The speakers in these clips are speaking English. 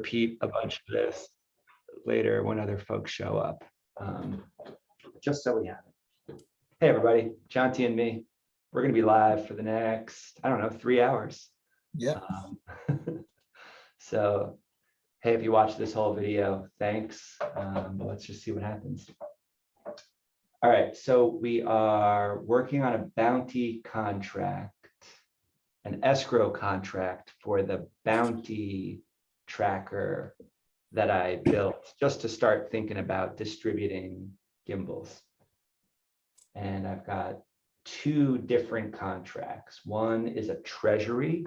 repeat a bunch of this later when other folks show up, just so we have it. Hey, everybody, Jonty and me, we're going to be live for the next, I don't know, 3 hours. Yeah. So, hey, if you watch this whole video, thanks. But let's just see what happens. All right, so we are working on a bounty contract, an escrow contract for the bounty tracker that I built just to start thinking about distributing gimbals. And I've got 2 different contracts. One is a treasury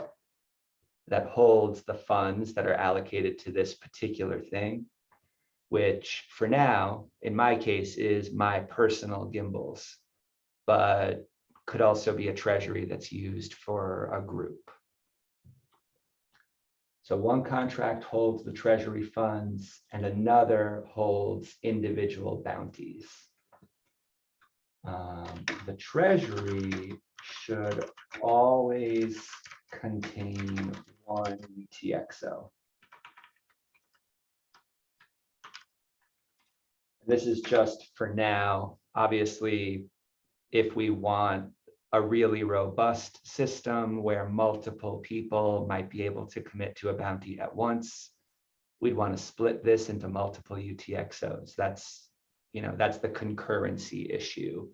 that holds the funds that are allocated to this particular thing, which for now, in my case, is my personal gimbals, but could also be a treasury that's used for a group. So one contract holds the treasury funds and another holds individual bounties. The treasury should always contain 1 UTXO. This is just for now. Obviously, if we want a really robust system where multiple people might be able to commit to a bounty at once, we'd want to split this into multiple UTXOs. That's the concurrency issue.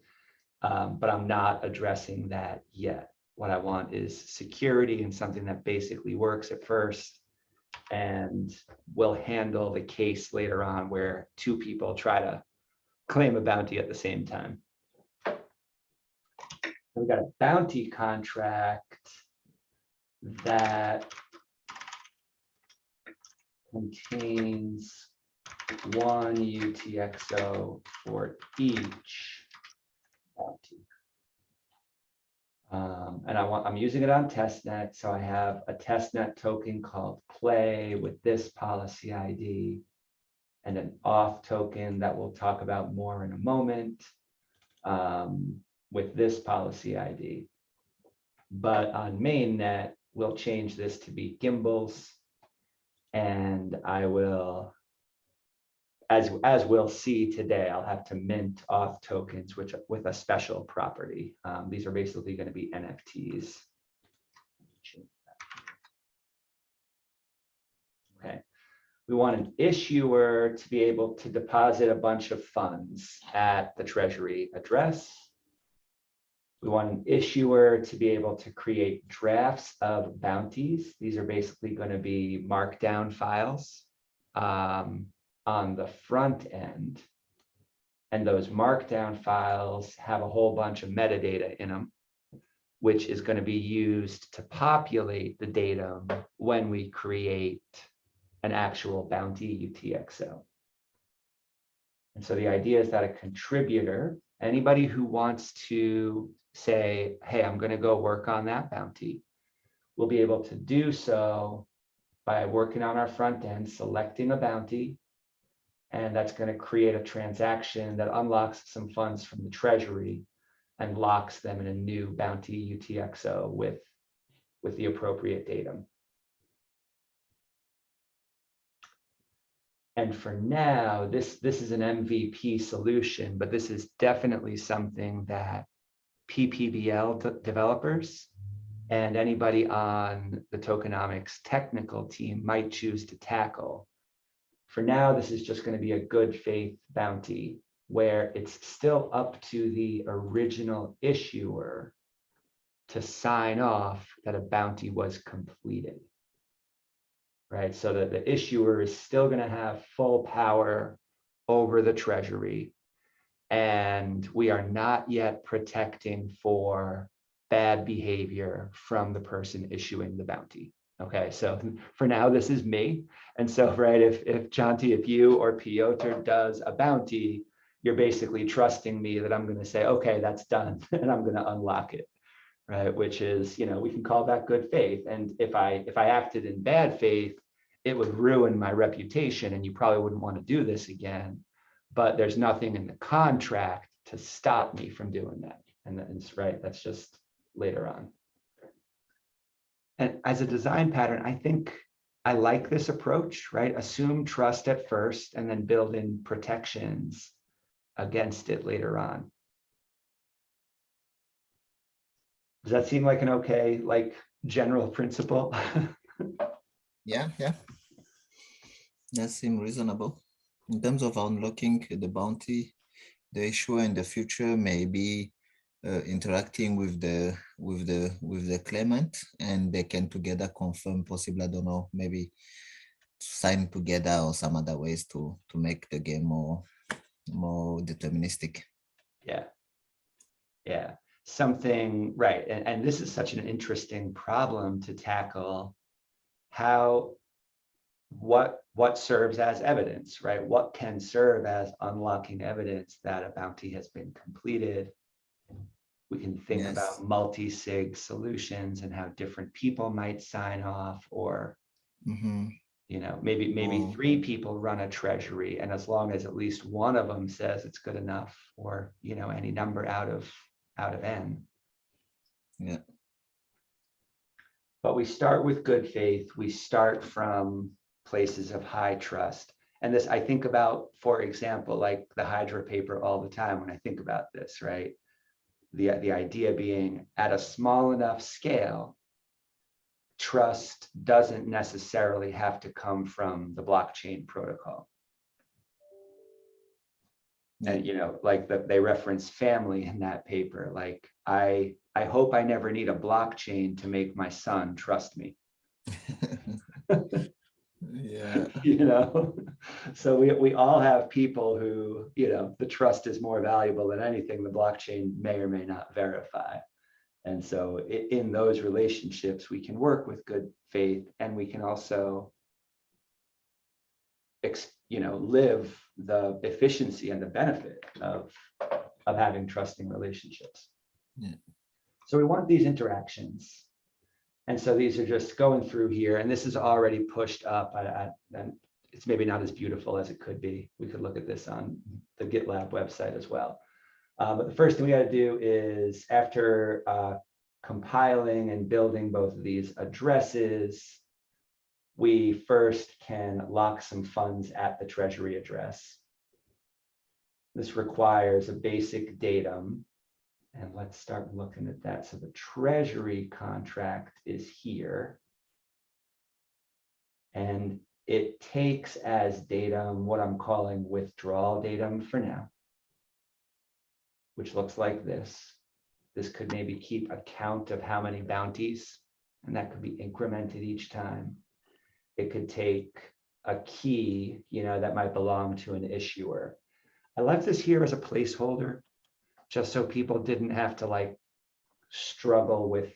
But I'm not addressing that yet. What I want is security and something that basically works at first, and will handle the case later on where 2 people try to claim a bounty at the same time. We've got a bounty contract that contains 1 UTXO for each bounty. And I'm using it on testnet, so I have a testnet token called play with this policy ID, and an auth token that we'll talk about more in a moment with this policy ID. But on mainnet, we'll change this to be gimbals, and I will, as we'll see today, I'll have to mint auth tokens with a special property. These are basically going to be NFTs. Okay. We want an issuer to be able to deposit a bunch of funds at the treasury address. We want an issuer to be able to create drafts of bounties. These are basically going to be markdown files on the front end. And those markdown files have a whole bunch of metadata in them, which is going to be used to populate the datum when we create an actual bounty UTXO. And so the idea is that a contributor, anybody who wants to say, hey, I'm going to go work on that bounty, will be able to do so by working on our front end, selecting a bounty, and that's going to create a transaction that unlocks some funds from the treasury and locks them in a new bounty UTXO with the appropriate datum. And for now, this is an MVP solution, but this is definitely something that PPBL developers and anybody on the tokenomics technical team might choose to tackle. For now, this is just going to be a good faith bounty where it's still up to the original issuer to sign off that a bounty was completed. Right, so that the issuer is still going to have full power over the treasury, and we are not yet protecting for bad behavior from the person issuing the bounty. Okay, so for now, this is me. And so, right, if Jonty, if you or Piotr does a bounty, you're basically trusting me that I'm going to say, okay, that's done, and I'm going to unlock it. Right, which is, we can call that good faith. And if I acted in bad faith, it would ruin my reputation, and you probably wouldn't want to do this again. But there's nothing in the contract to stop me from doing that. And that's right, that's just later on. And as a design pattern, I think I like this approach, right? Assume trust at first and then build in protections against it later on. Does that seem like an okay, like general principle? Yeah, yeah, that seems reasonable. In terms of unlocking the bounty, the issue in the future may be interacting with the claimant, and they can together confirm possible, I don't know, maybe sign together or some other ways to make the game more deterministic. Yeah, yeah, something, right. And this is such an interesting problem to tackle. How, what serves as evidence, right? What can serve as unlocking evidence that a bounty has been completed? We can think Yes. about multi-sig solutions and how different people might sign off, or Mm-hmm. maybe Oh, 3 people run a treasury, and as long as at least one of them says it's good enough, or any number out of n. yeah. But we start with good faith. We start from places of high trust. And this, I think about, for example, like the Hydra paper all the time when I think about this, right? The idea being, at a small enough scale, trust doesn't necessarily have to come from the blockchain protocol. Yeah. And like they reference family in that paper. Like, I hope I never need a blockchain to make my son trust me. Yeah. So we all have people who, the trust is more valuable than anything the blockchain may or may not verify. And so in those relationships, we can work with good faith, and we can also live the efficiency and the benefit of having trusting relationships. Yeah. So we want these interactions. And so these are just going through here, and this is already pushed up, and it's maybe not as beautiful as it could be. We could look at this on the GitLab website as well. But the first thing we got to do is, after compiling and building both of these addresses, we first can lock some funds at the treasury address. This requires a basic datum. And let's start looking at that. So the treasury contract is here. And it takes as datum what I'm calling withdrawal datum for now, which looks like this. This could maybe keep a count of how many bounties, and that could be incremented each time. It could take a key, that might belong to an issuer. I left this here as a placeholder, just so people didn't have to struggle with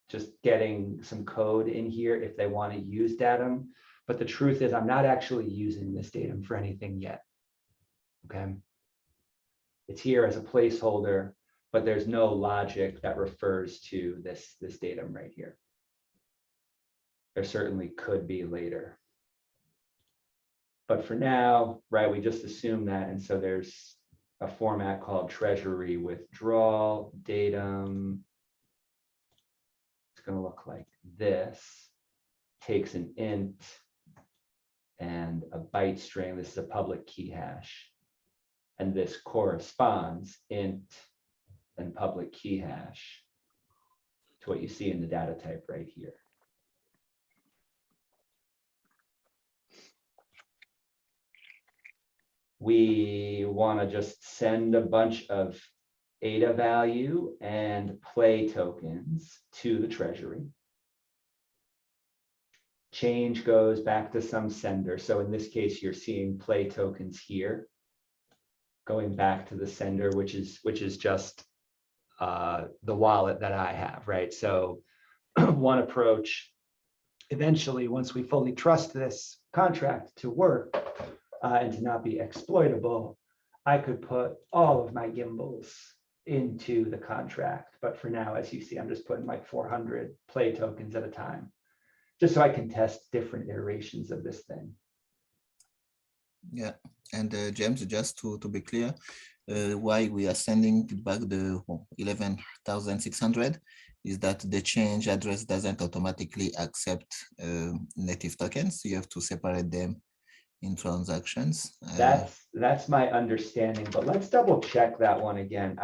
just getting some code in here if they want to use datum. But the truth is, I'm not actually using this datum for anything yet. Okay. It's here as a placeholder, but there's no logic that refers to this datum right here. There certainly could be later. But for now, right, we just assume that. And so there's a format called treasury withdrawal datum. It's going to look like this. Takes an int and a byte string. This is a public key hash. And this corresponds int and public key hash to what you see in the data type right here. We want to just send a bunch of ADA value and play tokens to the treasury. Change goes back to some sender. So in this case, you're seeing play tokens here, going back to the sender, which is just the wallet that I have, right? So one approach, eventually, once we fully trust this contract to work and to not be exploitable, I could put all of my gimbals into the contract. But for now, as you see, I'm just putting like 400 play tokens at a time, just so I can test different iterations of this thing. Yeah. And James, just to be clear, why we are sending back the 11,600 is that the change address doesn't automatically accept native tokens. You have to separate them in transactions. That's my understanding, but let's double check that one again.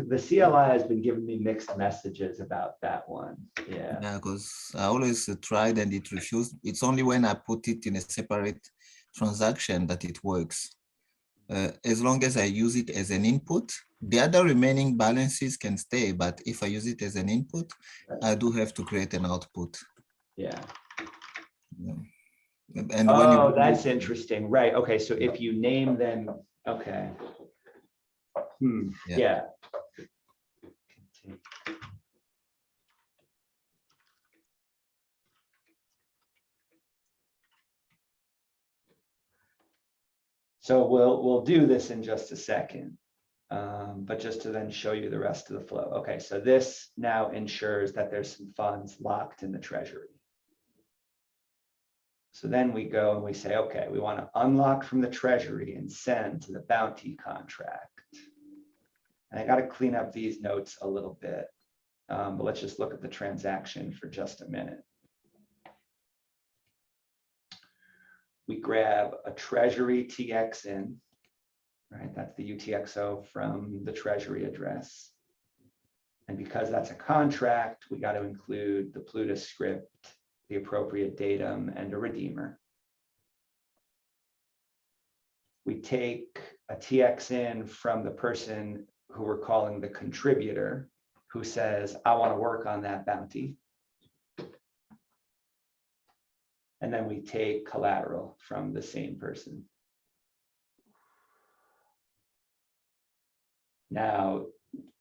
The CLI has been giving me mixed messages about that one. Yeah. Yeah, because I always tried and it refused. It's only when I put it in a separate transaction that it works. As long as I use it as an input, the other remaining balances can stay, but if I use it as an input, I do have to create an output. Yeah. Yeah. And when Oh, you that's interesting. Right. Okay. So if you name them, okay. Yeah. Yeah. So we'll do this in just a second, but just to then show you the rest of the flow. Okay, so this now ensures that there's some funds locked in the treasury. So then we go and we say, okay, we want to unlock from the treasury and send to the bounty contract. And I got to clean up these notes a little bit, but let's just look at the transaction for just a minute. We grab a treasury TX in, right? That's the UTXO from the treasury address. And because that's a contract, we got to include the Plutus script, the appropriate datum, and a redeemer. We take a TX in from the person who we're calling the contributor, who says, I want to work on that bounty. And then we take collateral from the same person. Now,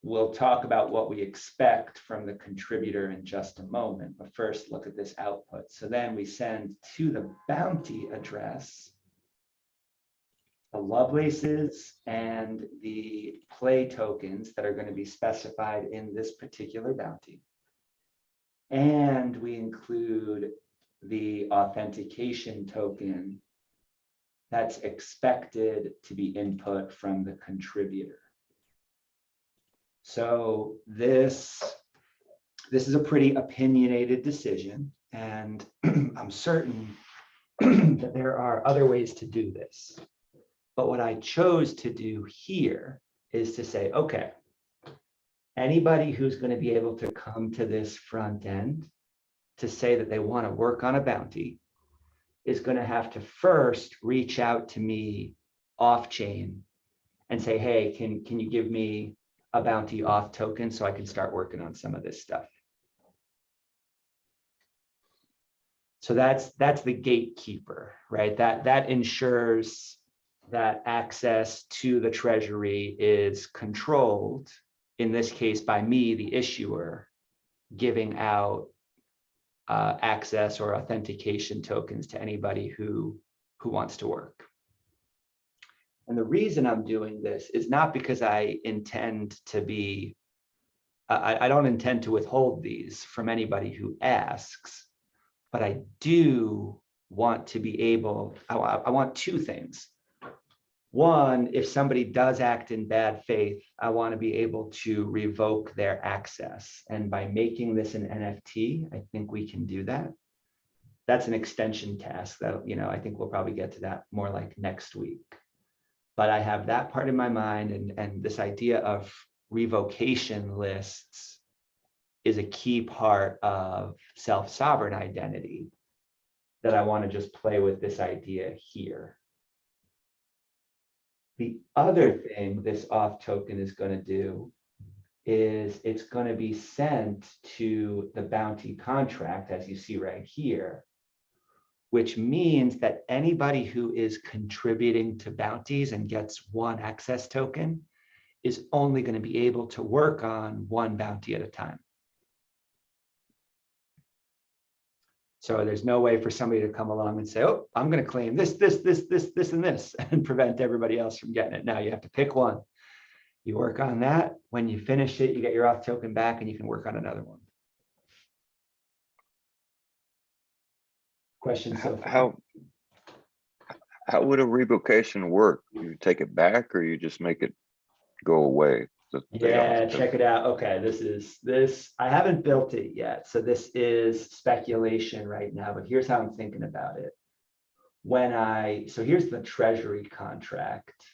we'll talk about what we expect from the contributor in just a moment, but first look at this output. So then we send to the bounty address the Lovelaces and the play tokens that are going to be specified in this particular bounty. And we include the authentication token that's expected to be input from the contributor. So this is a pretty opinionated decision, and I'm certain that there are other ways to do this. But what I chose to do here is to say, okay, anybody who's going to be able to come to this front end to say that they want to work on a bounty is going to have to first reach out to me off chain and say, hey, can you give me a bounty auth token so I can start working on some of this stuff. So that's the gatekeeper, right? That ensures that access to the treasury is controlled, in this case by me, the issuer, giving out access or authentication tokens to anybody who wants to work. And the reason I'm doing this is not because I intend to be, I don't intend to withhold these from anybody who asks, but I do want to be able, I want two things. One, if somebody does act in bad faith, I want to be able to revoke their access. And by making this an NFT, I think we can do that. That's an extension task that, I think we'll probably get to that more like next week. But I have that part in my mind, and this idea of revocation lists is a key part of self-sovereign identity that I want to just play with this idea here. The other thing this auth token is going to do is it's going to be sent to the bounty contract, as you see right here, which means that anybody who is contributing to bounties and gets one access token is only going to be able to work on one bounty at a time. So there's no way for somebody to come along and say, oh, I'm going to claim this, and this, and prevent everybody else from getting it. Now you have to pick one. You work on that. When you finish it, you get your auth token back and you can work on another one. Questions so far? How would a revocation work? You take it back, or you just make it go away. Yeah, check it out. Okay, I haven't built it yet, so this is speculation right now, but here's how I'm thinking about it. So here's the treasury contract.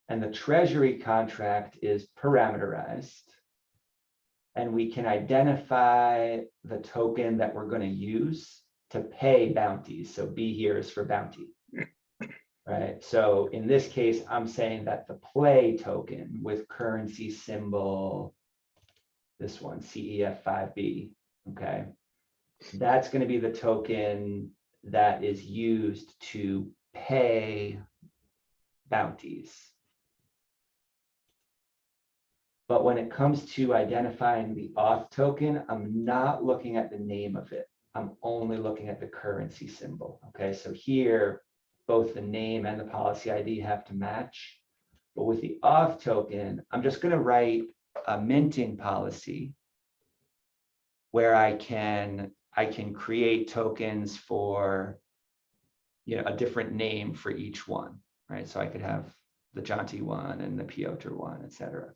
And the treasury contract is parameterized. And we can identify the token that we're going to use to pay bounties. So B here is for bounty. Right. So in this case, I'm saying that the play token with currency symbol, this one, CEF5B, okay, that's going to be the token that is used to pay bounties. But when it comes to identifying the auth token, I'm not looking at the name of it. I'm only looking at the currency symbol. Okay, so here, both the name and the policy ID have to match. But with the auth token, I'm just going to write a minting policy where I can create tokens for, a different name for each one, right? So I could have the Jaunty one and the Piotr one, et cetera.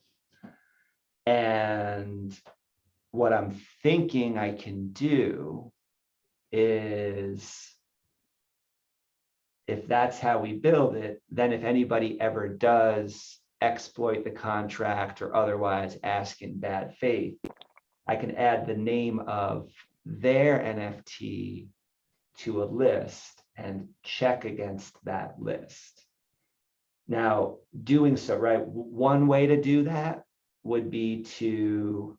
And what I'm thinking I can do is, if that's how we build it, then if anybody ever does exploit the contract or otherwise ask in bad faith, I can add the name of their NFT to a list and check against that list. Now, doing so, right, one way to do that would be to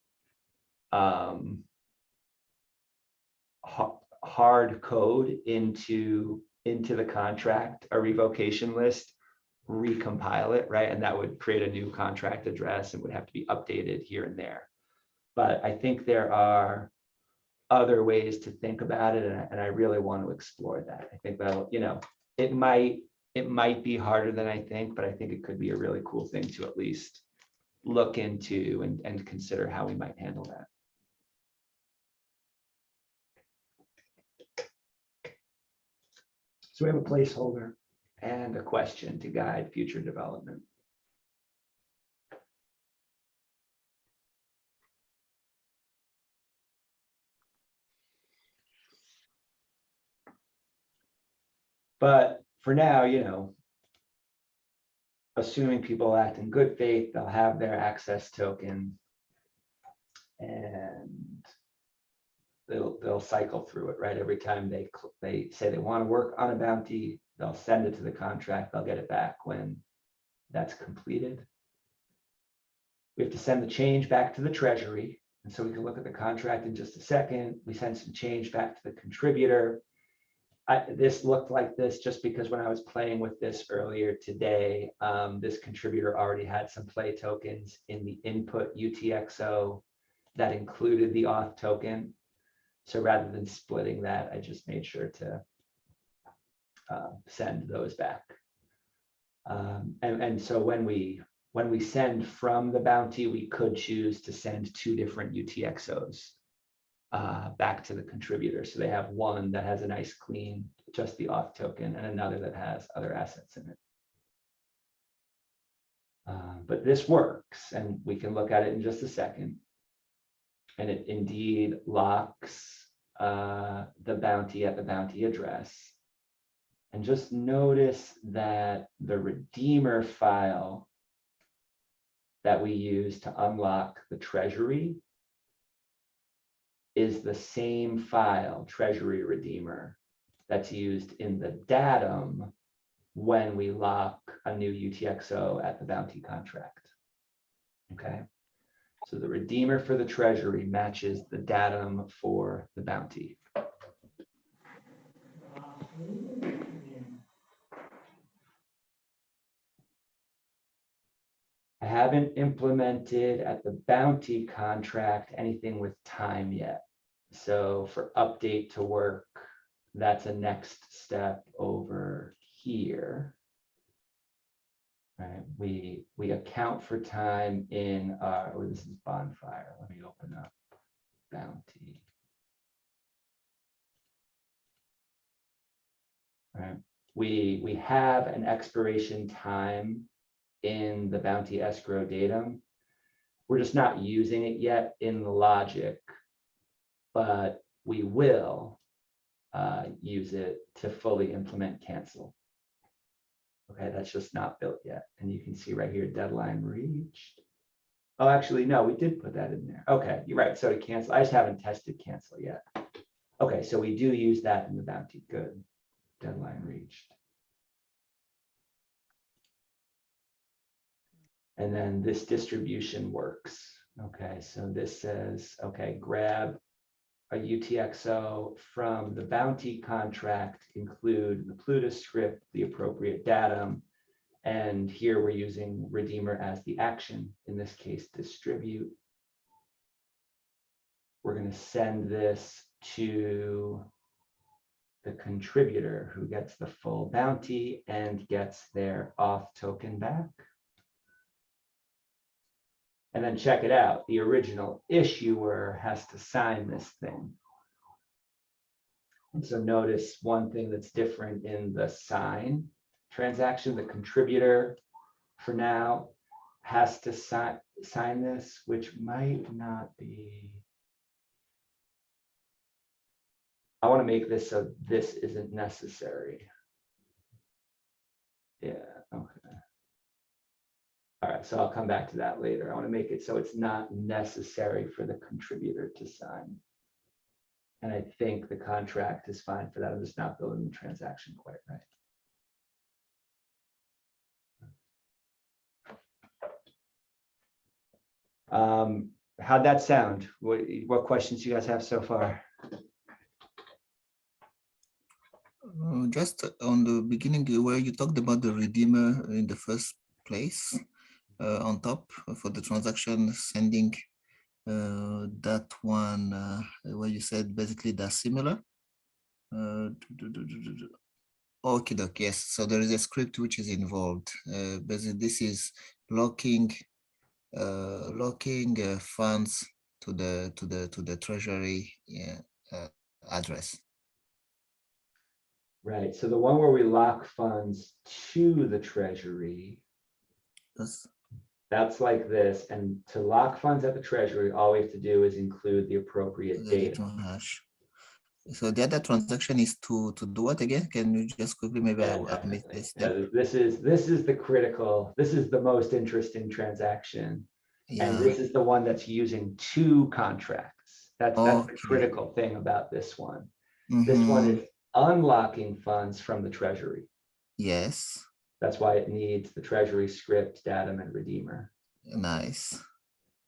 hard code into the contract a revocation list, recompile it, right? And that would create a new contract address and would have to be updated here and there. But I think there are other ways to think about it, and I really want to explore that. I think that, it might be harder than I think, but I think it could be a really cool thing to at least look into and consider how we might handle that. So we have a placeholder and a question to guide future development. But for now, assuming people act in good faith, they'll have their access token and they'll cycle through it, right? Every time they say they want to work on a bounty, they'll send it to the contract, they'll get it back when that's completed. We have to send the change back to the treasury. And so we can look at the contract in just a second. We send some change back to the contributor. This looked like this just because when I was playing with this earlier today, this contributor already had some play tokens in the input UTXO that included the auth token. So rather than splitting that, I just made sure to send those back. And so when we send from the bounty, we could choose to send two different UTXOs back to the contributor. So they have one that has a nice clean, just the auth token, and another that has other assets in it. But this works, and we can look at it in just a second. And it indeed locks the bounty at the bounty address. And just notice that the redeemer file that we use to unlock the treasury is the same file, treasury redeemer, that's used in the datum when we lock a new UTXO at the bounty contract. Okay, so the redeemer for the treasury matches the datum for the bounty. I haven't implemented at the bounty contract anything with time yet. So for update to work, that's a next step over here. Right, we account for time in our, oh, this is bonfire. Let me open up bounty. Right, we have an expiration time in the bounty escrow datum. We're just not using it yet in the logic, but we will use it to fully implement cancel. Okay, that's just not built yet. And you can see right here, deadline reached. Oh, actually, no, we did put that in there. Okay, you're right. So to cancel, I just haven't tested cancel yet. Okay, so we do use that in the bounty. Good. Deadline reached. And then this distribution works. Okay, so this says, okay, grab a UTXO from the bounty contract, include the Plutus script, the appropriate datum. And here we're using Redeemer as the action, in this case, distribute. We're going to send this to the contributor who gets the full bounty and gets their auth token back. And then check it out. The original issuer has to sign this thing. And so notice one thing that's different in the sign transaction. The contributor for now has to sign this, which might not be. I want to make this so this isn't necessary. Yeah, okay. All right, so I'll come back to that later. I want to make it so it's not necessary for the contributor to sign. And I think the contract is fine for that. I'm just not building the transaction quite right. How'd that sound? What questions do you guys have so far? Just on the beginning where you talked about the redeemer in the first place, on top for the transaction sending, that one where you said basically they're similar. Okay, yes. So there is a script which is involved. Basically, this is locking funds to the treasury address. Right. So the one where we lock funds to the treasury, that's like this. And to lock funds at the treasury, all we have to do is include the appropriate data. Hash. So the other transaction is to do what again? Can you just quickly, maybe I missed this step. This is the critical, this is the most interesting transaction. Yeah. And this is the one that's using two contracts. That's the critical thing about this one. This one is unlocking funds from the treasury. Yes. That's why it needs the treasury script, datum, and redeemer. Nice.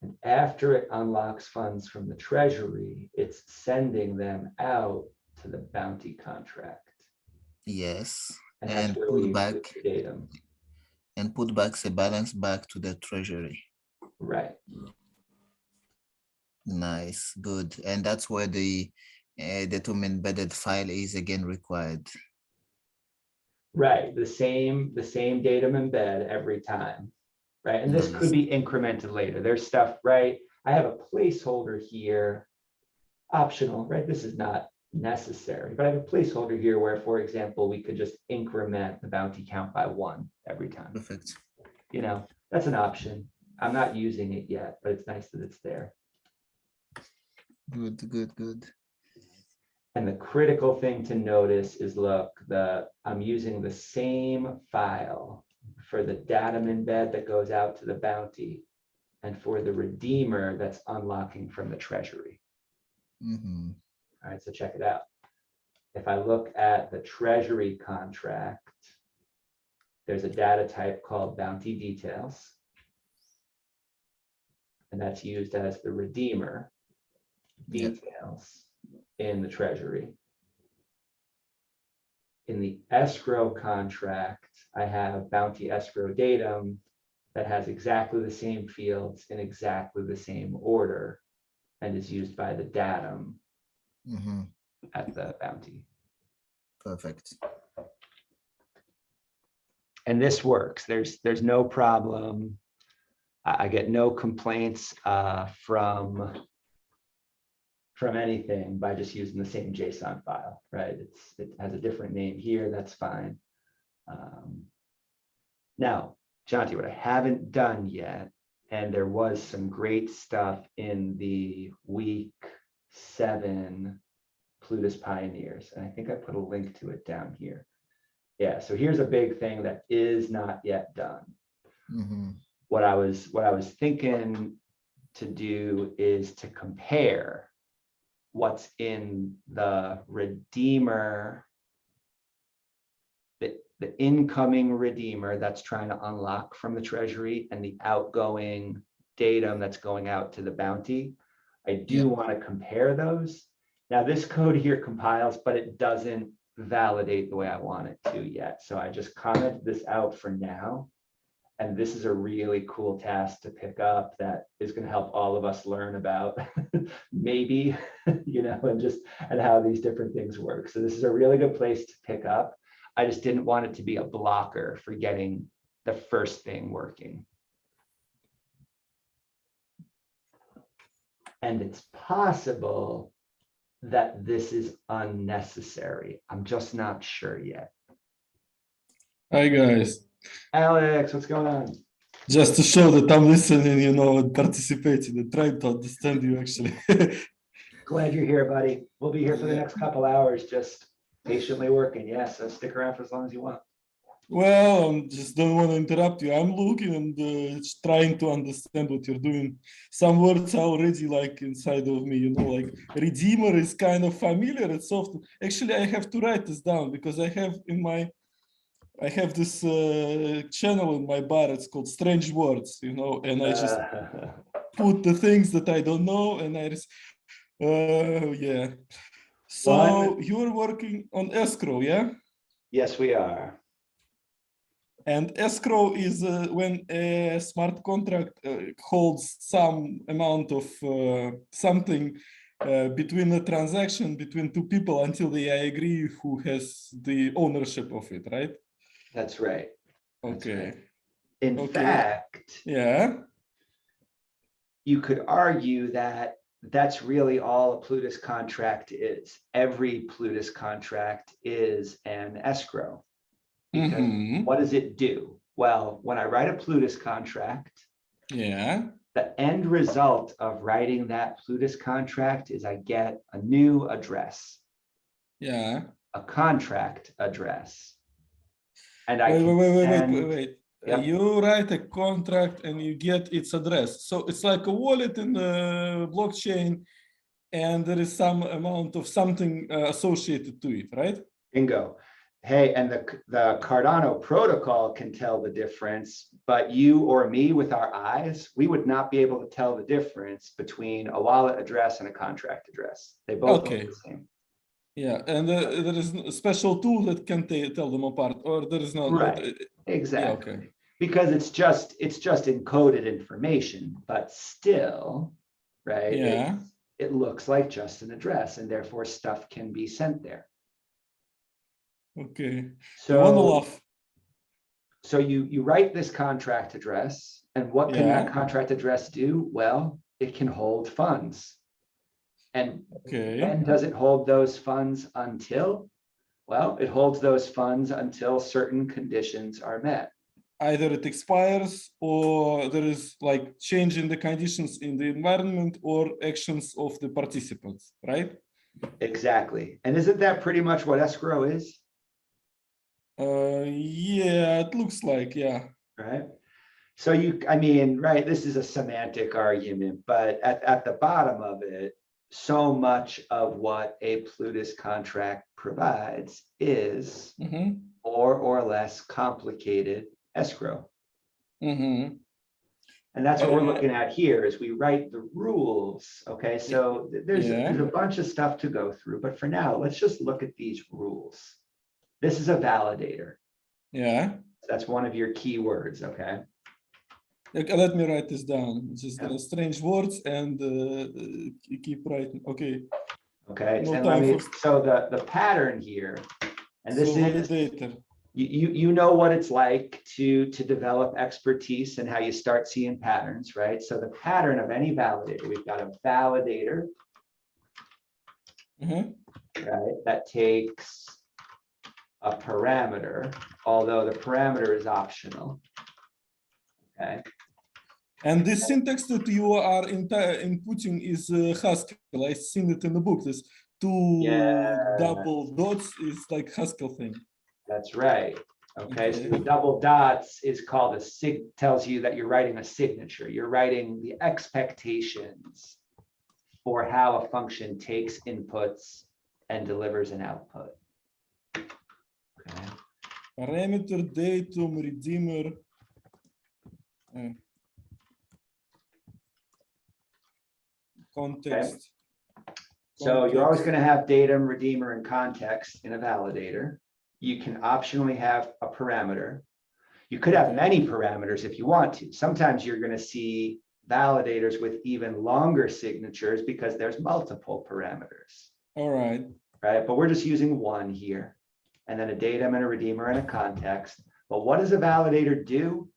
And after it unlocks funds from the treasury, it's sending them out to the bounty contract. Yes. And that's where we put back the datum. And put back the balance back to the treasury. Right. Nice, good. And that's where the datum embedded file is again required. Right, the same datum embed every time, right? And this could be incremented later. There's stuff, right? I have a placeholder here, optional, right? This is not necessary, but I have a placeholder here where, for example, we could just increment the bounty count by 1 every time. Perfect. You know, that's an option. I'm not using it yet, but it's nice that it's there. Good, good, good. And the critical thing to notice is, look, I'm using the same file for the datum embed that goes out to the bounty and for the redeemer that's unlocking from the treasury. Mm-hmm. All right, so check it out. If I look at the treasury contract, there's a data type called bounty details. And that's used as the redeemer details in the treasury. In the escrow contract, I have bounty escrow datum that has exactly the same fields in exactly the same order and is used by the datum at the bounty. Perfect. And this works. There's no problem. I get no complaints from anything by just using the same JSON file, right? It has a different name here, that's fine. Now, Jonty, what I haven't done yet, and there was some great stuff in the week 7 Plutus Pioneers, and I think I put a link to it down here. Yeah, so here's a big thing that is not yet done. What I was thinking to do is to compare what's in the Redeemer, the incoming Redeemer that's trying to unlock from the treasury, and the outgoing datum that's going out to the bounty. I do want to compare those. Now this code here compiles, but it doesn't validate the way I want it to yet. So I just commented this out for now. And this is a really cool task to pick up that is going to help all of us learn about maybe, and how these different things work. So this is a really good place to pick up. I just didn't want it to be a blocker for getting the first thing working. And it's possible that this is unnecessary. I'm just not sure yet. Hi guys. Alex, what's going on? Just to show that I'm listening, and participating and trying to understand you actually. Glad you're here, buddy. We'll be here for the next couple hours, just patiently working. Yeah, so stick around for as long as you want. Well, I just don't want to interrupt you. I'm looking and trying to understand what you're doing. Some words are already like inside of me, like Redeemer is kind of familiar. It's often, actually, I have to write this down because I have this channel in my bar. It's called Strange Words, and I just put the things that I don't know, and yeah. So you're working on escrow, yeah? Yes, we are. And escrow is when a smart contract holds some amount of something between a transaction between two people until they agree who has the ownership of it, right? That's right. Okay. Right. In fact, you could argue that that's really all a Plutus contract is. Every Plutus contract is an escrow. Because what does it do? Well, when I write a Plutus contract, the end result of writing that Plutus contract is I get a new address. A contract address. And I wait. You write a contract and you get its address. So it's like a wallet in the blockchain, and there is some amount of something associated to it, right? Bingo. Hey, and the Cardano protocol can tell the difference, but you or me with our eyes, we would not be able to tell the difference between a wallet address and a contract address. They both look the same. Yeah, and there is a special tool that can tell them apart, or there is not. Right, exactly. Yeah, because it's just encoded information, but still, right? It looks like just an address, and therefore stuff can be sent there. Okay. So you write this contract address, and what can that contract address do? Well, it can hold funds. And when does it hold those funds until? Well, it holds those funds until certain conditions are met. Either it expires, or there is like change in the conditions in the environment or actions of the participants, right? Exactly. And isn't that pretty much what escrow is? Yeah, it looks like, Right. So right, this is a semantic argument, but at the bottom of it, so much of what a Plutus contract provides is more or less complicated escrow. And that's what we're looking at here is we write the rules. Okay, so there's a bunch of stuff to go through, but for now, let's just look at these rules. This is a validator. That's one of your keywords, okay? Let me write this down. Just strange words and keep writing. Okay. Okay. And so the pattern here, and this is you know what it's like to develop expertise and how you start seeing patterns, right? So the pattern of any validator, we've got a validator, right? That takes a parameter, although the parameter is optional. Okay. And this syntax that you are inputting is Haskell. I've seen it in the book. This double dots is like Haskell thing. That's right. Okay, so Okay. the double dots is called tells you that you're writing a signature. You're writing the expectations for how a function takes inputs and delivers an output. Okay. Parameter, datum, redeemer. Context. So you're always going to have datum, redeemer, and context in a validator. You can optionally have a parameter. You could have many parameters if you want to. Sometimes you're going to see validators with even longer signatures because there's multiple parameters. All right. Right, but we're just using one here, and then a datum and a redeemer and a context. But what does a validator do?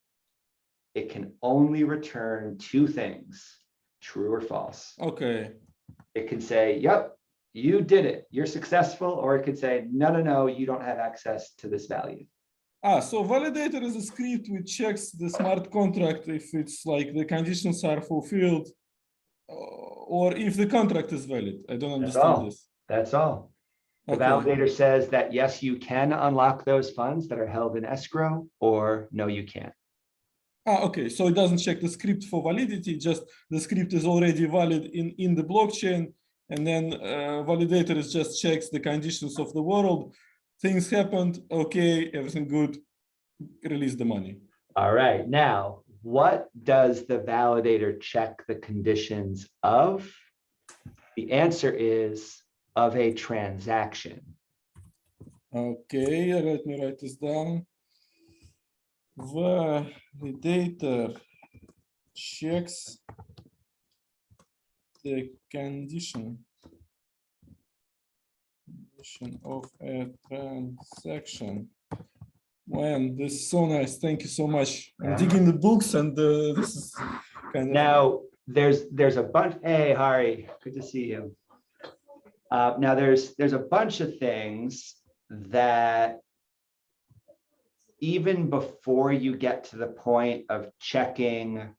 It can only return two things, true or false. Okay. It can say, yep, you did it, you're successful, or it could say, no, no, no, you don't have access to this value. So validator is a script which checks the smart contract if it's like the conditions are fulfilled or if the contract is valid. I don't understand this. That's all. The validator says that yes, you can unlock those funds that are held in escrow, or no, you can't. Okay, so it doesn't check the script for validity, just the script is already valid in the blockchain, and then validator is just checks the conditions of the world. Things happened, okay, everything good, release the money. All right, now, what does the validator check the conditions of? The answer is of a transaction. Okay, let me write this down. Validator checks the condition of a transaction. Man, this is so nice. Thank you so much. I'm digging the books, and this is kind of. Now, there's a bunch. Hey, Hari, good to see you. Now, there's a bunch of things that even before you get to the point of checking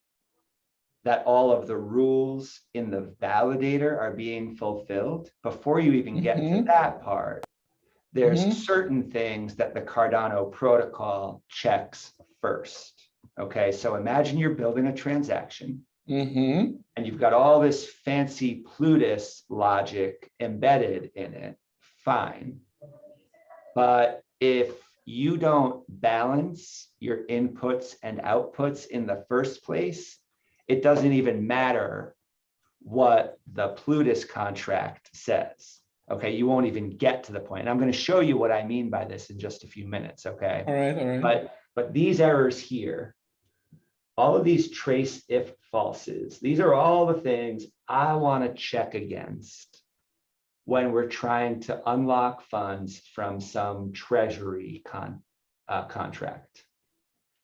that all of the rules in the validator are being fulfilled, before you even get to that part, there's certain things that the Cardano protocol checks first. Okay, so imagine you're building a transaction and you've got all this fancy Plutus logic embedded in it. Fine. But if you don't balance your inputs and outputs in the first place, it doesn't even matter what the Plutus contract says. Okay, you won't even get to the point. And I'm going to show you what I mean by this in just a few minutes. Okay. All right. But these errors here, all of these trace if falses, these are all the things I want to check against when we're trying to unlock funds from some treasury contract.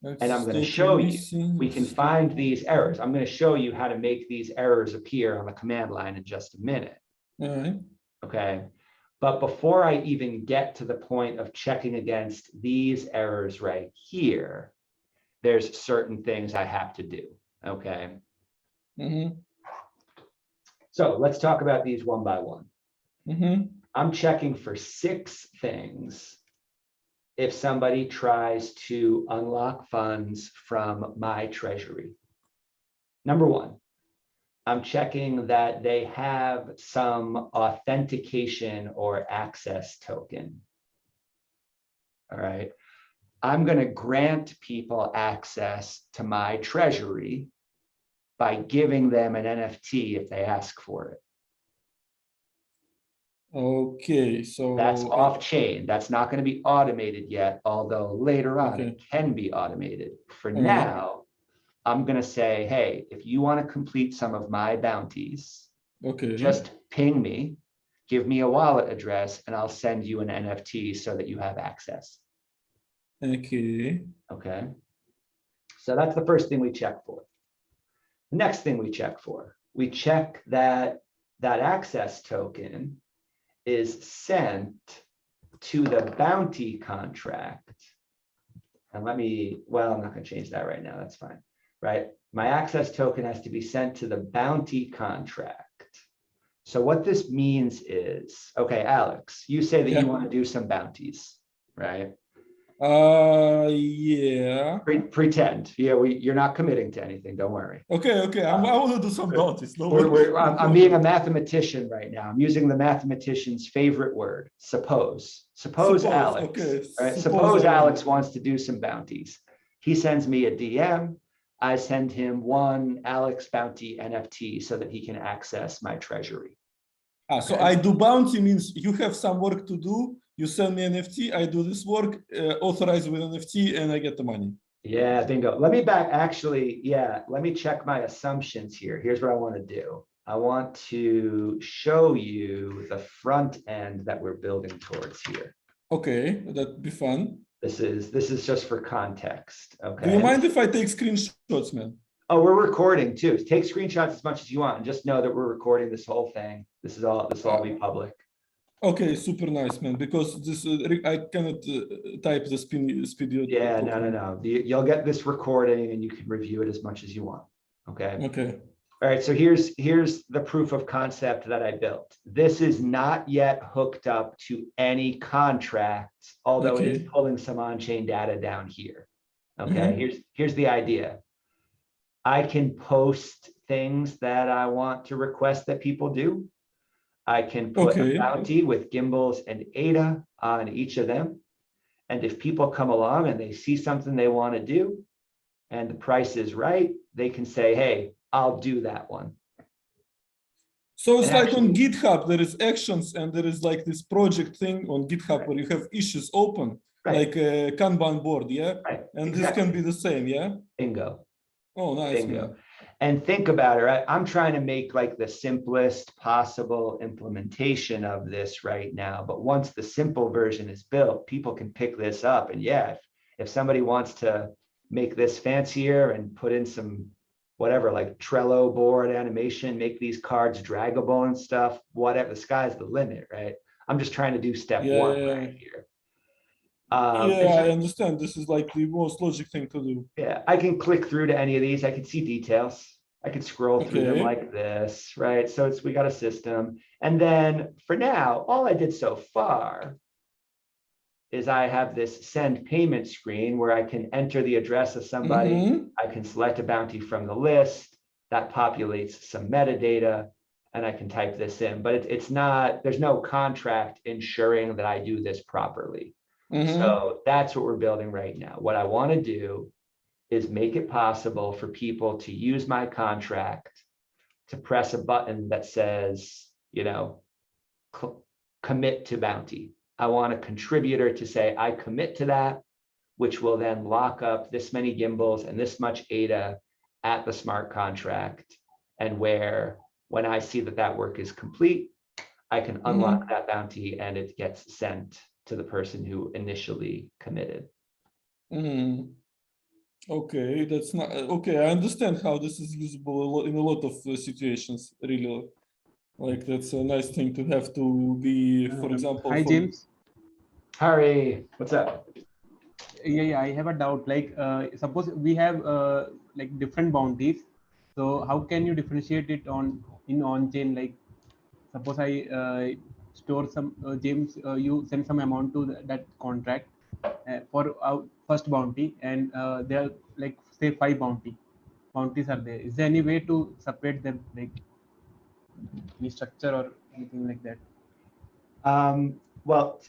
And I'm going to show you, we can find these errors. I'm going to show you how to make these errors appear on the command line in just a minute. All right. Okay. But before I even get to the point of checking against these errors right here, there's certain things I have to do. Okay. So let's talk about these one by one. I'm checking for 6 things if somebody tries to unlock funds from my treasury. Number 1, I'm checking that they have some authentication or access token. All right. I'm going to grant people access to my treasury by giving them an NFT if they ask for it. Okay, so that's off chain. That's not going to be automated yet, although later on it can be automated. For now, I'm going to say, hey, if you want to complete some of my bounties, just ping me, give me a wallet address, and I'll send you an NFT so that you have access. Okay. So that's the first thing we check for. The next thing we check that that access token is sent to the bounty contract. And I'm not going to change that right now. That's fine. right? My access token has to be sent to the bounty contract. So what this means is, okay, Alex, you say that Yeah. you want to do some bounties, right? Yeah. Pretend. Yeah, you're not committing to anything. Don't worry. Okay. I want to do some bounties. No, I'm being a mathematician right now. I'm using the mathematician's favorite word, suppose. Suppose Alex. Okay. Right? Suppose Alex wants to do some bounties. He sends me a DM. I send him one Alex bounty NFT so that he can access my treasury. So I do bounty means you have some work to do. You send me NFT. I do this work, authorize with NFT, and I get the money. Yeah, bingo. Let me check my assumptions here. Here's what I want to do. I want to show you the front end that we're building towards here. Okay, that'd be fun. This is just for context. Okay. Do you mind if I take screenshots, man? Oh, we're recording too. Take screenshots as much as you want, and just know that we're recording this whole thing. This will all be public. Okay, super nice, man. Because this I cannot type the speed. Yeah, no. You'll get this recording, and you can review it as much as you want. Okay. Okay. All right. So here's the proof of concept that I built. This is not yet hooked up to any contracts, although it is pulling some on-chain data down here. Okay. Here's the idea. I can post things that I want to request that people do. I can put a bounty with gimbals and ADA on each of them. And if people come along and they see something they want to do and the price is right, they can say, hey, I'll do that one. So it's like on GitHub, there is actions and there is like this project thing on GitHub where you have issues open, like a Kanban board, yeah? Right. And this can be the same, yeah? Bingo. Oh, nice, Bingo. man. And think about it, right? I'm trying to make like the simplest possible implementation of this right now. But once the simple version is built, people can pick this up. And yeah, if somebody wants to make this fancier and put in some whatever, like Trello board animation, make these cards draggable and stuff, whatever, the sky's the limit, right? I'm just trying to do step one right here. I understand. This is like the most logic thing to do. Yeah, I can click through to any of these. I can see details. I can scroll through them like this, right? So we got a system. And then for now, all I did so far is I have this send payment screen where I can enter the address of somebody. I can select a bounty from the list that populates some metadata, and I can type this in. But it's not, there's no contract ensuring that I do this properly. So that's what we're building right now. What I want to do is make it possible for people to use my contract to press a button that says, commit to bounty. I want a contributor to say, I commit to that, which will then lock up this many gimbals and this much ADA at the smart contract. And where, when I see that work is complete, I can unlock that bounty and it gets sent to the person who initially committed. Okay, that's not okay. I understand how this is usable in a lot of situations. Really, like that's a nice thing to have to be. For example, hi James. Harry, what's up? Yeah, I have a doubt. Like, suppose we have like different bounties. So how can you differentiate it in on-chain? Like, suppose I store some James, you send some amount to that contract for our first bounty, and there are like say 5 bounties are there. Is there any way to separate them, like any structure or anything like that? Well,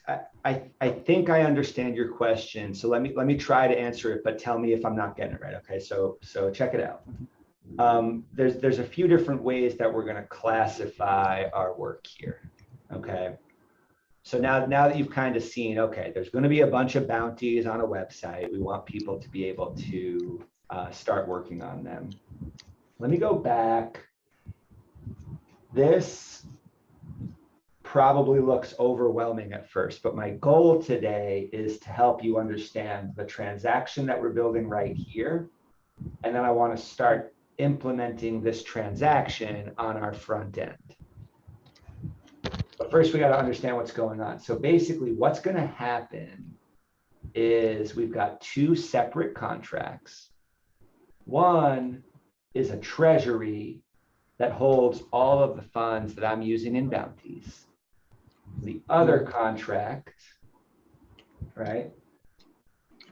I think I understand your question. So let me try to answer it, but tell me if I'm not getting it right. Okay, so check it out. There's a few different ways that we're going to classify our work here. Okay. So now that you've kind of seen, okay, there's going to be a bunch of bounties on a website. We want people to be able to start working on them. Let me go back. This probably looks overwhelming at first, but my goal today is to help you understand the transaction that we're building right here. And then I want to start implementing this transaction on our front end. But first, we got to understand what's going on. So basically, what's going to happen is we've got 2 separate contracts. One is a treasury that holds all of the funds that I'm using in bounties. The other contract, right?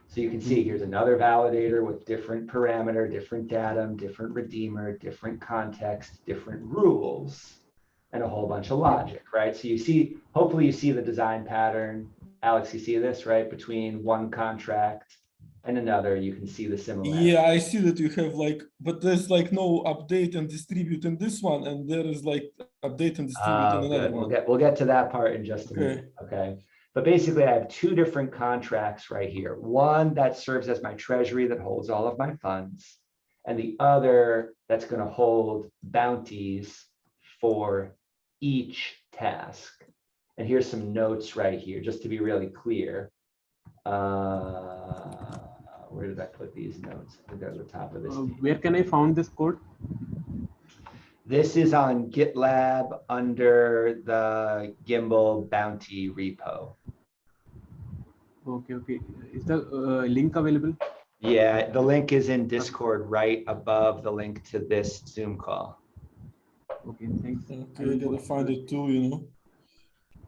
So you can see here's another validator with different parameter, different datum, different redeemer, different context, different rules, and a whole bunch of logic, right? So you see, hopefully you see the design pattern. Alex, you see this, right? Between one contract and another, you can see the similarity. Yeah, I see that you have like, but there's like no update and distribute in this one, and there is like update and distribute in Oh, another good. one. We'll get to that part in just a Okay. minute, okay? But basically, I have two different contracts right here. One that serves as my treasury that holds all of my funds, and the other that's going to hold bounties for each task. And here's some notes right here, just to be really clear. Where did I put these notes? I think they're at the top of this page. Where can I find this code? This is on GitLab under the Gimbal bounty repo. Okay, okay. Is the link available? Yeah, the link is in Discord right above the link to this Zoom call. Okay, thanks. Okay, I gotta find it too, you know,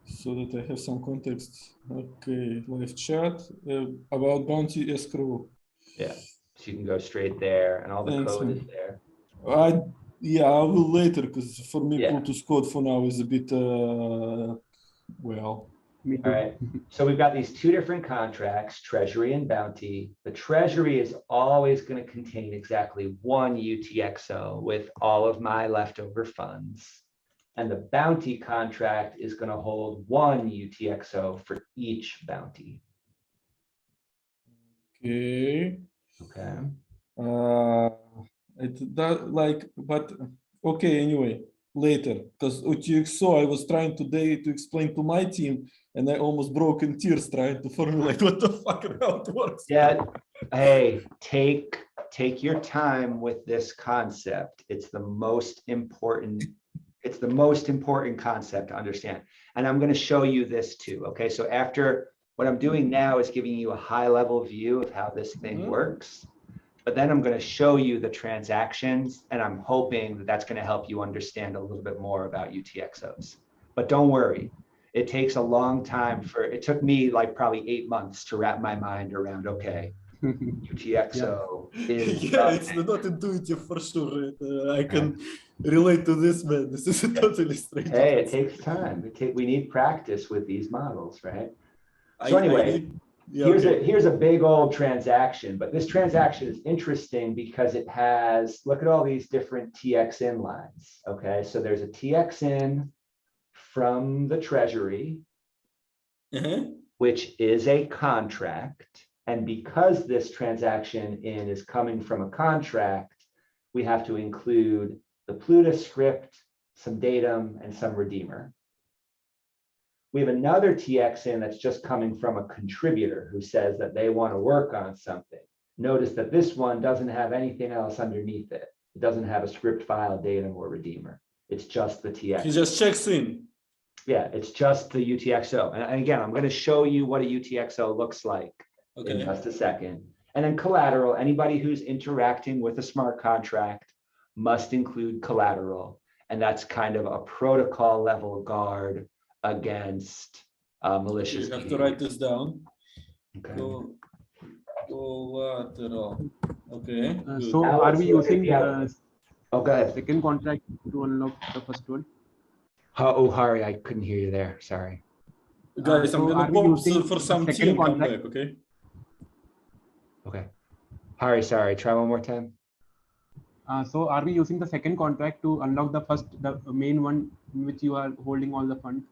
so that I have some context. Okay, live chat about bounty escrow. Yeah, so you can go straight there and all the Thanks, code man. is there. Yeah, I will later, because for me, Yeah. Plutus code for now is a bit, well. Me too. All right, so we've got these two different contracts, treasury and bounty. The treasury is always going to contain exactly one UTXO with all of my leftover funds. And the bounty contract is going to hold one UTXO for each bounty. Okay. Okay. It that like, but okay, anyway, later, because UTXO I was trying today to explain to my team, and I almost broke in tears trying to formulate what the fuck and how it works. Yeah. Hey, take your time with this concept. It's the most important concept to understand. And I'm going to show you this too. Okay. So after what I'm doing now is giving you a high level view of how this thing works. But then I'm going to show you the transactions, and I'm hoping that that's going to help you understand a little bit more about UTXOs. But don't worry, it takes a long time it took me like probably 8 months to wrap my mind around, okay, UTXO is. Yeah, it's not intuitive for sure. I can relate to this, man. This is a totally strange. Hey, it takes time. We need practice with these models, right? So anyway, here's a big old transaction, but this transaction is interesting because it has, look at all these different TXN lines. Okay, so there's a TXN from the treasury, which is a contract. And because this transaction in is coming from a contract, we have to include the Plutus script, some datum, and some redeemer. We have another TXN that's just coming from a contributor who says that they want to work on something. Notice that this one doesn't have anything else underneath it. It doesn't have a script file, datum, or redeemer. It's just the TXN. He just checks in. Yeah, it's just the UTXO. And again, I'm going to show you what a UTXO looks like in just a second. And then collateral, anybody who's interacting with a smart contract must include collateral. And that's kind of a protocol level guard against malicious. You have to write this down. Okay. Collateral. Okay. So are we using go ahead. second contract to unlock the first one? Oh, Hari, I couldn't hear you there. Sorry. Guys, I'm so gonna are we pause using for the some tea second and come contract? back, okay? Okay. Hari, sorry. Try one more time. So are we using the second contract to unlock the main one in which you are holding all the funds?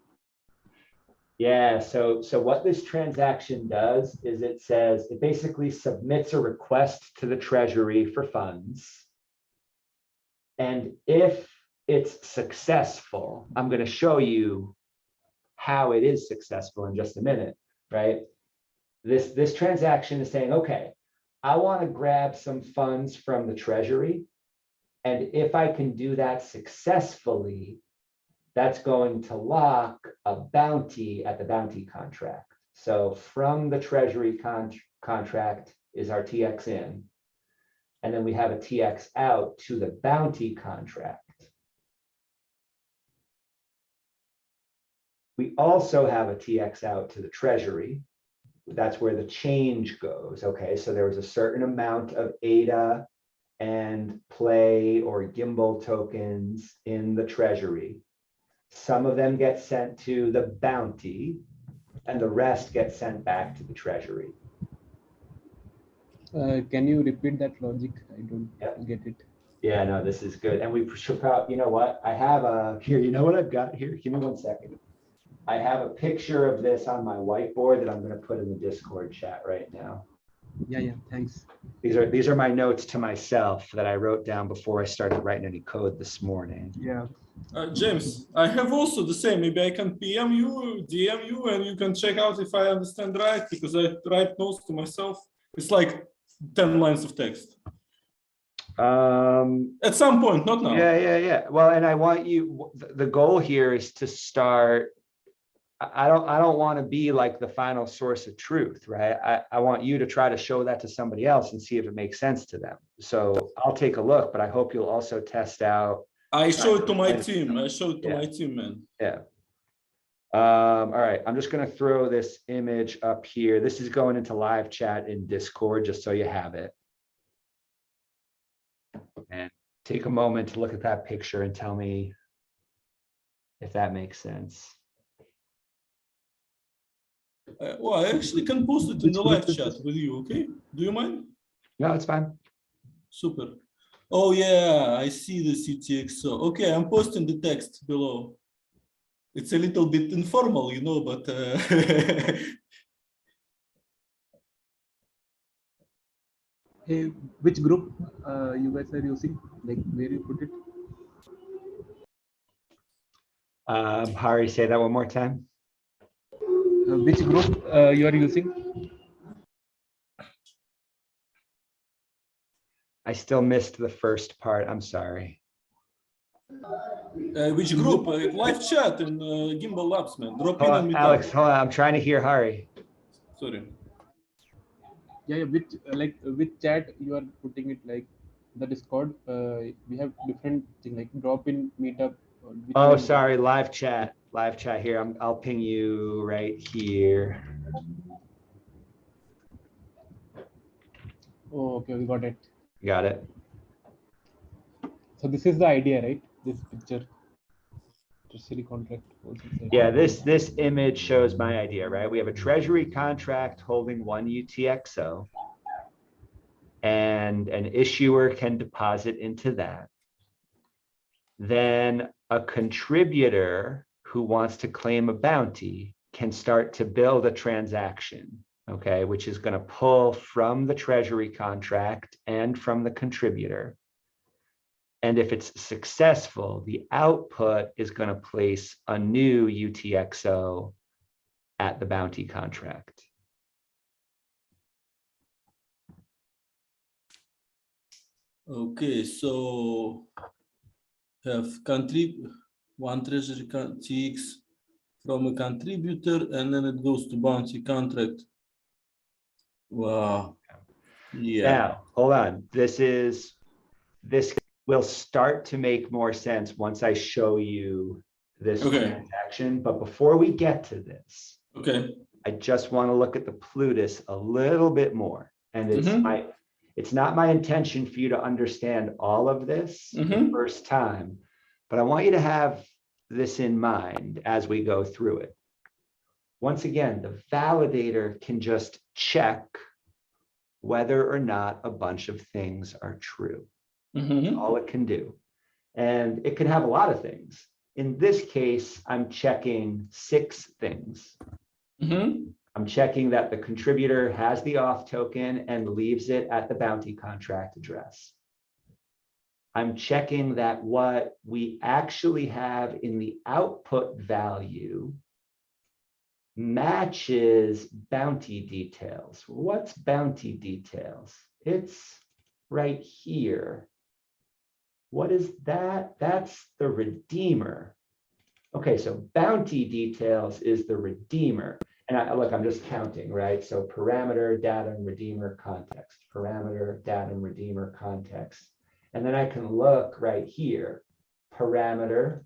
Yeah, so what this transaction does is it says it basically submits a request to the treasury for funds. And if it's successful, I'm going to show you how it is successful in just a minute, right? This transaction is saying, okay, I want to grab some funds from the treasury. And if I can do that successfully, that's going to lock a bounty at the bounty contract. So from the treasury contract is our TXN. And then we have a TX out to the bounty contract. We also have a TX out to the treasury. That's where the change goes. Okay, so there was a certain amount of ADA and play or gimbal tokens in the treasury. Some of them get sent to the bounty and the rest get sent back to the treasury. Can you repeat that logic? I don't Yep. get it. Yeah, no, this is good. And we should probably, you know what? I have a, here, you know what I've got here? Give me 1 second. I have a picture of this on my whiteboard that I'm going to put in the Discord chat right now. Yeah, thanks. These are my notes to myself that I wrote down before I started writing any code this morning. Yeah. James, I have also the same. Maybe I can PM you, DM you, and you can check out if I understand right, because I write notes to myself. It's like 10 lines of text. At some point, not now. Yeah. Well, and I want you, the goal here is to start. I don't want to be like the final source of truth, right? I want you to try to show that to somebody else and see if it makes sense to them. So I'll take a look, but I hope you'll also test out. I show it to my team. I show it to my team, man. Yeah. All right. I'm just going to throw this image up here. This is going into live chat in Discord, just so you have it. And take a moment to look at that picture and tell me if that makes sense. Well, I actually can post it in the live chat with you, okay? Do you mind? No, it's fine. Super. Oh yeah, I see the CTXO. Okay, I'm posting the text below. It's a little bit informal, you know, but Hey, which group you guys are using? Like where you put it? Hari, say that one more time. Which group you are using? I still missed the first part. I'm sorry. which group? Live chat in Gimbal Labs, man. Drop in Hold and on, meet Alex, up. hold on. I'm trying to hear Hari. Sorry. Yeah. Which which chat you are putting it, like the Discord? We have different thing like drop in, meetup. Or which Oh, one? sorry. Live chat here. I'll ping you right here. Oh, okay, we got it. Got it. So this is the idea, right? This picture. Treasury contract. Yeah, this image shows my idea, right? We have a treasury contract holding one UTXO, and an issuer can deposit into that. Then a contributor who wants to claim a bounty can start to build a transaction, okay, which is going to pull from the treasury contract and from the contributor. And if it's successful, the output is going to place a new UTXO at the bounty contract. Okay, so have one treasury TX from a contributor, and then it goes to bounty contract. Wow. Yeah. Now, hold on. This will start to make more sense once I show you this transaction. But before we get to this, I just want to look at the Plutus a little bit more. And it's not my intention for you to understand all of this the first time, but I want you to have this in mind as we go through it. Once again, the validator can just check whether or not a bunch of things are true. All it can do. And it can have a lot of things. In this case, I'm checking 6 things. I'm checking that the contributor has the auth token and leaves it at the bounty contract address. I'm checking that what we actually have in the output value matches bounty details. What's bounty details? It's right here. What is that? That's the redeemer. Okay, so bounty details is the redeemer. And look, I'm just counting, right? So parameter, datum, redeemer, context, parameter, datum, redeemer, context. And then I can look right here, parameter,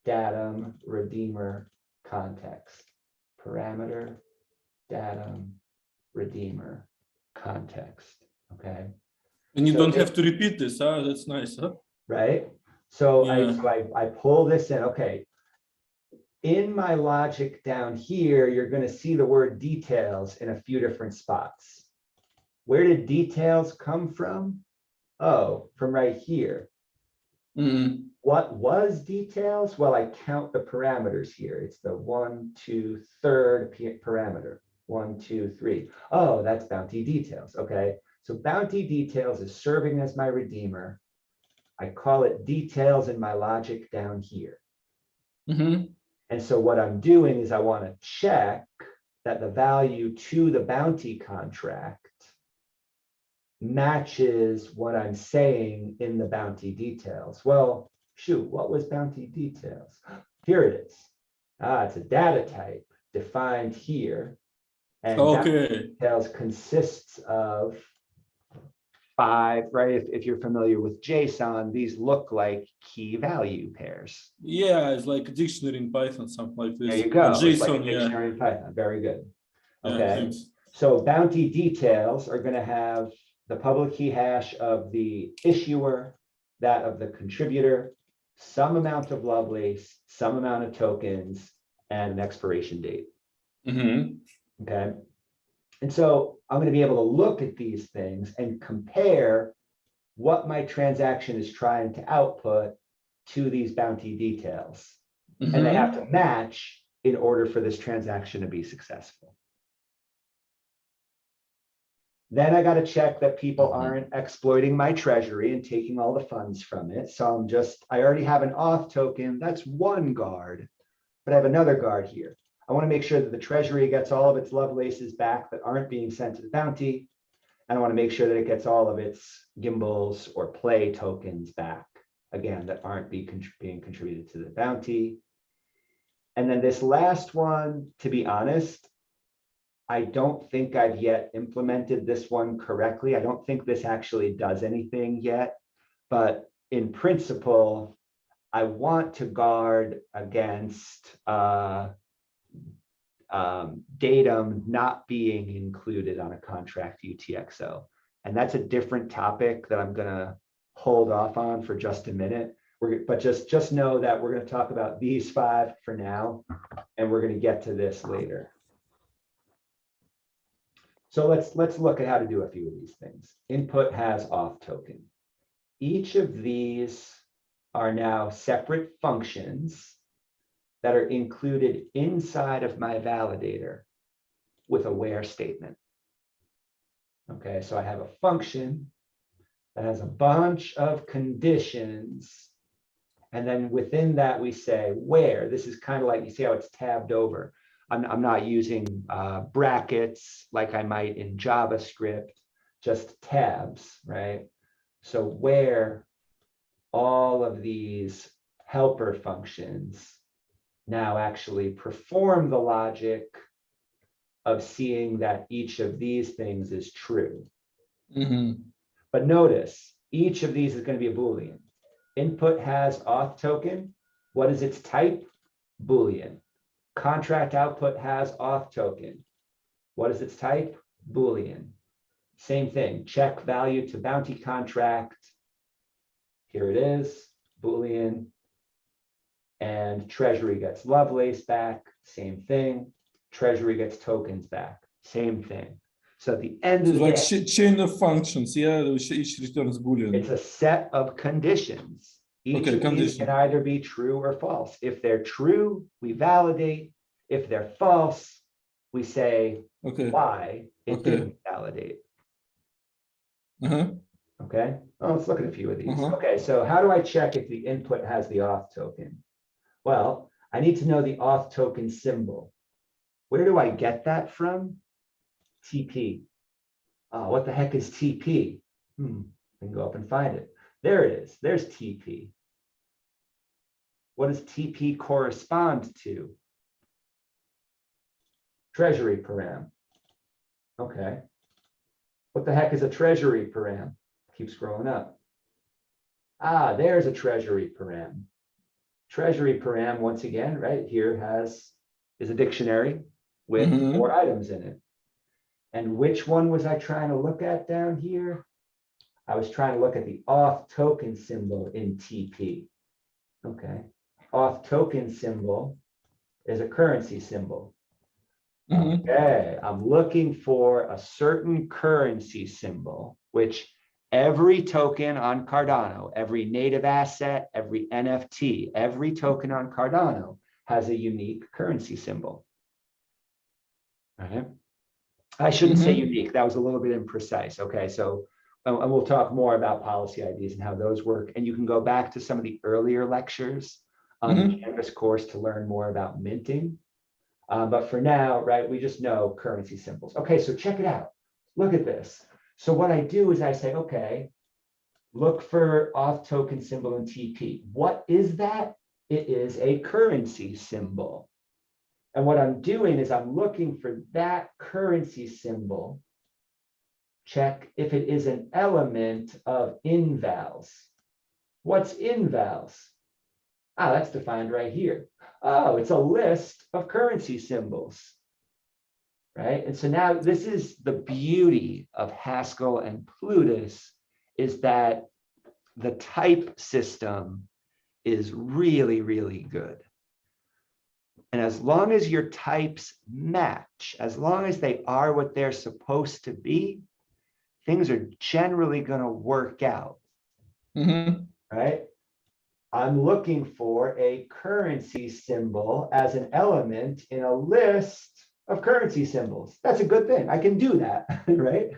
datum, redeemer, context, parameter, datum, redeemer, context, okay? And you So don't have to repeat this, huh? That's nice, huh? Right? So Yeah. I pull this in, okay. In my logic down here, you're going to see the word details in a few different spots. Where did details come from? Oh, from right here. Mhm. What was details? Well, I count the parameters here. It's the 1, 2, third parameter. 1, 2, 3. Oh, that's bounty details. Okay. So bounty details is serving as my redeemer. I call it details in my logic down here. Mhm. And so what I'm doing is I want to check that the value to the bounty contract matches what I'm saying in the bounty details. Well, shoot, what was bounty details? Here it is. It's a data type defined here. And bounty Okay. details consists of 5, right? If you're familiar with JSON, these look like key value pairs. Yeah, it's like a dictionary in Python, something like this. There you But go. It's like a JSON, yeah. dictionary in Python. Very good. Yeah, Okay. thanks. So bounty details are going to have the public key hash of the issuer, that of the contributor, some amount of Lovelace, some amount of tokens, and an expiration date. Mhm. Okay. And so I'm going to be able to look at these things and compare what my transaction is trying to output to these bounty details. And they have to match in order for this transaction to be successful. Then I got to check that people aren't exploiting my treasury and taking all the funds from it. So I already have an auth token. That's one guard, but I have another guard here. I want to make sure that the treasury gets all of its Lovelaces back that aren't being sent to the bounty. And I want to make sure that it gets all of its gimbals or play tokens back, again, that aren't being contributed to the bounty. And then this last one, to be honest, I don't think I've yet implemented this one correctly. I don't think this actually does anything yet, but in principle, I want to guard against datum not being included on a contract UTXO. And that's a different topic that I'm gonna hold off on for just a minute. But just know that we're gonna talk about these 5 for now, and we're gonna get to this later. So let's look at how to do a few of these things. Input has auth token. Each of these are now separate functions that are included inside of my validator with a where statement. Okay, so I have a function that has a bunch of conditions. And then within that, we say where. This is kind of like, you see how it's tabbed over. I'm not using brackets like I might in JavaScript, just tabs, right? So where all of these helper functions now actually perform the logic of seeing that each of these things is true. But notice, each of these is going to be a Boolean. Input has auth token. What is its type? Boolean. Contract output has auth token. What is its type? Boolean. Same thing, check value to bounty contract. Here it is, Boolean. And treasury gets Lovelace back, same thing. Treasury gets tokens back, same thing. So at the end of the like day, chain of functions, yeah, each returns Boolean. it's a set of conditions. Each of these can either be true or false. If they're true, we validate. If they're false, we say why it didn't validate. Okay, well, let's look at a few of these. Okay, so how do I check if the input has the auth token? Well, I need to know the auth token symbol. Where do I get that from? TP. Oh, what the heck is TP? I can go up and find it. There it is. There's TP. What does TP correspond to? treasury param. Okay. What the heck is a treasury param? Keep scrolling up. Ah, there's a treasury param. Treasury param, once again, right here is a dictionary with Mhm. 4 items in it. And which one was I trying to look at down here? I was trying to look at the auth token symbol in TP. Okay. Auth token symbol is a currency symbol. Mhm. Okay, I'm looking for a certain currency symbol, which every token on Cardano, every native asset, every NFT, every token on Cardano has a unique currency symbol. All right. I shouldn't say unique. That was a little bit imprecise. Okay, so and we'll talk more about policy IDs and how those work. And you can go back to some of the earlier lectures on the Canvas course to learn more about minting. But for now, right, we just know currency symbols. Okay, so check it out. Look at this. So what I do is I say, okay, look for auth token symbol in TP. What is that? It is a currency symbol. And what I'm doing is I'm looking for that currency symbol. Check if it is an element of invals. What's invals? Ah, that's defined right here. Oh, it's a list of currency symbols, right? And so now this is the beauty of Haskell and Plutus, is that the type system is really, really good. And as long as your types match, as long as they are what they're supposed to be, things are generally going to work out, right? I'm looking for a currency symbol as an element in a list of currency symbols. That's a good thing. I can do that, right?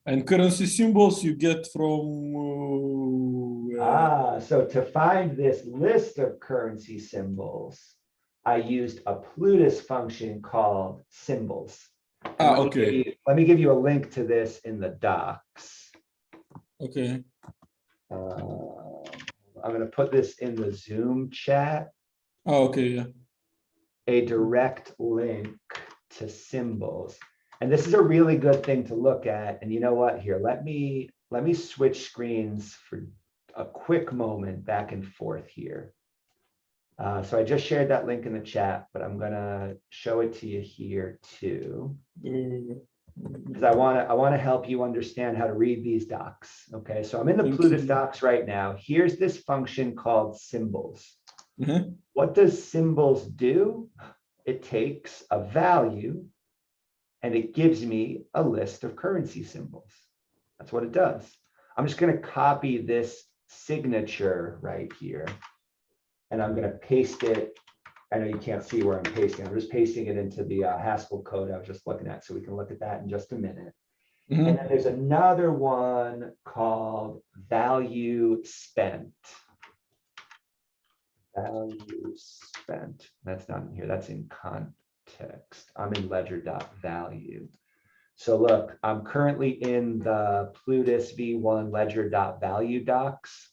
And currency symbols you get from So to find this list of currency symbols, I used a Plutus function called symbols. okay. Let me give you a link to this in the docs. Okay. I'm going to put this in the Zoom chat. Okay, yeah. A direct link to symbols. And this is a really good thing to look at. And you know what? Here, let me switch screens for a quick moment back and forth here. So I just shared that link in the chat, but I'm gonna show it to you here too, because I want to help you understand how to read these docs. Okay, so I'm in the Plutus docs right now. Here's this function called symbols. What does symbols do? It takes a value and it gives me a list of currency symbols. That's what it does. I'm just going to copy this signature right here, and I'm going to paste it. I know you can't see where I'm pasting. I'm just pasting it into the Haskell code I was just looking at, so we can look at that in just a minute. And then there's another one called value spent. Value spent. That's not in here. That's in context. I'm in ledger.value. So look, I'm currently in the Plutus v1 ledger.value docs.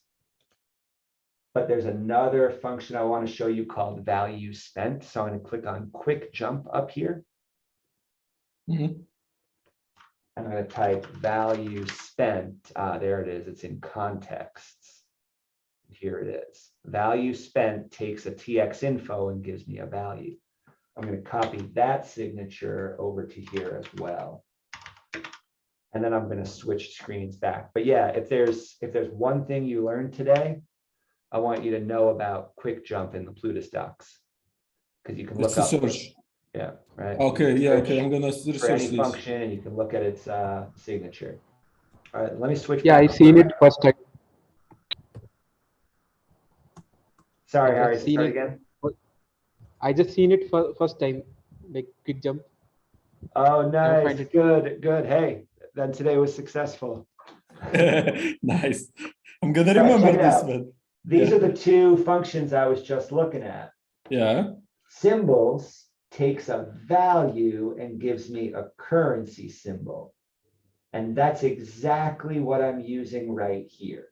But there's another function I want to show you called value spent. So I'm going to click on quick jump up here. I'm going to type value spent. There it is. It's in contexts. Here it is. Value spent takes a TX info and gives me a value. I'm going to copy that signature over to here as well. And then I'm going to switch screens back. But yeah, if there's one thing you learned today, I want you to know about quick jump in the Plutus docs, because you can look up. Search. Yeah, right. Okay, yeah, okay. I'm gonna research for any this function, and you can look at its signature. All right, let me switch. Yeah, back I seen it first time. Sorry, Like, Harry, I've seen start it. again. I just seen it for first time, like quick jump. Oh, nice, find it. good, good. Hey, then today was successful. Nice. I'm gonna All right, remember check it this out. one. These are the two functions I was just looking at. Yeah. Symbols takes a value and gives me a currency symbol. And that's exactly what I'm using right here.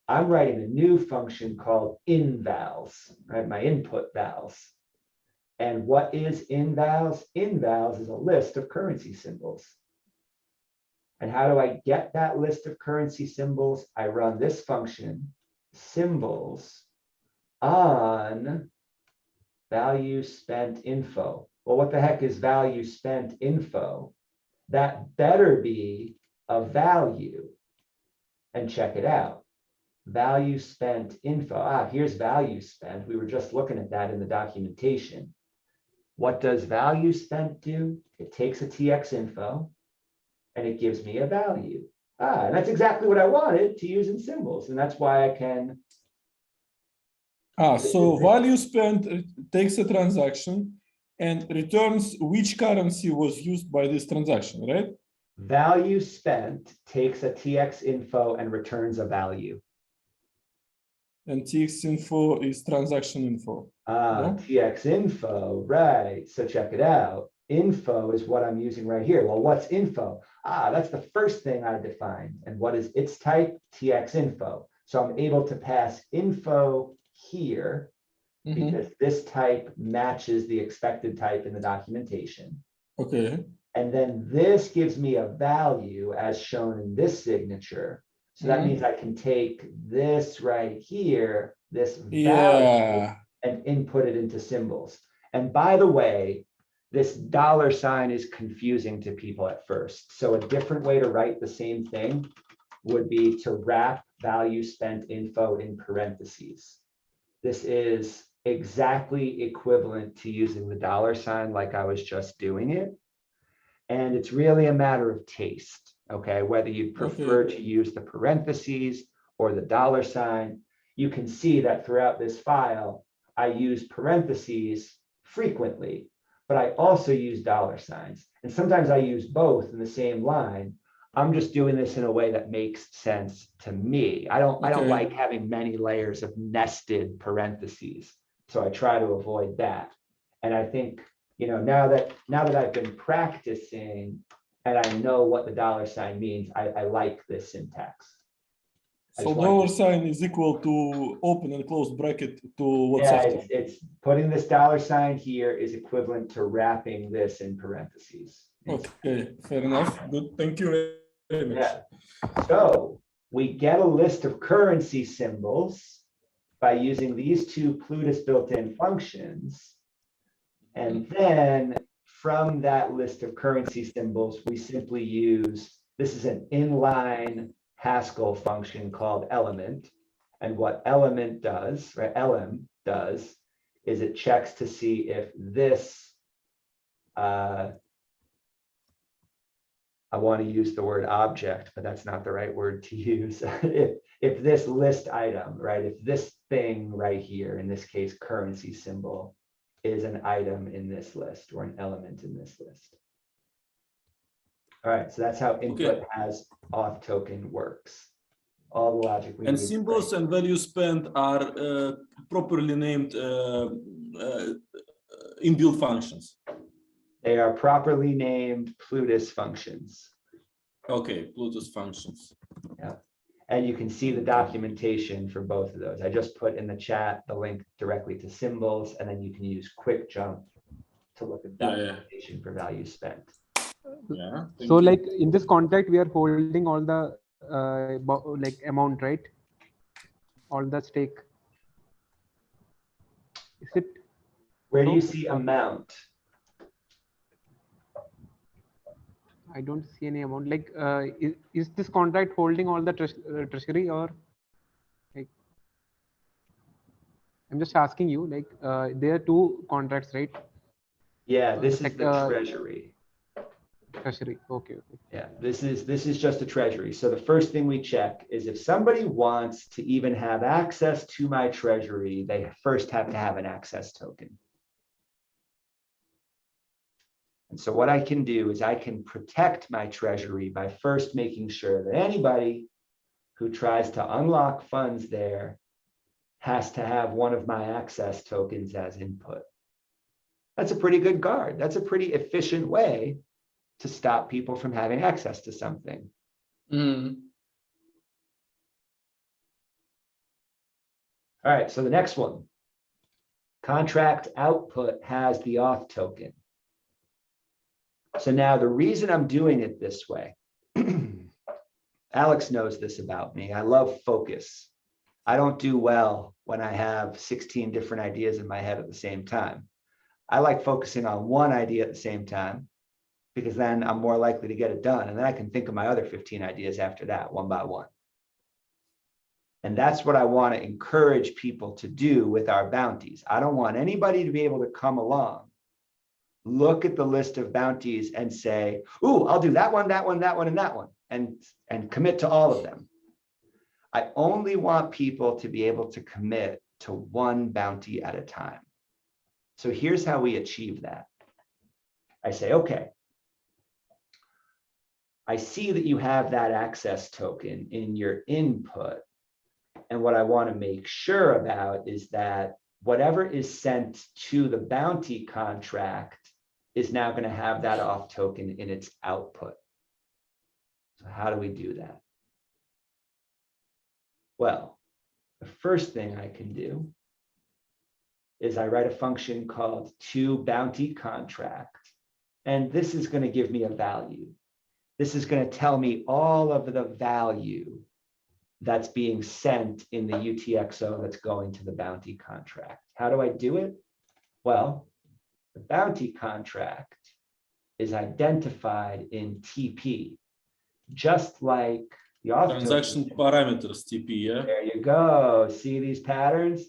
I'm writing a new function called invals, right? My input vals. And what is invals? Invals is a list of currency symbols. And how do I get that list of currency symbols? I run this function, symbols on value spent info. Well, what the heck is value spent info? That better be a value. And check it out. Value spent info. Here's value spent. We were just looking at that in the documentation. What does value spent do? It takes a TX info and it gives me a value. And that's exactly what I wanted to use in symbols. And that's why I can. So value spent takes a transaction and returns which currency was used by this transaction, right? Value spent takes a TX info and returns a value. And TX info is transaction info. TX info, right. So check it out. Info is what I'm using right here. Well, what's info? That's the first thing I defined. And what is its type? TX info. So I'm able to pass info here because this type matches the expected type in the documentation. Okay. And then this gives me a value as shown in this signature. So that means I can take this right here, this value, and input it into symbols. And by the way, this $ is confusing to people at first. So a different way to write the same thing would be to wrap value spent info in parentheses. This is exactly equivalent to using the $ like I was just doing it. And it's really a matter of taste, okay? Whether you prefer to use the parentheses or the $. You can see that throughout this file, I use parentheses frequently, but I also use $. And sometimes I use both in the same line. I'm just doing this in a way that makes sense to me. I don't like having many layers of nested parentheses. So I try to avoid that. And I think, you know, now that I've been practicing and I know what the $ means, I like this syntax. So $ is equal to open and close bracket to what's after. It's putting this $ here is equivalent to wrapping this in parentheses. Okay, fair enough. Good, thank you very much. Yeah. So we get a list of currency symbols by using these two Plutus built-in functions. And then from that list of currency symbols, we simply use, this is an inline Haskell function called element. And what element does, right, elem does, is it checks to see if this, I want to use the word object, but that's not the right word to use. If this list item, right, if this thing right here, in this case, currency symbol, is an item in this list or an element in this list. All right, so that's how input has auth token works. All the logic we And need. symbols and value spent are properly named inbuilt functions. They are properly named Plutus functions. Okay, Plutus functions. Yeah. And you can see the documentation for both of those. I just put in the chat the link directly to symbols, and then you can use quick jump to look at documentation for value spent. Yeah. So like in this contract, we are holding all the like amount, right? All the stake. Is it? Where do you see amount? I don't see any amount. Like, is this contract holding all the treasury, or like? I'm just asking you. Like, there are two contracts, right? Yeah, this is the treasury. Treasury. Okay. Yeah, this is just a treasury. So the first thing we check is if somebody wants to even have access to my treasury, they first have to have an access token. And so what I can do is I can protect my treasury by first making sure that anybody who tries to unlock funds there has to have one of my access tokens as input. That's a pretty good guard. That's a pretty efficient way to stop people from having access to something. All right, so the next one, Contract output has the auth token. So now the reason I'm doing it this way, Alex knows this about me. I love focus. I don't do well when I have 16 different ideas in my head at the same time. I like focusing on one idea at the same time because then I'm more likely to get it done. And then I can think of my other 15 ideas after that, one by one. And that's what I want to encourage people to do with our bounties. I don't want anybody to be able to come along, look at the list of bounties and say, ooh, I'll do that one, that one, that one, and that one, and commit to all of them. I only want people to be able to commit to one bounty at a time. So here's how we achieve that. I say, okay, I see that you have that access token in your input. And what I want to make sure about is that whatever is sent to the bounty contract is now going to have that auth token in its output. So how do we do that? Well, the first thing I can do is I write a function called toBountyContract. And this is going to give me a value. This is going to tell me all of the value that's being sent in the UTXO that's going to the bounty contract. How do I do it? Well, the bounty contract is identified in TP, just like the auth Transaction token. parameters TP, yeah? There you go. See these patterns?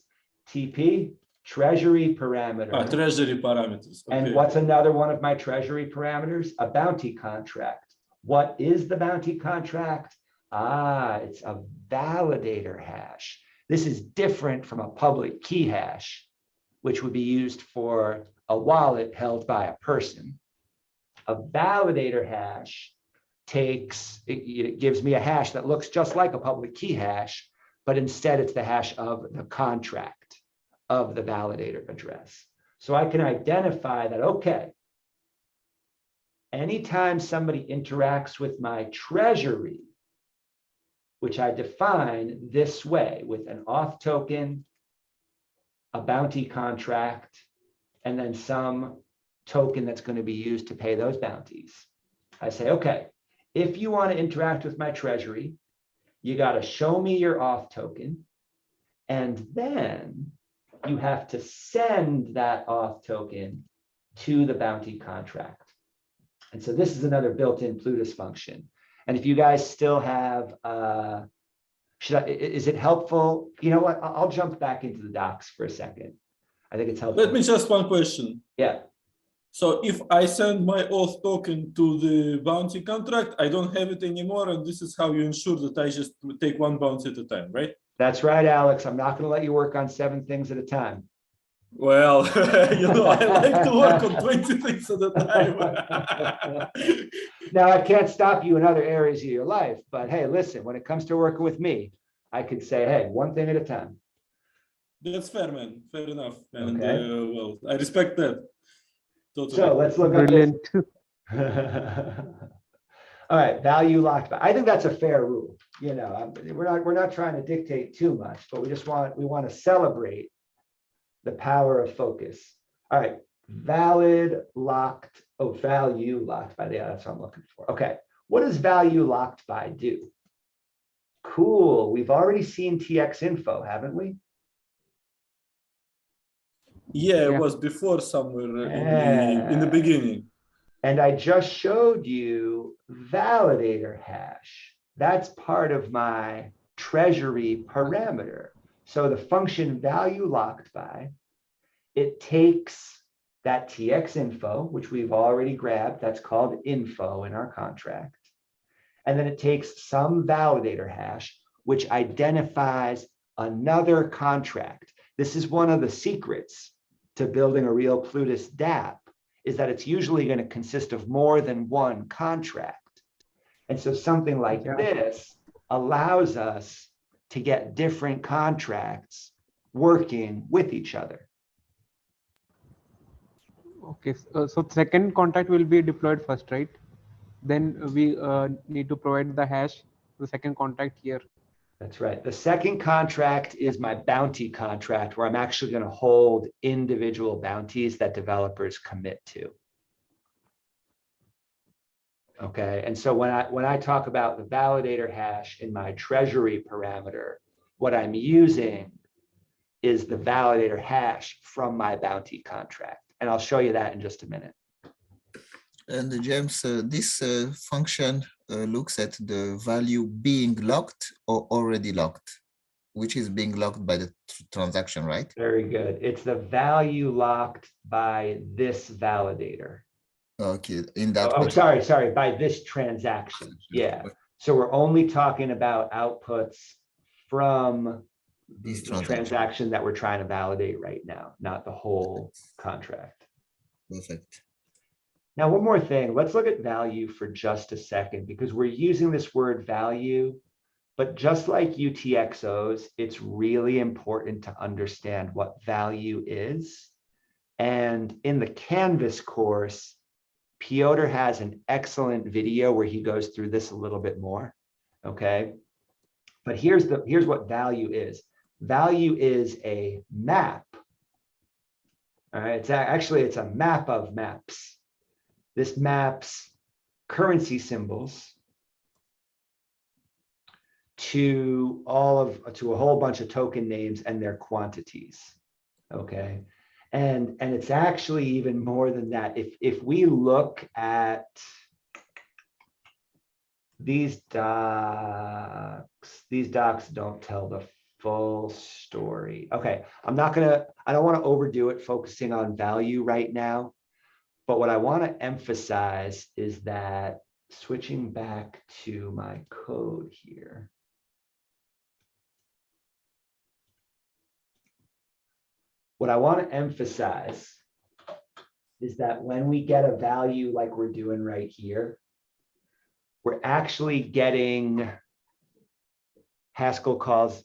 TP, treasury parameter. Treasury parameters. Okay. And what's another one of my treasury parameters? A bounty contract. What is the bounty contract? It's a validator hash. This is different from a public key hash, which would be used for a wallet held by a person. A validator hash it gives me a hash that looks just like a public key hash, but instead it's the hash of the contract of the validator address. So I can identify that, okay, anytime somebody interacts with my treasury, which I define this way with an auth token, a bounty contract, and then some token that's going to be used to pay those bounties. I say, okay, if you want to interact with my treasury, you got to show me your auth token, and then you have to send that auth token to the bounty contract. And so this is another built-in Plutus function. And if you guys still have, is it helpful? You know what? I'll jump back into the docs for a second. I think it's helpful. Let me just one question. Yeah. So if I send my auth token to the bounty contract, I don't have it anymore. And this is how you ensure that I just take one bounty at a time, right? That's right, Alex. I'm not going to let you work on 7 things at a time. Well, you know, I like to work on 20 things at a time. Now, I can't stop you in other areas of your life, but hey, listen, when it comes to working with me, I could say, hey, 1 thing at a time. That's fair, man. Fair enough. And Okay. well, I respect that. Totally. So let's look Brilliant. at this. All right, value locked by. I think that's a fair rule. You know, we're not trying to dictate too much, but we want to celebrate the power of focus. All right, value locked by. Yeah, that's what I'm looking for. Okay, what does value locked by do? Cool. We've already seen TX info, haven't we? Yeah, it Yeah. was before somewhere in the beginning. And I just showed you validator hash. That's part of my treasury parameter. So the function value locked by, it takes that TX info, which we've already grabbed, that's called info in our contract. And then it takes some validator hash, which identifies another contract. This is one of the secrets to building a real Plutus dApp, is that it's usually going to consist of more than one contract. And so something like this allows us to get different contracts working with each other. Okay, so second contract will be deployed first, right? Then we need to provide the hash to the second contract here. That's right. The second contract is my bounty contract, where I'm actually going to hold individual bounties that developers commit to. Okay, and so when I talk about the validator hash in my treasury parameter, what I'm using is the validator hash from my bounty contract. And I'll show you that in just a minute. And James, this function looks at the value being locked or already locked, which is being locked by the transaction, right? Very good. It's the value locked by this validator. Okay, in that. Oh, sorry, by this transaction. Yeah. So we're only talking about outputs from This the transaction that we're trying to validate right now, not the whole contract. Perfect. Now, one more thing, let's look at value for just a second, because we're using this word value, but just like UTXOs, it's really important to understand what value is. And in the Canvas course, Piotr has an excellent video where he goes through this a little bit more, okay? But here's what value is. Value is a map, all right? It's a map of maps. This maps currency symbols to a whole bunch of token names and their quantities, okay? And it's actually even more than that. If we look at these docs don't tell the full story. Okay, I don't want to overdo it focusing on value right now. But what I want to emphasize is that, switching back to my code here. What I want to emphasize is that when we get a value like we're doing right here, we're actually getting, Haskell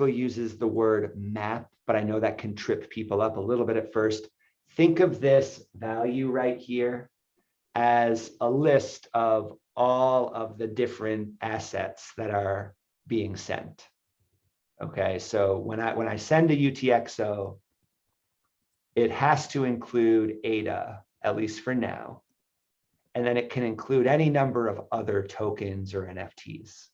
uses the word map, but I know that can trip people up a little bit at first. Think of this value right here as a list of all of the different assets that are being sent. Okay, so when I send a UTXO, it has to include ADA, at least for now. And then it can include any number of other tokens or NFTs.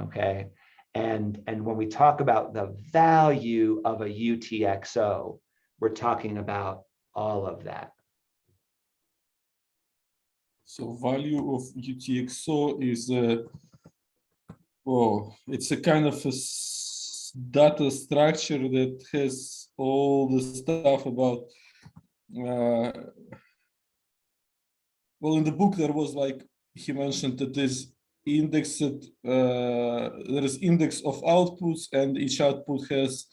Okay, and when we talk about the value of a UTXO, we're talking about all of that. So value of UTXO is it's a kind of a data structure that has all the stuff about well, in the book there was, like he mentioned, that is indexed, there is index of outputs, and each output has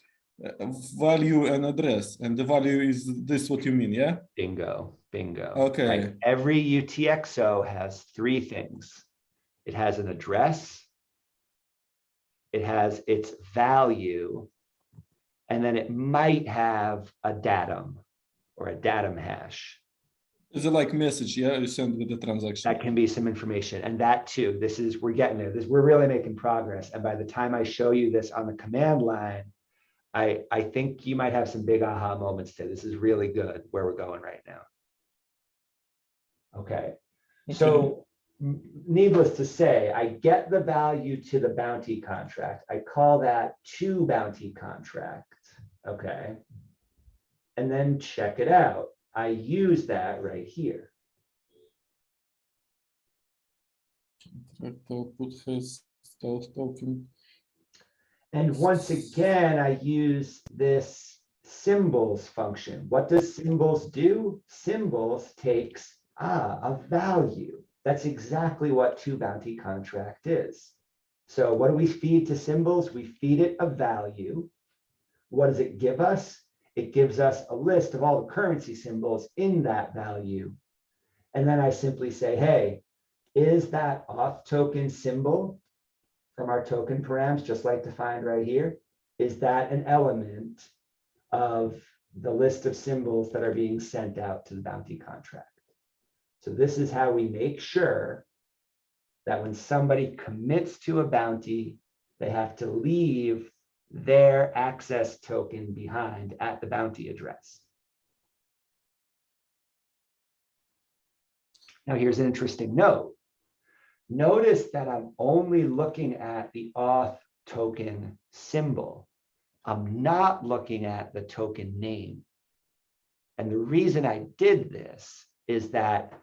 value and address, and the value is this, what you mean, yeah? Bingo. Okay. Right. Every UTXO has three things. It has an address, it has its value, and then it might have a datum or a datum hash. Is it like message, yeah, you send with the transaction? That can be some information, and that too, we're getting there. We're really making progress, and by the time I show you this on the command line, I think you might have some big aha moments today. This is really good where we're going right now. Okay, so needless to say, I get the value to the bounty contract. I call that to bounty contract, okay? And then check it out. I use that right here. Output has stealth token. And once again, I use this symbols function. What does symbols do? Symbols takes a value. That's exactly what to bounty contract is. So what do we feed to symbols? We feed it a value. What does it give us? It gives us a list of all the currency symbols in that value. And then I simply say, hey, is that auth token symbol from our token params, just like defined right here, is that an element of the list of symbols that are being sent out to the bounty contract? So this is how we make sure that when somebody commits to a bounty, They have to leave their access token behind at the bounty address. Now, here's an interesting note. Notice that I'm only looking at the auth token symbol. I'm not looking at the token name. And the reason I did this is that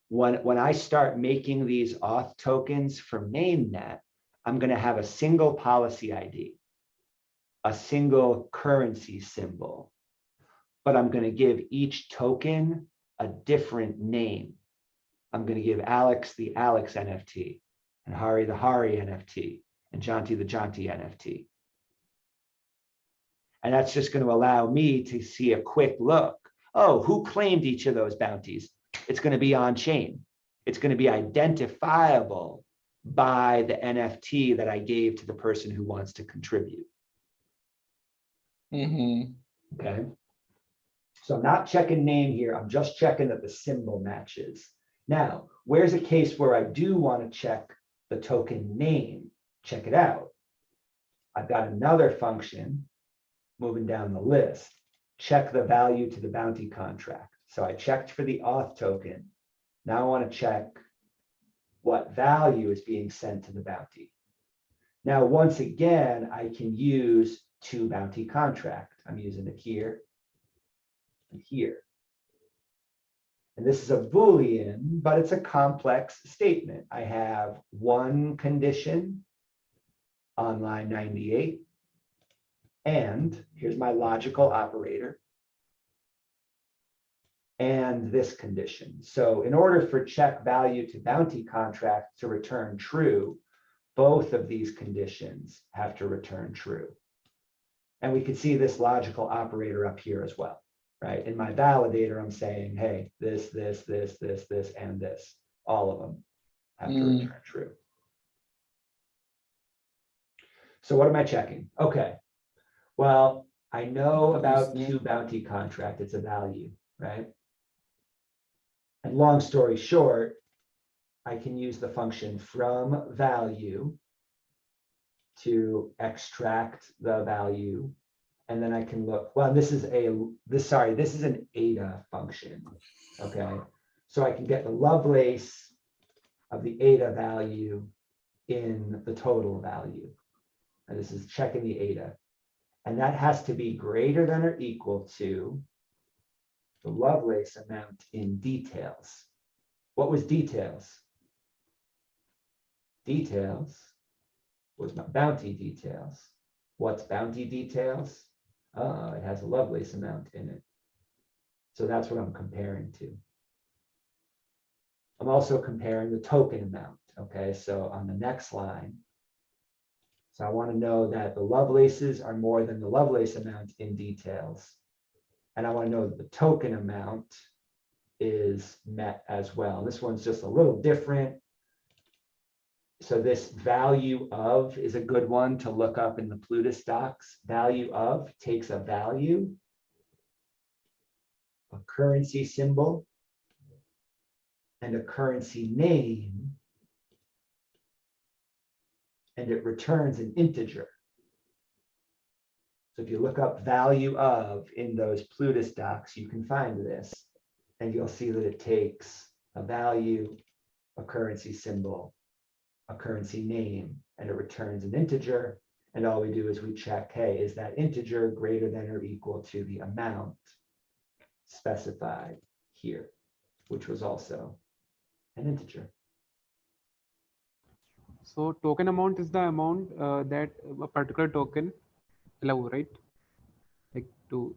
when I start making these auth tokens for mainnet, I'm going to have a single policy ID, a single currency symbol, but I'm going to give each token a different name. I'm going to give Alex the Alex NFT, and Hari the Hari NFT, and Jonty the Jonty NFT. And that's just going to allow me to see a quick look. Oh, who claimed each of those bounties? It's going to be on chain. It's going to be identifiable by the NFT that I gave to the person who wants to contribute. Okay. So I'm not checking name here. I'm just checking that the symbol matches. Now, where's a case where I do want to check the token name? Check it out. I've got another function moving down the list. Check the value to the bounty contract. So I checked for the auth token. Now I want to check what value is being sent to the bounty. Now, once again, I can use to bounty contract. I'm using it here and here. And this is a Boolean, but it's a complex statement. I have one condition on line 98. And here's my logical operator. And this condition. So in order for check value to bounty contract to return true, both of these conditions have to return true. And we could see this logical operator up here as well, right? In my validator, I'm saying, hey, this, and this, all of them have to return true. So what am I checking? Okay, well, I know about to bounty contract, it's a value, right? And long story short, I can use the function from value to extract the value. And then I can look, well, this is an ADA function, okay? So I can get the Lovelace of the ADA value in the total value. And this is checking the ADA. And that has to be greater than or equal to the Lovelace amount in details. What was details? Details was my bounty details. What's bounty details? Oh, it has a Lovelace amount in it. So that's what I'm comparing to. I'm also comparing the token amount. Okay, so on the next line, so I want to know that the Lovelaces are more than the Lovelace amount in details. And I want to know that the token amount is met as well. This one's just a little different. So this value of is a good one to look up in the Plutus docs. Value of takes a value, a currency symbol, and a currency name, and it returns an integer. So if you look up value of in those Plutus docs, you can find this, and you'll see that it takes a value, a currency symbol, a currency name, and it returns an integer. And all we do is we check, hey, is that integer greater than or equal to the amount specified here, which was also an integer. So token amount is the amount that a particular token allow, right? Like to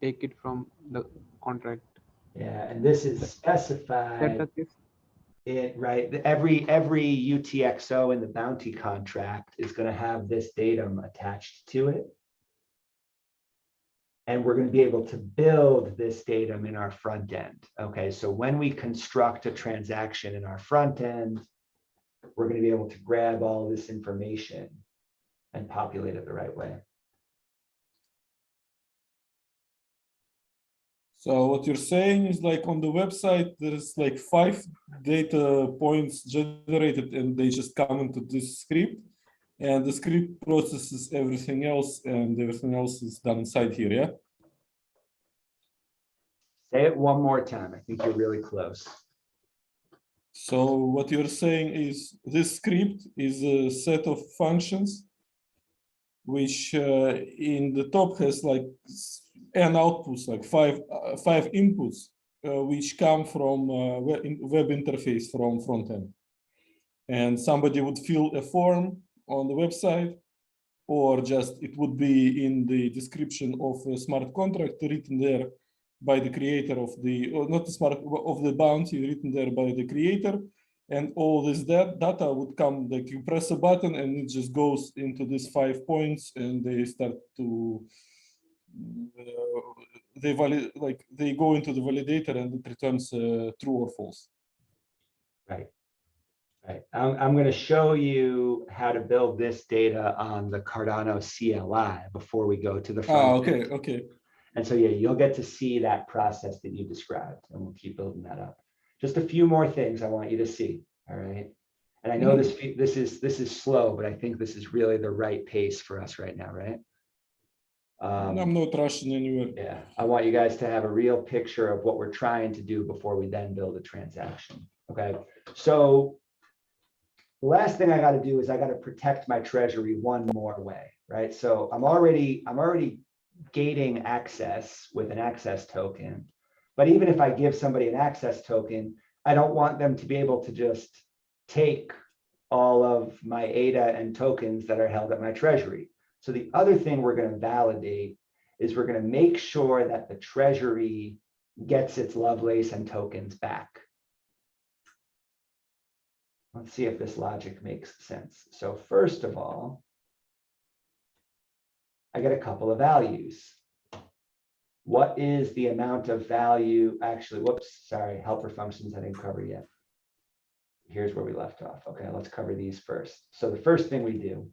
take it from the contract. Yeah, and this is Is that specified. the case? Right, every UTXO in the bounty contract is going to have this datum attached to it. And we're going to be able to build this datum in our front end. Okay, so when we construct a transaction in our front end, we're going to be able to grab all this information and populate it the right way. So what you're saying is like on the website, there's like 5 data points generated and they just come into this script. and the script processes everything else, and everything else is done inside here, yeah? Say it one more time. I think you're really close. So what you're saying is this script is a set of functions which in the top has like n outputs, like five inputs, which come from web interface from front end. And somebody would fill a form on the website, or just it would be in the description of a smart contract written there by the creator of the, or not the smart, of the bounty written there by the creator. And all this data would come, like you press a button and it just goes into these 5 points, and they start to, they go into the validator and it returns true or false. Right. Right. I'm going to show you how to build this data on the Cardano CLI before we go to the front. Okay, okay. And so, yeah, you'll get to see that process that you described, and we'll keep building that up. Just a few more things I want you to see. All right. And I know this is slow, but I think this is really the right pace for us right now, right? I'm not rushing anywhere. Yeah, I want you guys to have a real picture of what we're trying to do before we then build a transaction. Okay. So the last thing I got to do is I got to protect my treasury one more way, right? So I'm already gating access with an access token, but even if I give somebody an access token, I don't want them to be able to just take all of my ADA and tokens that are held at my treasury. So the other thing we're going to validate is we're going to make sure that the treasury gets its Lovelace and tokens back. Let's see if this logic makes sense. So first of all, I get a couple of values. What is the amount of value? Actually, whoops, sorry, helper functions I didn't cover yet. Here's where we left off. Okay, let's cover these first. So the first thing we do,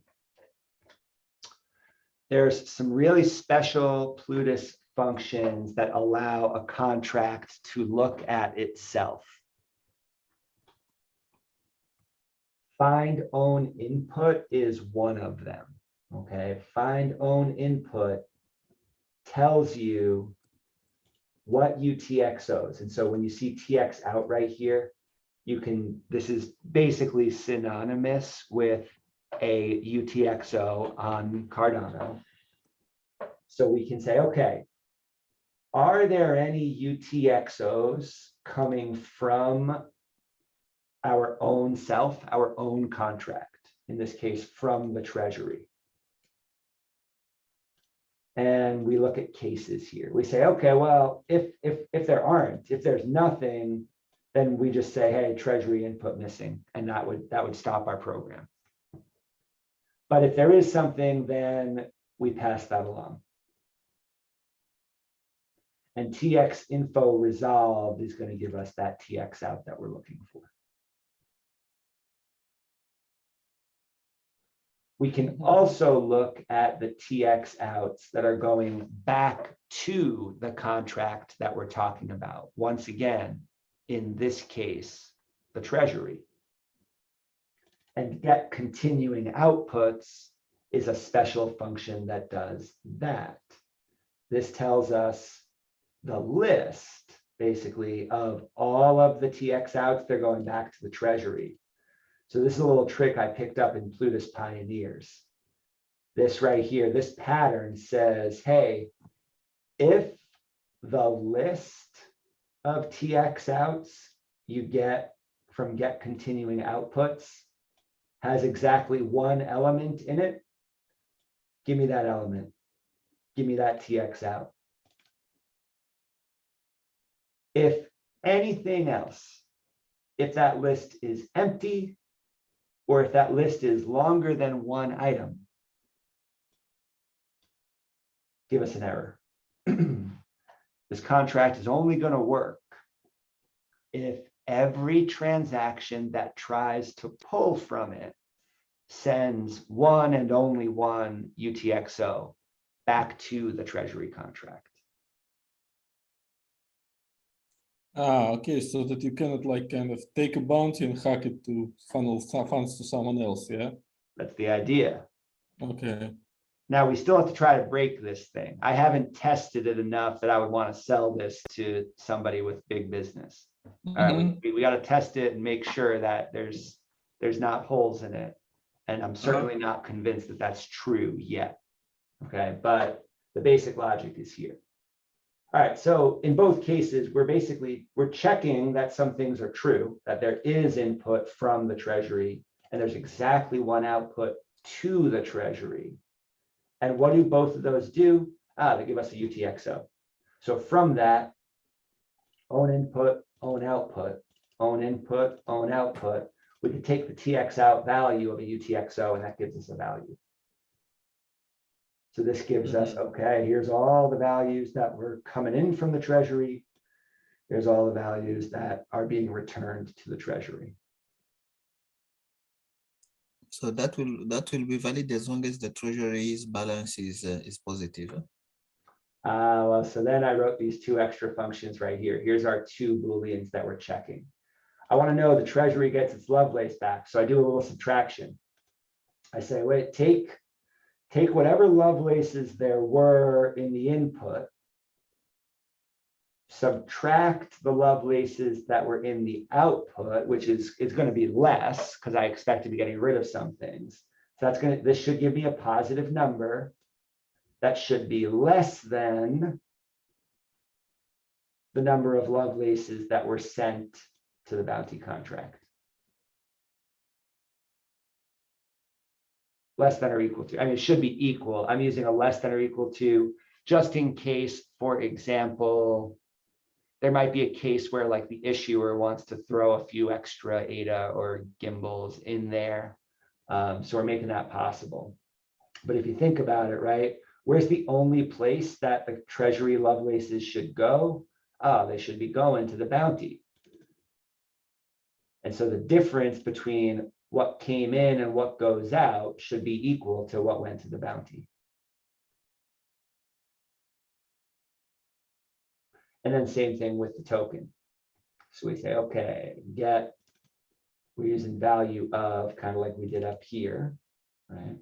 there's some really special Plutus functions that allow a contract to look at itself. Find own input is one of them. Okay, find own input tells you what UTXOs. And so when you see TX out right here, you can, this is basically synonymous with a UTXO on Cardano. So we can say, okay, are there any UTXOs coming from our own self, our own contract, in this case, from the treasury? And we look at cases here. We say, okay, well, if there aren't, if there's nothing, then we just say, hey, treasury input missing, and that would stop our program. But if there is something, then we pass that along. And TX info resolved is going to give us that TX out that we're looking for. We can also look at the TX outs that are going back to the contract that we're talking about. Once again, in this case, the treasury. And get continuing outputs is a special function that does that. This tells us the list, basically, of all of the TX outs, they're going back to the treasury. So this is a little trick I picked up in Plutus Pioneers. This right here, this pattern says, hey, if the list of TX outs you get from get continuing outputs has exactly one element in it, give me that element. Give me that TX out. If anything else, if that list is empty, or if that list is longer than one item, give us an error. This contract is only going to work if every transaction that tries to pull from it sends one and only one UTXO back to the treasury contract. Okay, so that you cannot like kind of take a bounty and hack it to funnel funds to someone else, yeah? That's the idea. Okay. Now we still have to try to break this thing. I haven't tested it enough that I would want to sell this to somebody with big business. All right, we got to test it and make sure that there's not holes in it. And I'm certainly not convinced that that's true yet. Okay, but the basic logic is here. All right, so in both cases, we're checking that some things are true, that there is input from the treasury, and there's exactly one output to the treasury. And what do both of those do? They give us a UTXO. So from that, own input, own output, own input, own output, we could take the TX out value of a UTXO, and that gives us a value. So this gives us, okay, here's all the values that were coming in from the treasury. Here's all the values that are being returned to the treasury. So that will be valid as long as the treasury's balance is positive. Well, so then I wrote these two extra functions right here. Here's our two Booleans that we're checking. I want to know the treasury gets its Lovelace back. So I do a little subtraction. I say, wait, take whatever Lovelaces there were in the input, subtract the Lovelaces that were in the output, which is going to be less because I expect to be getting rid of some things. So this should give me a positive number that should be less than the number of Lovelaces that were sent to the bounty contract. Less than or equal to, I mean, it should be equal. I'm using a less than or equal to just in case, for example, there might be a case where like the issuer wants to throw a few extra ADA or gimbals in there. So we're making that possible. But if you think about it, right, where's the only place that the treasury Lovelaces should go? They should be going to the bounty. And so the difference between what came in and what goes out should be equal to what went to the bounty. And then same thing with the token. So we say, okay, we're using value of kind of like we did up here, right?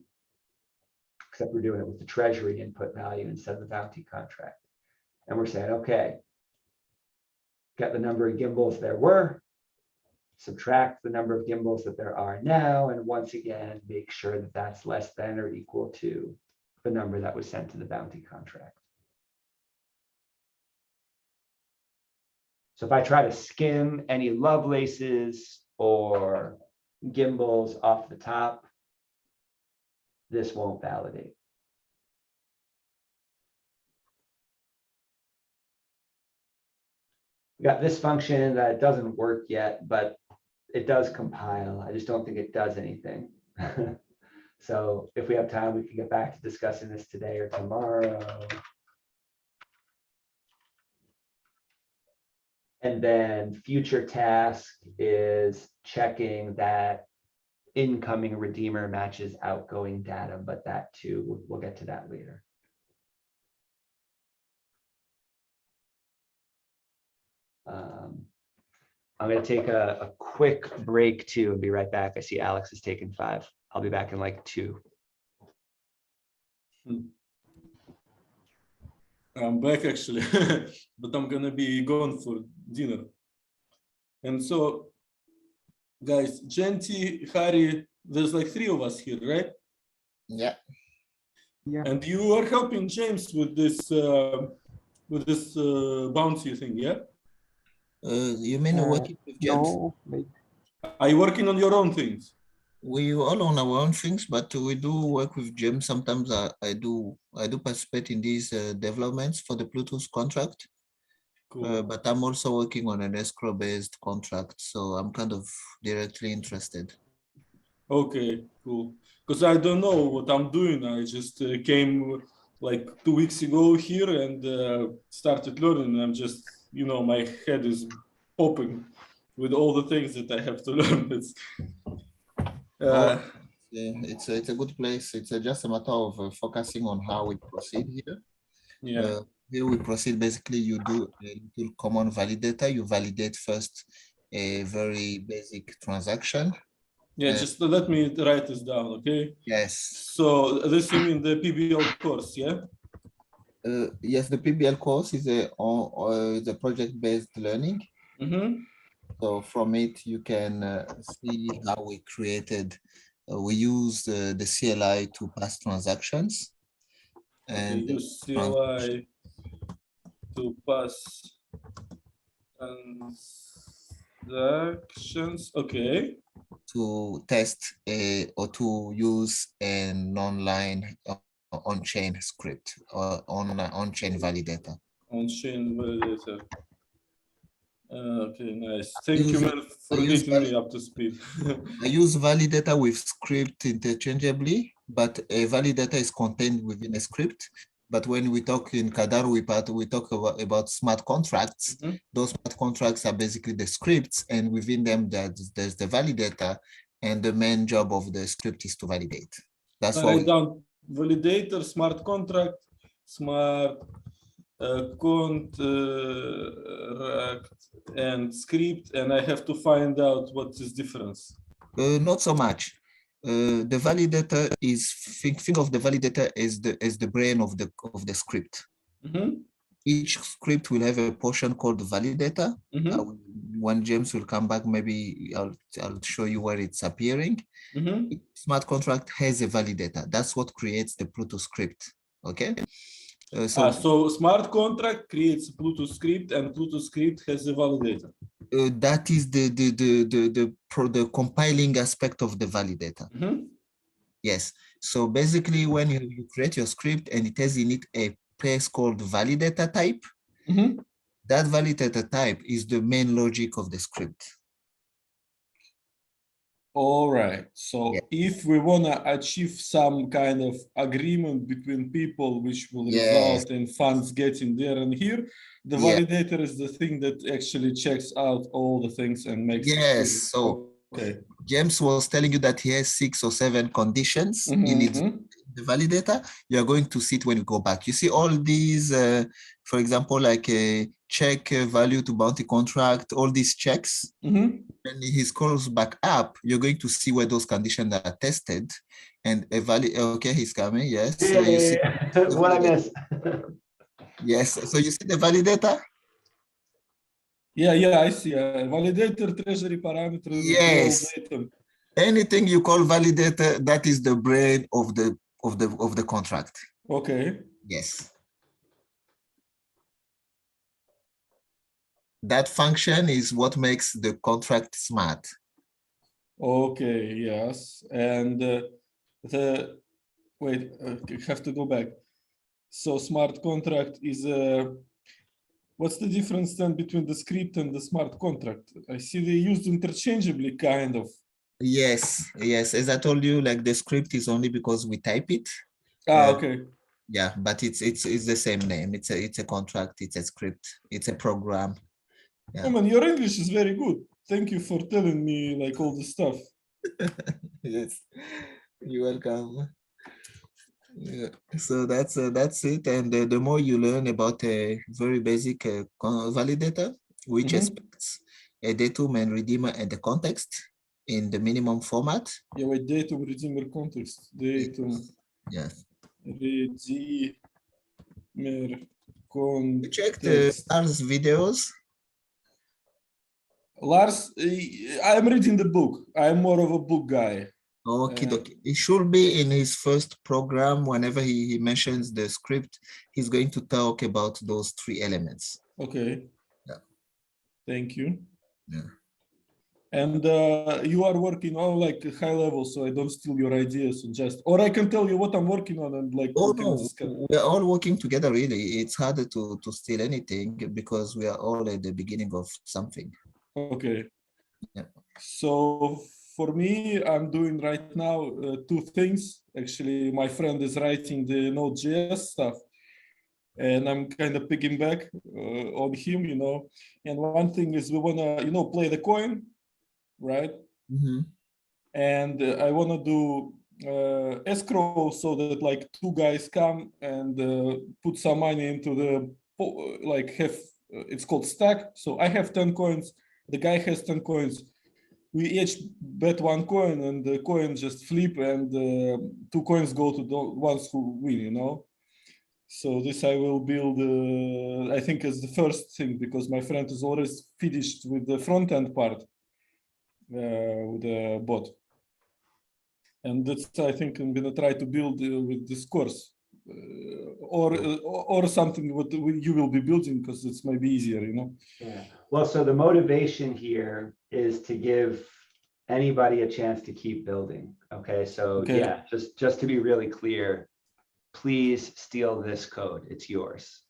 Except we're doing it with the treasury input value instead of the bounty contract. And we're saying, okay, get the number of gimbals there were, subtract the number of gimbals that there are now, and once again, make sure that that's less than or equal to the number that was sent to the bounty contract. So if I try to skim any Lovelaces or gimbals off the top, this won't validate. We got this function that doesn't work yet, but it does compile. I just don't think it does anything. So if we have time, we can get back to discussing this today or tomorrow. And then future task is checking that incoming redeemer matches outgoing data, but that too, we'll get to that later. I'm going to take a quick break too and be right back. I see Alex is taking 5. I'll be back in like 2. I'm back actually, but I'm gonna be gone for dinner. And so, guys, Genti, Harry, there's like 3 of us here, right? Yeah. Yeah. And you are helping James with this bouncy thing, yeah? You mean working with James? No, like Are you working on your own things? We all on our own things, but we do work with James. Sometimes I do participate in these developments for the Plutus contract. Cool. But I'm also working on an escrow-based contract, so I'm kind of directly interested. Okay, cool. Because I don't know what I'm doing. I just came like 2 weeks ago here and started learning. I'm just, you know, my head is popping with all the things that I have to learn. It's a good place. It's just a matter of focusing on how we proceed here. Yeah. Here we proceed. Basically, you do a little common validator. You validate first a very basic transaction. Yeah, just let me write this down, okay? Yes. So this you mean the PBL course, yeah? Yes, the PBL course is a project-based learning. Mm-hmm. So from it, you can see how we created, we use the CLI to pass transactions. Okay, And use CLI to pass transactions, okay. to test or to use an online on-chain script or on-chain validator. On-chain validator. Okay, nice. Thank you, use- man, for I use getting me up to speed. I use validator with script interchangeably, but a validator is contained within a script. But when we talk in Kadaru part, we talk about smart contracts. Mhm. Those smart contracts are basically the scripts, and within them there's the validator, and the main job of the script is to validate. That's I why write down validator, smart contract, smart contract and script, and I have to find out what is difference. not so much. The validator is think of the validator as the brain of the script. Mhm. Each script will have a portion called validator. Mhm. When James will come back, maybe I'll show you where it's appearing. Mhm. Each smart contract has a validator. That's what creates the Plutus script. Okay. So smart contract creates Plutus script, and Plutus script has a validator. That is the compiling aspect of the validator. Mhm. Yes. So basically, when you create your script and it has in it a place called validator type, Mhm. that validator type is the main logic of the script. All right. So Yeah. if we want to achieve some kind of agreement between people, which will Yes. result in funds getting there and here, the Yeah. validator is the thing that actually checks out all the things and makes. Yes. So okay. James was telling you that he has 6 or 7 conditions in it. Mhm. The validator, you are going to see it when you go back. You see all these, for example, like a check value to bounty contract, all these checks. Mhm. When he scrolls back up, you're going to see where those conditions are tested. And a value, okay, he's coming. Yes. So you see What I miss? yes. So you see the validator? Yeah, I see. Validator, treasury parameter, Yes. data. Anything you call validator, that is the brain of the contract. Okay. Yes. That function is what makes the contract smart. Okay, yes. And wait, I have to go back. So smart contract is what's the difference then between the script and the smart contract? I see they used interchangeably, kind of. Yes, yes. As I told you, like the script is only because we type it. Okay. Yeah, but it's the same name. It's a contract. It's a script. It's a program. Yeah. Oh man, your English is very good. Thank you for telling me like all this stuff. Yes, you're welcome. Yeah. So that's it. And the more you learn about a very basic validator, which aspects a datum and redeemer and the context in the minimum format. Yeah, wait, datum, redeemer, context. Datum, Yes. redeemer, You check the context. Lars videos. Lars, I'm reading the book. I'm more of a book guy. Okay, it should be in his first program. Whenever he mentions the script, he's going to talk about those 3 elements. Okay. Yeah. Thank you. Yeah. And you are working on like high level, so I don't steal your ideas and just, or I can tell you what I'm working on and like. Oh no, we're all working together. Really, it's harder to steal anything because we are all at the beginning of something. Okay. Yeah. So for me, I'm doing right now 2 things. Actually, my friend is writing the Node.js stuff, and I'm kind of piggyback on him, you know. And one thing is we wanna, you know, play the coin, right? Mm-hmm. And I wanna do escrow so that like 2 guys come and put some money into the like have it's called stack. So I have 10 coins, the guy has 10 coins. we each bet one coin, and the coin just flip, and two coins go to the ones who win, you know. So this I will build, I think, as the first thing, because my friend is already finished with the front end part with the bot. And that's, I think, I'm gonna try to build with this course, or something what you will be building, because it's maybe easier, you know. Yeah, well, so the motivation here is to give anybody a chance to keep building. Okay, so Okay. yeah, just to be really clear, please steal this code. It's yours.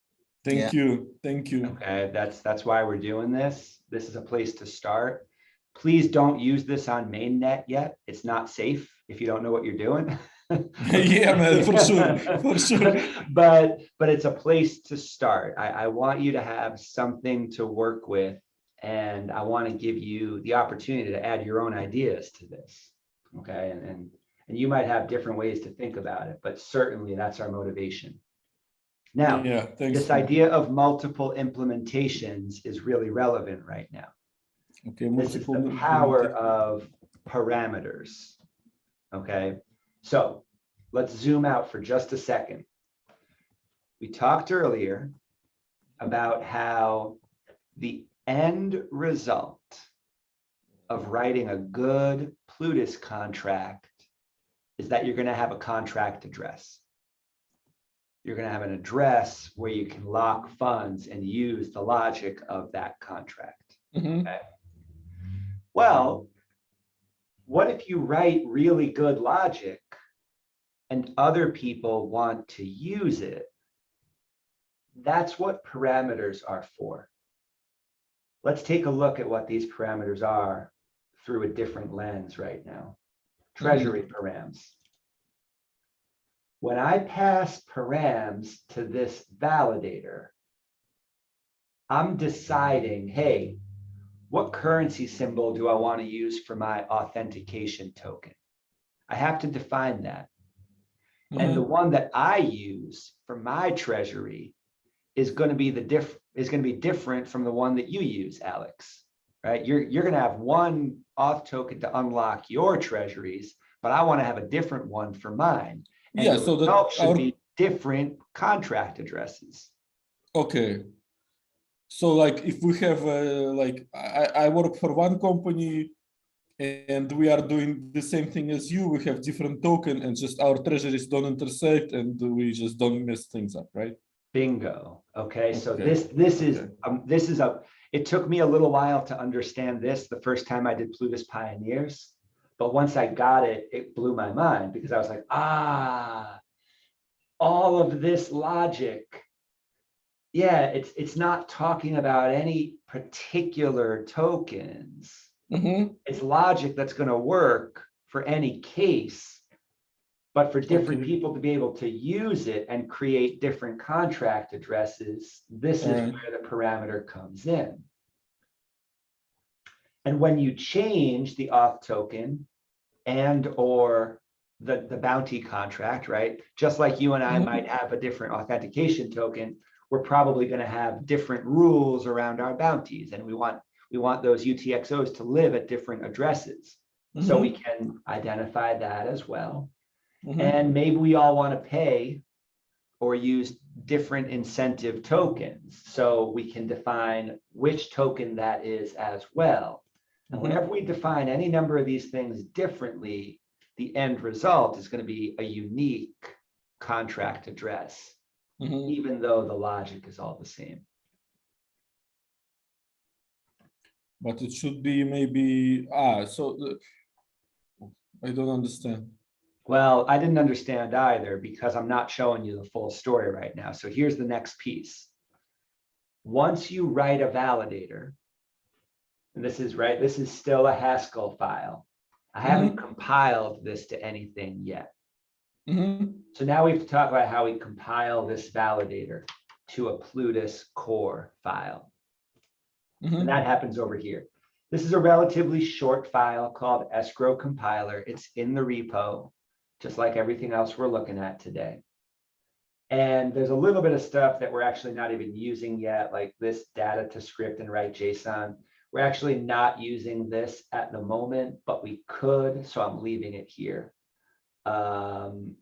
Thank you. Thank you. Okay, that's why we're doing this. This is a place to start. Please don't use this on mainnet yet. It's not safe if you don't know what you're doing. Yeah, man, for sure, for sure. But it's a place to start. I want you to have something to work with, and I want to give you the opportunity to add your own ideas to this. Okay, and you might have different ways to think about it, but certainly that's our motivation. Now, Yeah, thanks. this idea of multiple implementations is really relevant right now. Okay, This is the power of parameters. Okay, so let's zoom out for just a second. We talked earlier about how the end result of writing a good Plutus contract is that you're going to have a contract address. You're going to have an address where you can lock funds and use the logic of that contract. Okay. Well, what if you write really good logic and other people want to use it? That's what parameters are for. Let's take a look at what these parameters are through a different lens right now. Treasury params. When I pass params to this validator, I'm deciding, hey, what currency symbol do I want to use for my authentication token? I have to define that. And the one that I use for my treasury is going to be different from the one that you use, Alex. Right? You're going to have one auth token to unlock your treasuries, but I want to have a different one for mine. And yeah, the so result that should be different contract addresses. Okay. So like if we have like I work for one company and we are doing the same thing as you, we have different token and just our treasuries don't intersect and we just don't mess things up, right? Bingo. Okay, so Okay. this is it took me a little while to understand this the first time I did Plutus Pioneers, but once I got it, it blew my mind because I was like, all of this logic. Yeah, it's not talking about any particular tokens. It's logic that's going to work for any case, but for different people to be able to use it and create different contract addresses, this is where the parameter comes in. And when you change the auth token and or the bounty contract, right? Just like you and I might have a different authentication token, we're probably going to have different rules around our bounties, and we want those UTXOs to live at different addresses. So we can identify that as well. And maybe we all want to pay or use different incentive tokens. So we can define which token that is as well. And whenever we define any number of these things differently, the end result is going to be a unique contract address, even though the logic is all the same. But it should be maybe, I don't understand. Well, I didn't understand either because I'm not showing you the full story right now. So here's the next piece. Once you write a validator, and this is still a Haskell file. I haven't compiled this to anything yet. So now we have to talk about how we compile this validator to a Plutus core file. And that happens over here. This is a relatively short file called escrow compiler. It's in the repo, just like everything else we're looking at today. And there's a little bit of stuff that we're actually not even using yet, like this data to script and write JSON. We're actually not using this at the moment, but we could, so I'm leaving it here. And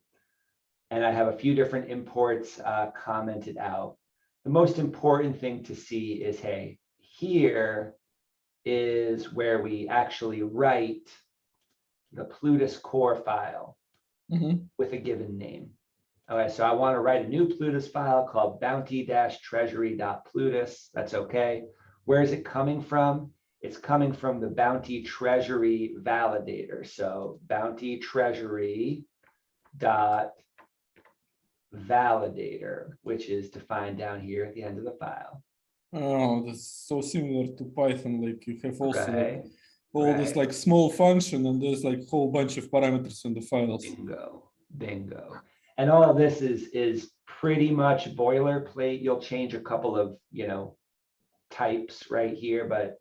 I have a few different imports commented out. The most important thing to see is, hey, here is where we actually write the Plutus core file with a given name. Okay, so I want to write a new Plutus file called bounty-treasury.plutus. That's okay. Where is it coming from? It's coming from the bounty treasury validator. So bounty treasury dot validator, which is defined down here at the end of the file. Oh, that's so similar to Python. Like you have also like Right, all this right. like small function, and there's like a whole bunch of parameters in the files. Bingo, bingo. And all of this is pretty much boilerplate. You'll change a couple of, types right here, but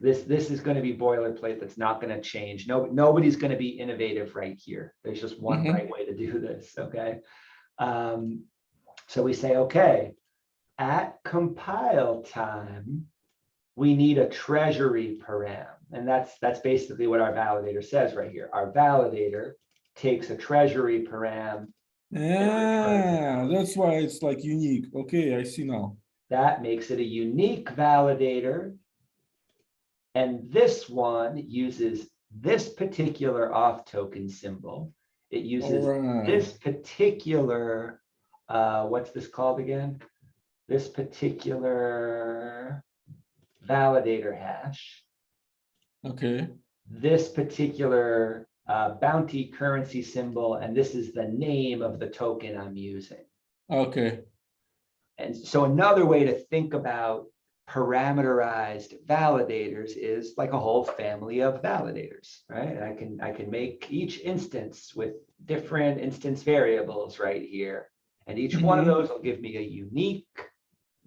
this is going to be boilerplate that's not going to change. Nobody's going to be innovative right here. There's just one right way to do this, okay? So we say, okay, at compile time, we need a treasury param. And that's basically what our validator says right here. Our validator takes a treasury param. Yeah, that's why it's like unique. Okay, I see now. That makes it a unique validator. And this one uses this particular auth token symbol. It uses this particular, what's this called again? This particular validator hash. Okay. This particular bounty currency symbol, and this is the name of the token I'm using. Okay. And so another way to think about parameterized validators is like a whole family of validators, right? I can make each instance with different instance variables right here. And each one of those will give me a unique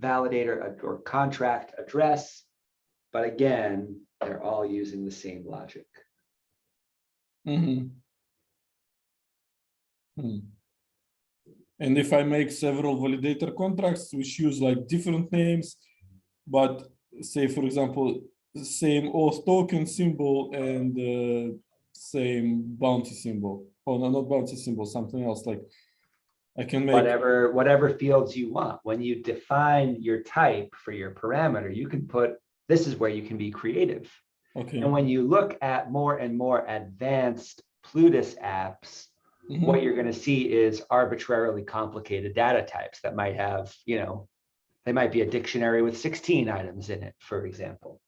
validator or contract address. But again, they're all using the same logic. And if I make several validator contracts which use like different names, but say, for example, same auth token symbol and same bounty symbol. Oh, no, not bounty symbol, something else. Like I can make whatever fields you want. When you define your type for your parameter, you can put, this is where you can be creative. Okay. And when you look at more and more advanced Plutus apps, what you're going to see is arbitrarily complicated data types that might have, they might be a dictionary with 16 items in it, for example.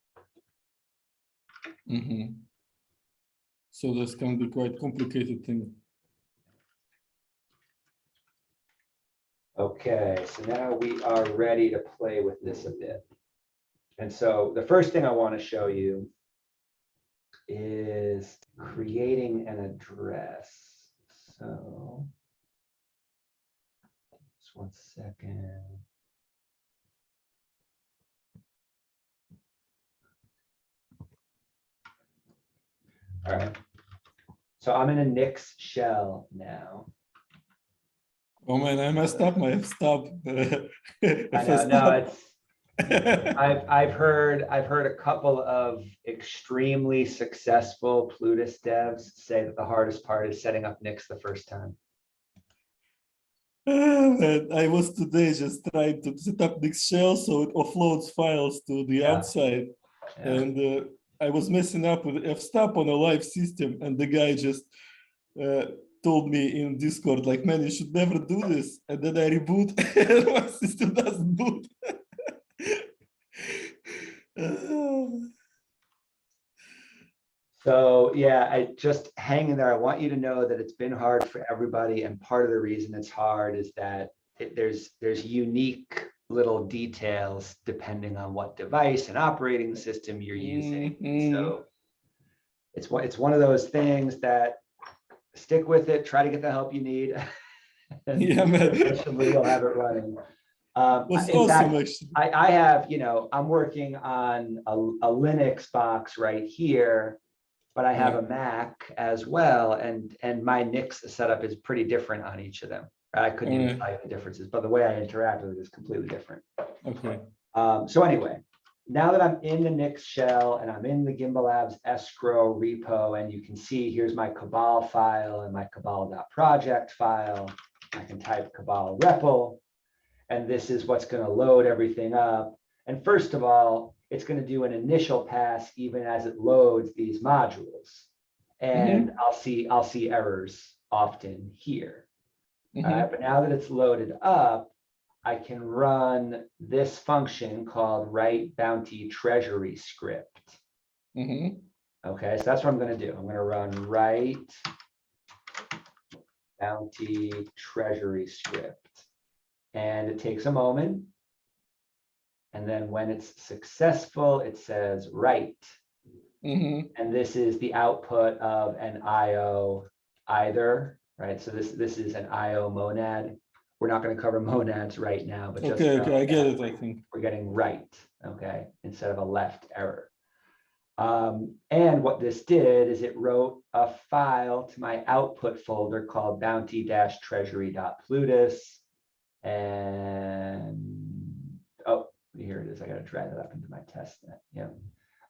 So this can be quite complicated thing. Okay, so now we are ready to play with this a bit. And so the first thing I want to show you is creating an address. So just 1 second. All right. So I'm in a Nix shell now. Oh man, I messed up my stop. I know, no, it's I've heard a couple of extremely successful Plutus devs say that the hardest part is setting up Nix the first time. Man, I was today just trying to set up Nix shell so it offloads files to the outside, and I was messing up with fstop on a live system, and the guy just told me in Discord, like, man, you should never do this. And then I reboot, and my system doesn't boot. So yeah, I just hang in there. I want you to know that it's been hard for everybody, and part of the reason it's hard is that there's unique little details depending on what device and operating system you're using. So it's one of those things that stick with it, try to get the help you need, and eventually you'll have it running. In fact, I have, I'm working on a Linux box right here, but I have a Mac as well, and my Nix setup is pretty different on each of them. I couldn't even tell you the differences, but the way I interact with it is completely different. Okay. So anyway, now that I'm in the Nix shell and I'm in the Gimbal Labs escrow repo, and you can see here's my Cabal file and my Cabal.project file. I can type Cabal REPL, and this is what's going to load everything up. And first of all, it's going to do an initial pass even as it loads these modules. And I'll see errors often here. All right, but now that it's loaded up, I can run this function called write bounty treasury script. Okay, so that's what I'm going to do. I'm going to run write bounty treasury script. And it takes a moment. And then when it's successful, it says write. And this is the output of an IO either, right? So this is an IO monad. We're not going to cover monads right now, but just okay, I get it, I think. we're getting right, okay, instead of a left error. And what this did is it wrote a file to my output folder called bounty-treasury.plutus. And oh, here it is. I got to drag that up into my test net. Yeah.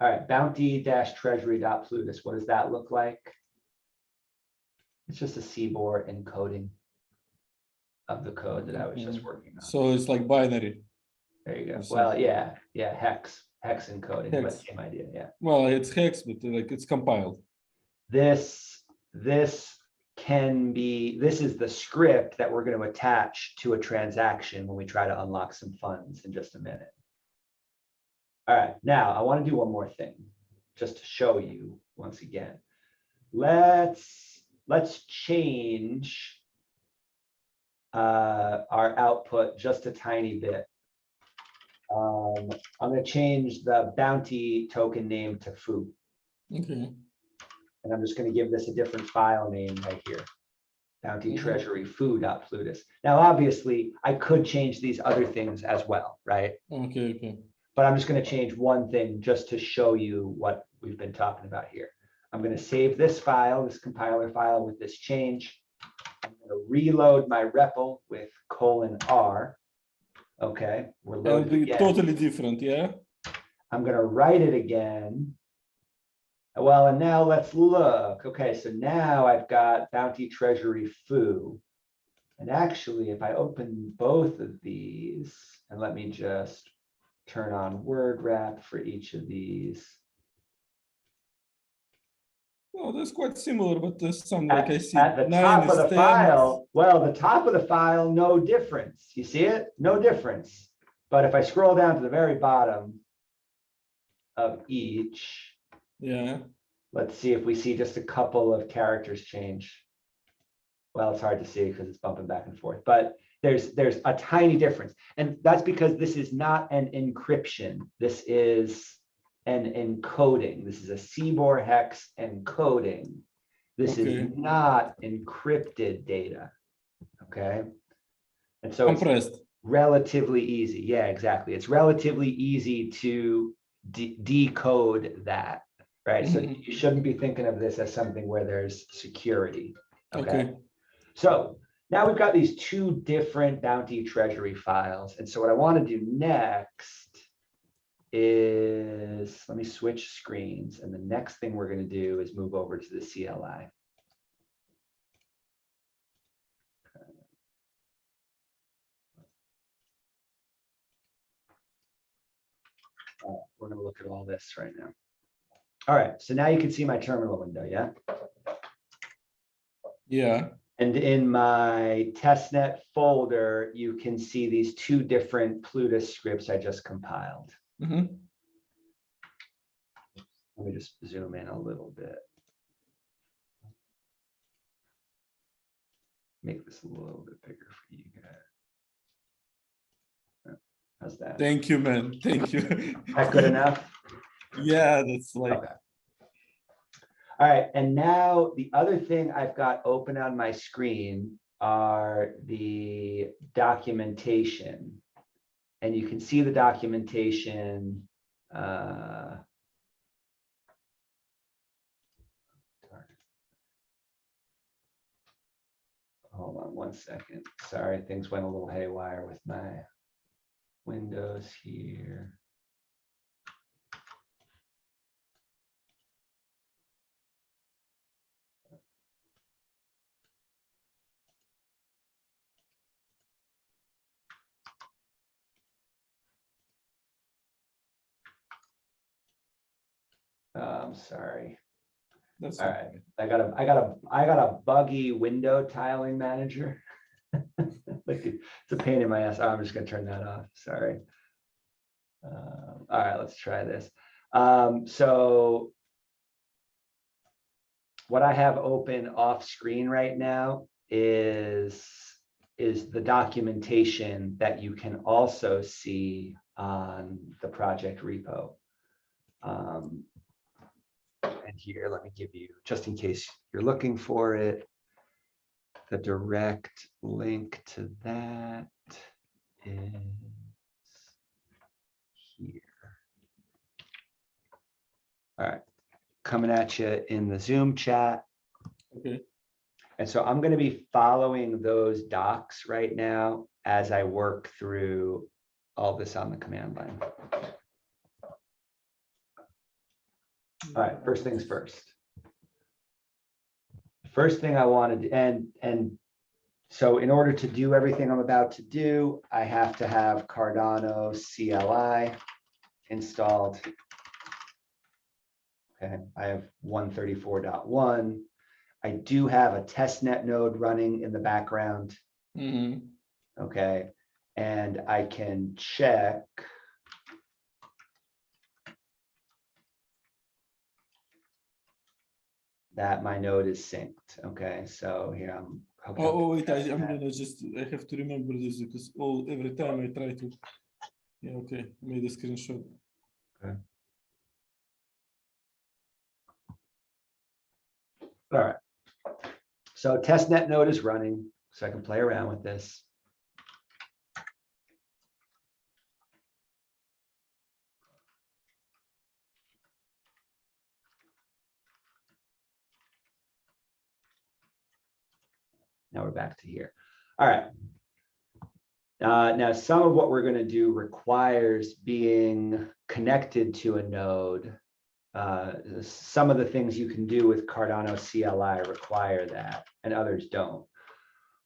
All right, bounty-treasury.plutus. What does that look like? It's just a CBOR encoding of the code that I was just working on. So it's like binary. There you go. Well, yeah, hex encoding, but Hex. same idea, yeah. Well, it's hex, but like it's compiled. This can be, this is the script that we're going to attach to a transaction when we try to unlock some funds in just a minute. All right, now I want to do one more thing just to show you once again. Let's change our output just a tiny bit. I'm going to change the bounty token name to foo. Okay. And I'm just going to give this a different file name right here. Bounty treasury foo.plutus. Now, obviously, I could change these other things as well, right? Okay. But I'm just going to change one thing just to show you what we've been talking about here. I'm going to save this file, this compiler file with this change. I'm going to reload my REPL with :R. Okay, we're loaded again. Totally different, yeah? I'm going to write it again. Well, and now let's look. Okay, so now I've got bounty treasury foo. And actually, if I open both of these, and let me just turn on word wrap for each of these. Oh, that's quite similar, but there's some like I see. At the 9 top of is the 10. file, well, the top of the file, no difference. You see it? No difference. But if I scroll down to the very bottom of each, Yeah. let's see if we see just a couple of characters change. Well, it's hard to see because it's bumping back and forth, but there's a tiny difference. And that's because this is not an encryption. This is an encoding. This is a CBOR hex encoding. This is not encrypted data. Okay. And so Compressed. it's relatively easy. Yeah, exactly. It's relatively easy to decode that, right? So you shouldn't be thinking of this as something where there's security. Okay. So now we've got these two different bounty treasury files. And so what I want to do next is, let me switch screens. And the next thing we're going to do is move over to the CLI. We're going to look at all this right now. All right, so now you can see my terminal window, yeah? Yeah. And in my testnet folder, you can see these two different Plutus scripts I just compiled. Let me just zoom in a little bit. Make this a little bit bigger for you guys. How's that? Thank you, man. Thank you. That good enough? Yeah, that's like. Okay. All right, and now the other thing I've got open on my screen are the documentation. And you can see the documentation. Hold on one second. Sorry, things went a little haywire with my windows here. Sorry. That's All okay. right. I got a buggy window tiling manager. Like it's a pain in my ass. Oh, I'm just gonna turn that off. Sorry. All right, let's try this. So what I have open off screen right now is the documentation that you can also see on the project repo. And here, let me give you, just in case you're looking for it, the direct link to that is here. All right, coming at you in the Zoom chat. Okay. And so I'm going to be following those docs right now as I work through all this on the command line. All right, first things first. First thing I wanted, and so in order to do everything I'm about to do, I have to have Cardano CLI installed. Okay, I have 134.1. I do have a testnet node running in the background. Mhm. Okay, and I can check that my node is synced. Okay, so here I'm hooked up. Oh, wait, I'm gonna just, I have to remember this because every time I try to, yeah, okay, made a screenshot. Okay. All right. So testnet node is running, so I can play around with this. Now we're back to here. All right. Now some of what we're going to do requires being connected to a node. Some of the things you can do with Cardano CLI require that, and others don't.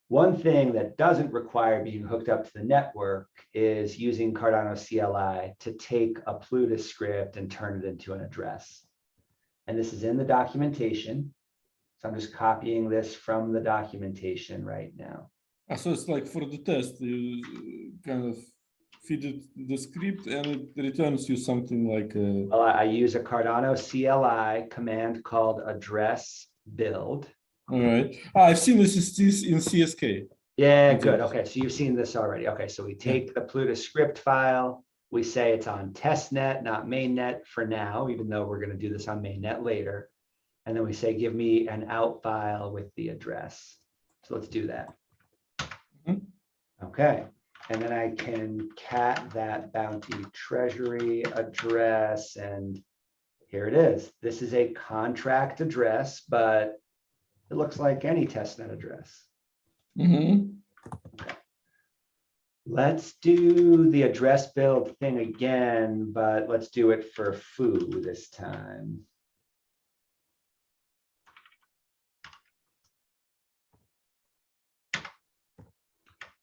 One thing that doesn't require being hooked up to the network is using Cardano CLI to take a Plutus script and turn it into an address. And this is in the documentation. So I'm just copying this from the documentation right now. So it's like for the test, you kind of feed it the script and it returns you something like Well, I use a Cardano CLI command called address build. all right. I've seen this in CSK. Yeah, Okay. good. Okay, so you've seen this already. Okay, so we take the Plutus script file. We say it's on testnet, not mainnet for now, even though we're going to do this on mainnet later. And then we say, give me an out file with the address. So let's do that. Mhm. Okay, and then I can cat that bounty treasury address, and here it is. This is a contract address, but it looks like any testnet address. Mhm. Let's do the address build thing again, but let's do it for foo this time.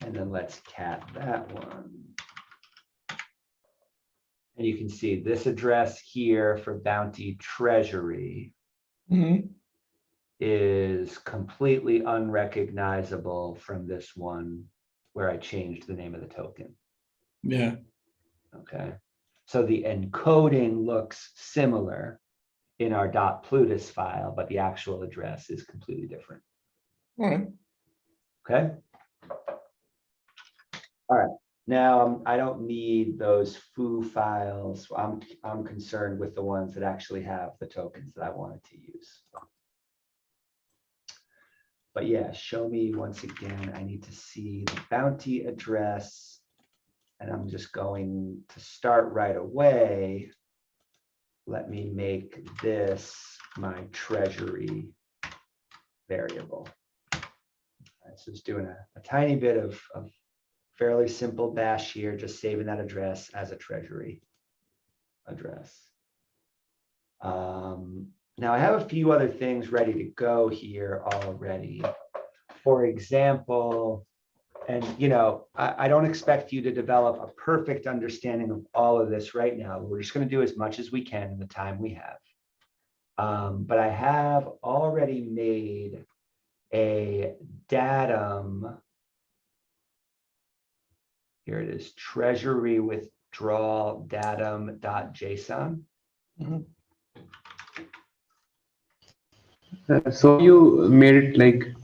And then let's cat that one. And you can see this address here for bounty treasury Mhm. is completely unrecognizable from this one where I changed the name of the token. Yeah. Okay, so the encoding looks similar in our .plutus file, but the actual address is completely different. All right. Okay. All right. Now I don't need those foo files. I'm concerned with the ones that actually have the tokens that I wanted to use. But yeah, show me once again. I need to see the bounty address, and I'm just going to start right away. Let me make this my treasury variable. All right, so just doing a tiny bit of fairly simple bash here, just saving that address as a treasury address. Now I have a few other things ready to go here already. For example, and you know, I don't expect you to develop a perfect understanding of all of this right now. We're just going to do as much as we can in the time we have. But I have already made a datum. Here it is, treasury withdrawal datum.json. So you made it like,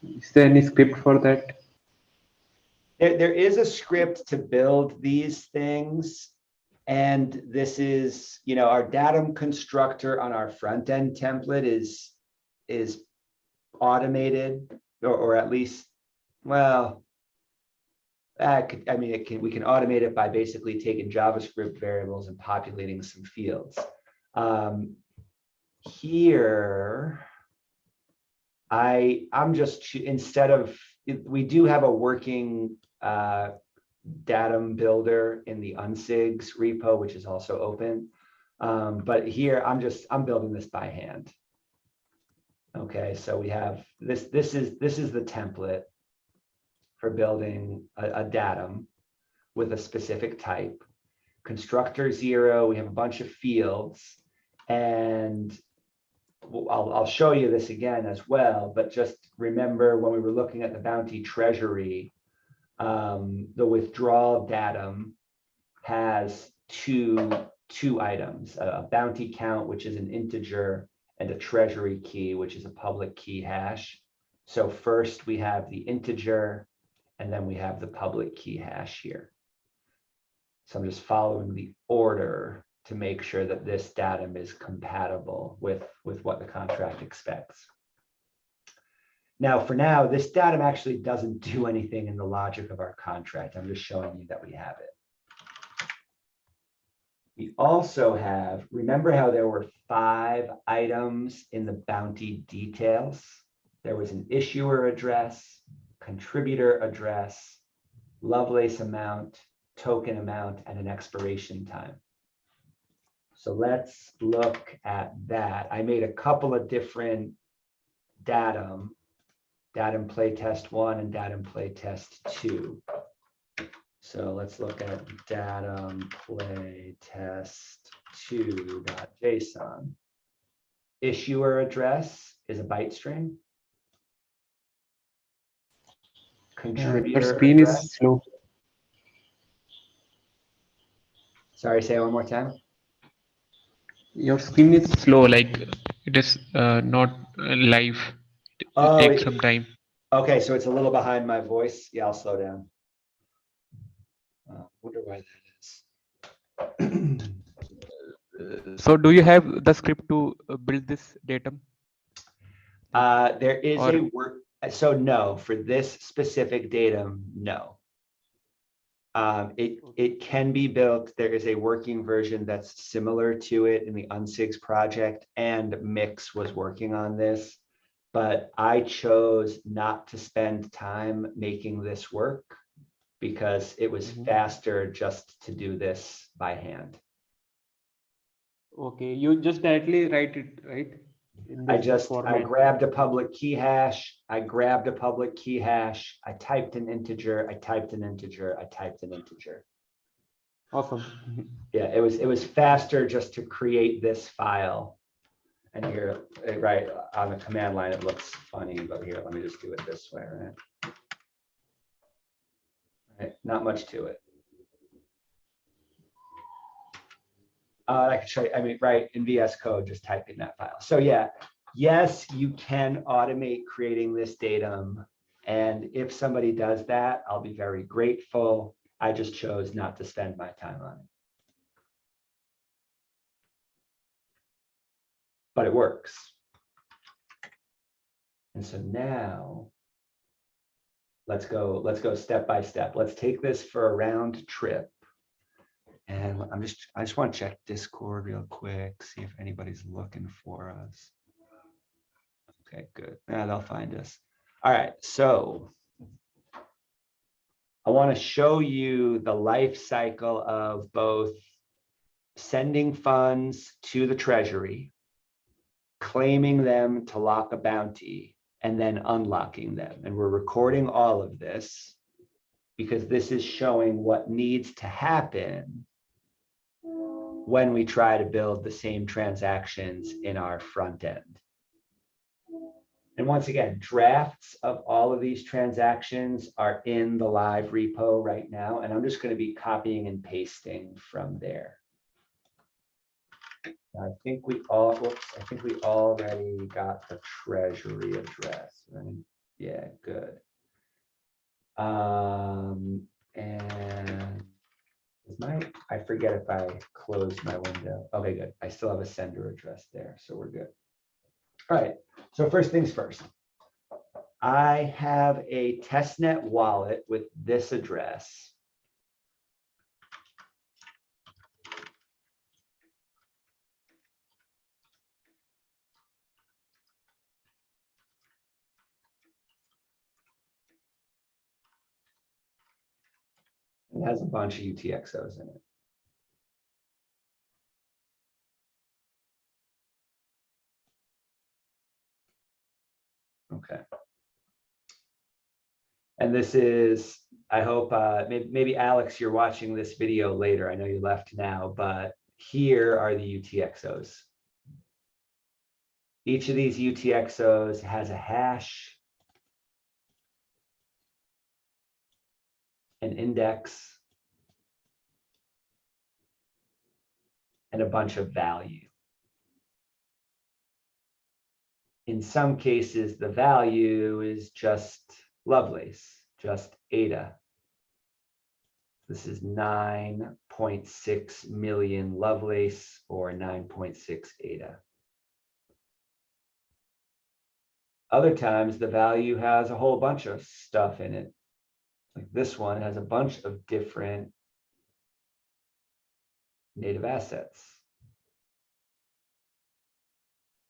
is there any script for that? There is a script to build these things. And this is, our datum constructor on our front end template is automated, or at least, well, we can automate it by basically taking JavaScript variables and populating some fields. Here, I'm just, instead of, we do have a working datum builder in the unsigs repo, which is also open. But here I'm building this by hand. Okay, so we have this is the template for building a datum with a specific type. Constructor 0, we have a bunch of fields, and I'll show you this again as well, but just remember when we were looking at the bounty treasury, the withdrawal datum has two items, a bounty count, which is an integer, and a treasury key, which is a public key hash. So first we have the integer, and then we have the public key hash here. So I'm just following the order to make sure that this datum is compatible with what the contract expects. Now, for now, this datum actually doesn't do anything in the logic of our contract. I'm just showing you that we have it. We also have, remember how there were 5 items in the bounty details? There was an issuer address, contributor address, Lovelace amount, token amount, and an expiration time. So let's look at that. I made a couple of different datum playtest 1 and datum playtest 2. So let's look at datum playtest 2.json. Issuer address is a byte string. Contributor Your screen address. is slow. Sorry, say it one more time. Your screen is slow, like it is not live. It Oh, takes some time. Okay, so it's a little behind my voice. Yeah, I'll slow down. Wonder why that is. So do you have the script to build this datum? There is Or- a work. So no, for this specific datum, no. It can be built. There is a working version that's similar to it in the Unsigs project, and Mix was working on this, but I chose not to spend time making this work because it was faster just to do this by hand. Okay, you just directly write it, right? In I this grabbed a public key hash. I grabbed a public key hash. I typed an integer. I typed an integer. I typed an integer. Awesome. Yeah, it was faster just to create this file. And here, right on the command line, it looks funny, but here, let me just do it this way, right? Right, not much to it. I can show you, I mean, right, in VS Code, just type in that file. So yeah, yes, you can automate creating this datum. And if somebody does that, I'll be very grateful. I just chose not to spend my time on it. But it works. And so now, let's go step by step. Let's take this for a round trip. And I just want to check Discord real quick, see if anybody's looking for us. Okay, good. Yeah, they'll find us. All right, so I want to show you the life cycle of both sending funds to the treasury, claiming them to lock a bounty, and then unlocking them. And we're recording all of this because this is showing what needs to happen when we try to build the same transactions in our front end. And once again, drafts of all of these transactions are in the live repo right now, and I'm just going to be copying and pasting from there. I think we already got the treasury address, right? Yeah, good. And I forget if I closed my window. Okay, good. I still have a sender address there, so we're good. All right, so first things first. I have a testnet wallet with this address. It has a bunch of UTXOs in it. Okay. And this is, I hope, maybe Alex, you're watching this video later. I know you left now, but here are the UTXOs. Each of these UTXOs has a hash, an index, and a bunch of value. In some cases, the value is just Lovelace, just ADA. This is 9.6 million Lovelace or 9.6 ADA. Other times, the value has a whole bunch of stuff in it. Like this one has a bunch of different native assets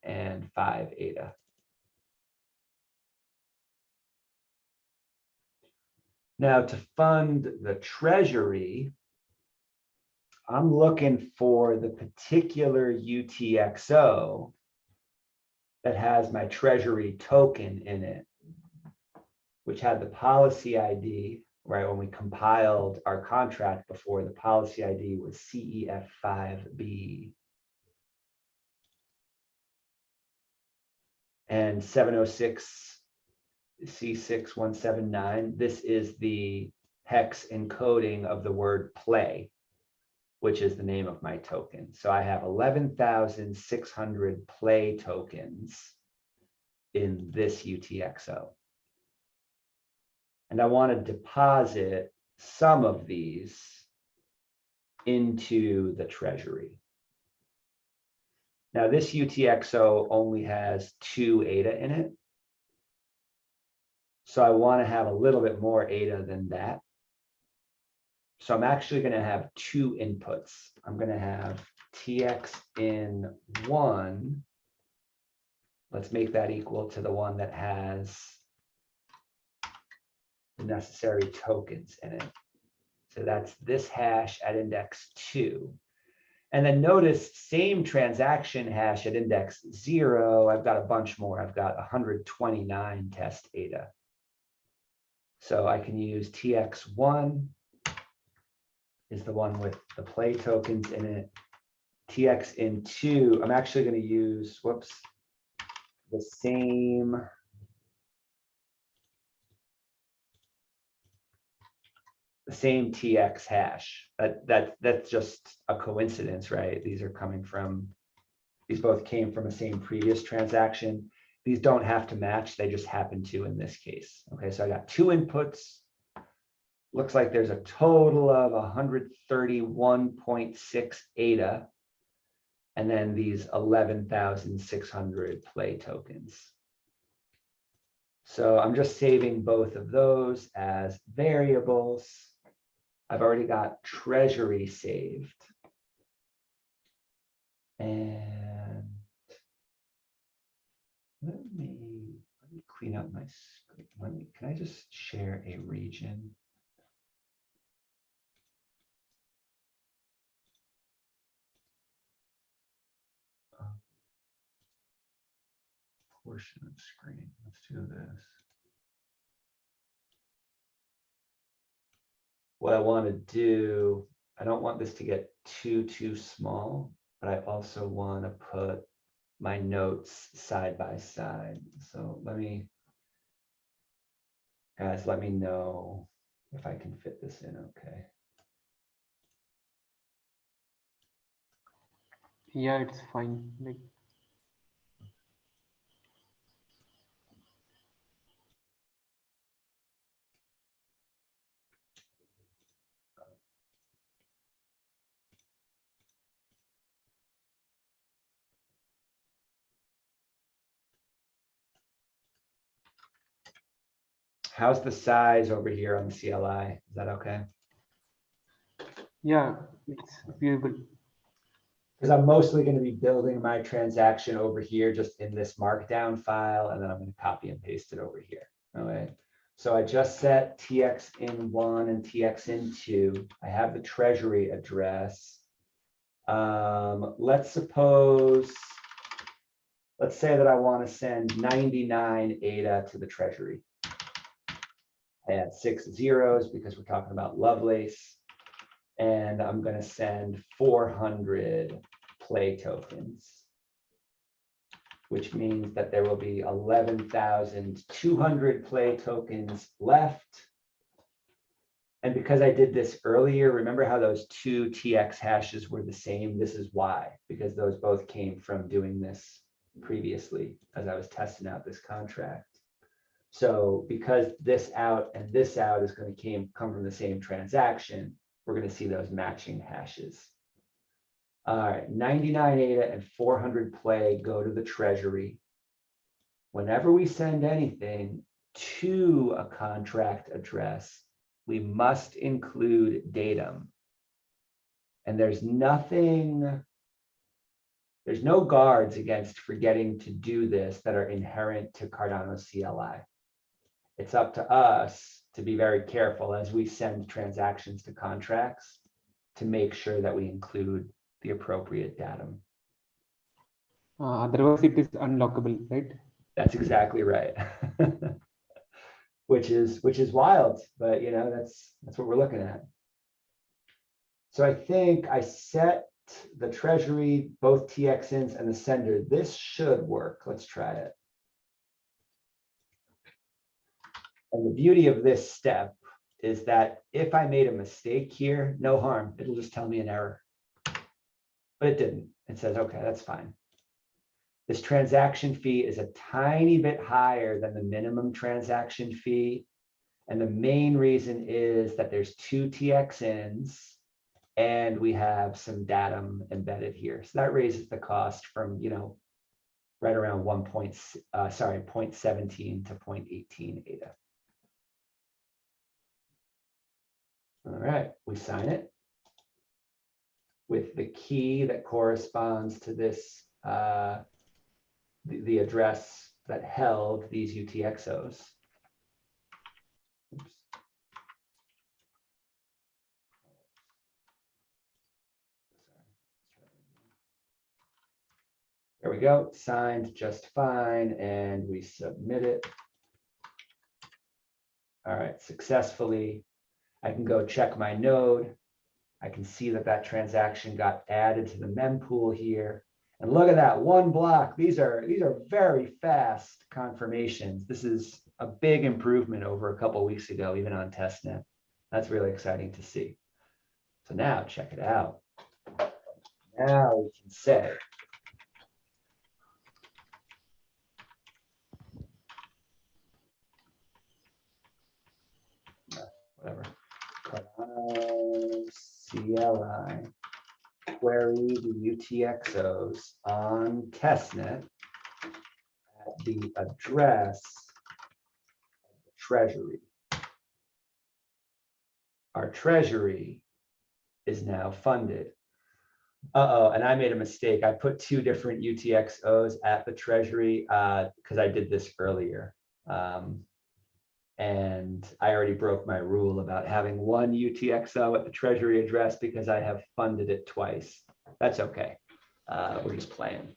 and 5 ADA. Now, to fund the treasury, I'm looking for the particular UTXO that has my treasury token in it, which had the policy ID, right? When we compiled our contract before, the policy ID was CEF5B. And 706 C6179, this is the hex encoding of the word play, which is the name of my token. So I have 11,600 play tokens in this UTXO. And I want to deposit some of these into the treasury. Now this UTXO only has 2 ADA in it. So I want to have a little bit more ADA than that. So I'm actually going to have 2 inputs. I'm going to have TX in 1. Let's make that equal to the one that has the necessary tokens in it. So that's this hash at index 2. And then notice same transaction hash at index 0. I've got a bunch more. I've got 129 test ADA. So I can use TX1 is the one with the play tokens in it. TX in 2, I'm actually going to use, the same TX hash. That's just a coincidence, right? These both came from the same previous transaction. These don't have to match, they just happen to in this case. Okay, so I got 2 inputs. Looks like there's a total of 131.6 ADA, and then these 11,600 play tokens. So I'm just saving both of those as variables. I've already got treasury saved. And let me clean up my screen. Can I just share a region? Portion of screen. Let's do this. What I want to do, I don't want this to get too small, but I also want to put my notes side by side. So guys, let me know if I can fit this in, okay. Yeah, it's fine. Like, How's the size over here on the CLI? Is that okay? yeah, it's viewable. Because I'm mostly going to be building my transaction over here just in this markdown file, and then I'm going to copy and paste it over here. All right. So I just set TX in 1 and TX in 2. I have the treasury address. Let's say that I want to send 99 ADA to the treasury. I add 6 zeros because we're talking about Lovelace. And I'm going to send 400 play tokens, which means that there will be 11,200 play tokens left. And because I did this earlier, remember how those 2 TX hashes were the same? This is why, because those both came from doing this previously as I was testing out this contract. So because this out and this out is going to come from the same transaction, we're going to see those matching hashes. All right, 99 ADA and 400 play go to the treasury. Whenever we send anything to a contract address, we must include datum. And there's no guards against forgetting to do this that are inherent to Cardano CLI. It's up to us to be very careful as we send transactions to contracts to make sure that we include the appropriate datum. Otherwise, it is unlockable, right? That's exactly right. which is wild, but you know, that's what we're looking at. So I think I set the treasury, both TXNs and the sender. This should work. Let's try it. And the beauty of this step is that if I made a mistake here, no harm. It'll just tell me an error. But it didn't. It says, okay, that's fine. This transaction fee is a tiny bit higher than the minimum transaction fee. And the main reason is that there's 2 TXNs and we have some datum embedded here. So that raises the cost from, you know, right around 0.17 to 0.18 ADA. All right, we sign it with the key that corresponds to this, the address that held these UTXOs. Oops. There we go, signed just fine, and we submit it. All right, successfully. I can go check my node. I can see that that transaction got added to the mempool here. And look at that, 1 block. These are very fast confirmations. This is a big improvement over a couple of weeks ago, even on testnet. That's really exciting to see. So now check it out. Now we can say, whatever, Cardano CLI, query the UTXOs on testnet at the address of the treasury. Our treasury is now funded. Uh-oh, and I made a mistake. I put 2 different UTXOs at the treasury because I did this earlier. And I already broke my rule about having 1 UTXO at the treasury address because I have funded it twice. That's okay. We're just playing.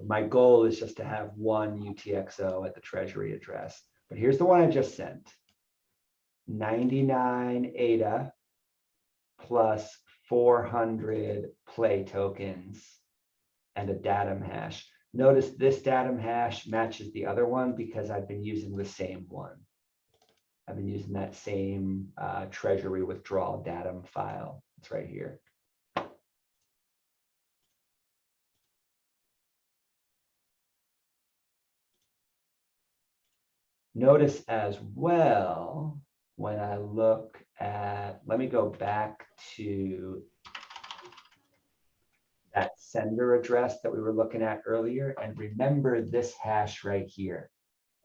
My goal is just to have 1 UTXO at the treasury address. But here's the one I just sent. 99 ADA plus 400 play tokens and a datum hash. Notice this datum hash matches the other one because I've been using the same one. I've been using that same treasury withdrawal datum file. It's right here. Notice as well, when I look at, let me go back to that sender address that we were looking at earlier, and remember this hash right here.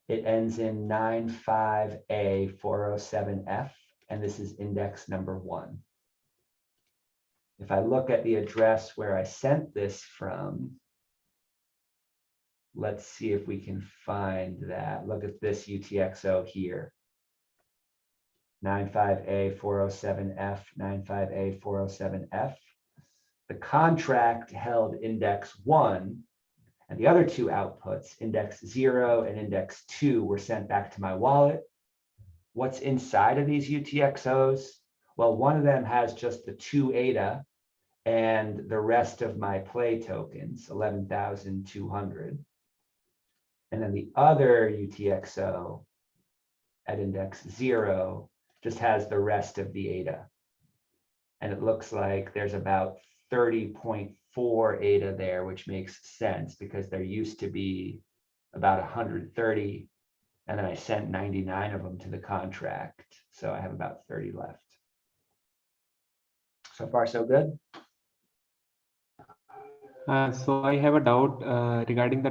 It ends in 95A407F, and this is index number 1. If I look at the address where I sent this from, let's see if we can find that. Look at this UTXO here. 95A407F, 95A407F. The contract held index 1, and the other two outputs, index 0 and index 2, were sent back to my wallet. What's inside of these UTXOs? Well, one of them has just the 2 ADA and the rest of my play tokens, 11,200. And then the other UTXO at index 0 just has the rest of the ADA. And it looks like there's about 30.4 ADA there, which makes sense because there used to be about 130, and then I sent 99 of them to the contract. So I have about 30 left. So far, so good. So I have a doubt regarding the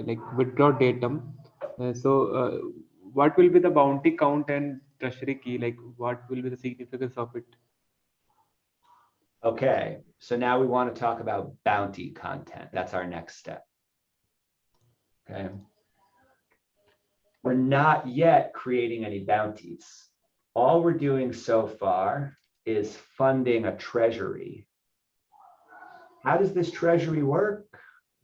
like withdraw datum. What will be the bounty count and treasury key? Like, what will be the significance of it? Okay, so now we want to talk about bounty content. That's our next step. Okay. We're not yet creating any bounties. All we're doing so far is funding a treasury. How does this treasury work?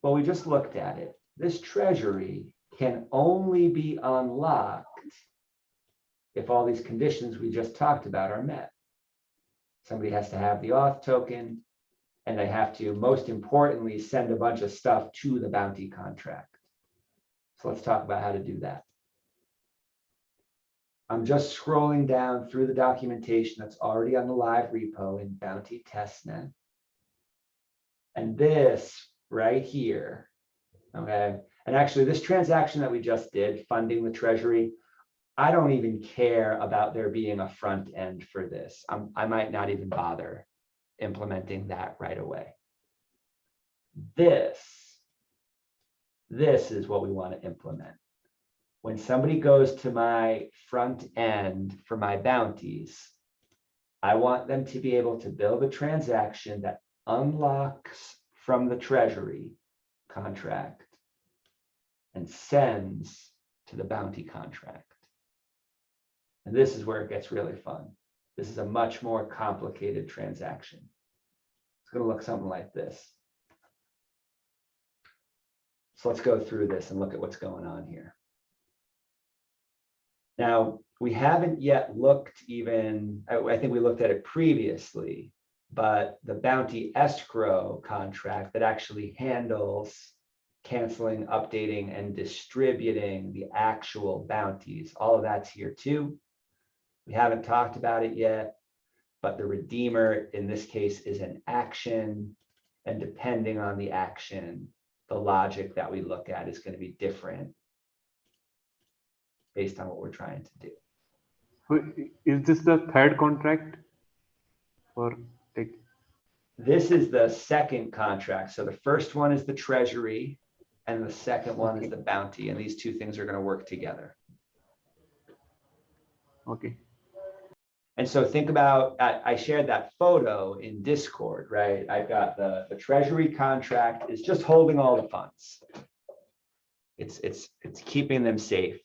Well, we just looked at it. This treasury can only be unlocked if all these conditions we just talked about are met. Somebody has to have the auth token, and they have to, most importantly, send a bunch of stuff to the bounty contract. So let's talk about how to do that. I'm just scrolling down through the documentation that's already on the live repo in Bounty Testnet. And this right here, okay? And actually this transaction that we just did, funding the treasury, I don't even care about there being a front end for this. I might not even bother implementing that right away. This is what we want to implement. When somebody goes to my front end for my bounties, I want them to be able to build a transaction that unlocks from the treasury contract and sends to the bounty contract. And this is where it gets really fun. This is a much more complicated transaction. It's going to look something like this. So let's go through this and look at what's going on here. Now, we haven't yet looked even, I think we looked at it previously, but the bounty escrow contract that actually handles canceling, updating, and distributing the actual bounties, all of that's here too. We haven't talked about it yet, but the redeemer in this case is an action, and depending on the action, the logic that we look at is going to be different based on what we're trying to do. Is this the third contract? Or like, this is the second contract. So the first one is the treasury, and the second one is the bounty, and these two things are going to work together. okay. And so think about, I shared that photo in Discord, right? I've got the treasury contract is just holding all the funds. It's keeping them safe.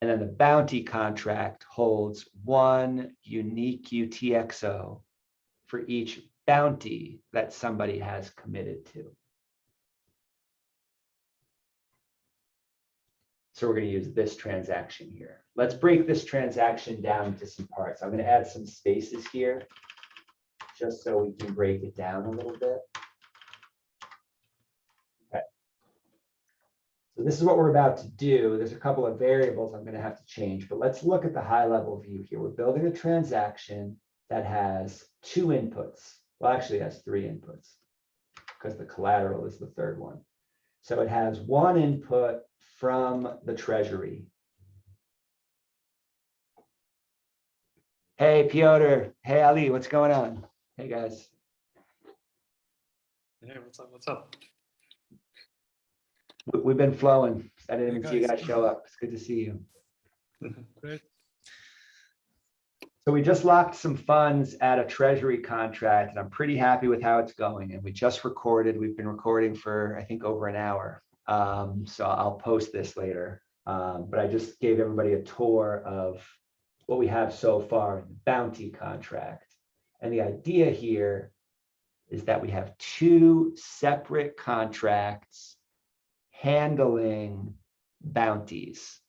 And then the bounty contract holds one unique UTXO for each bounty that somebody has committed to. So we're going to use this transaction here. Let's break this transaction down into some parts. I'm going to add some spaces here just so we can break it down a little bit. Okay. So this is what we're about to do. There's a couple of variables I'm going to have to change, but let's look at the high level view here. We're building a transaction that has 2 inputs. Well, actually it has 3 inputs because the collateral is the third one. So it has 1 input from the treasury. Hey, Piotr. Hey, Ali, what's going on? Hey, guys. Hey, what's up? What's up? We've been flowing. I didn't Hey, even see you guys. guys show up. It's good to see you. Great. So we just locked some funds at a treasury contract, and I'm pretty happy with how it's going. And we just recorded. We've been recording for, I think, over an hour. So I'll post this later. But I just gave everybody a tour of what we have so far in the bounty contract. And the idea here is that we have 2 separate contracts handling bounties.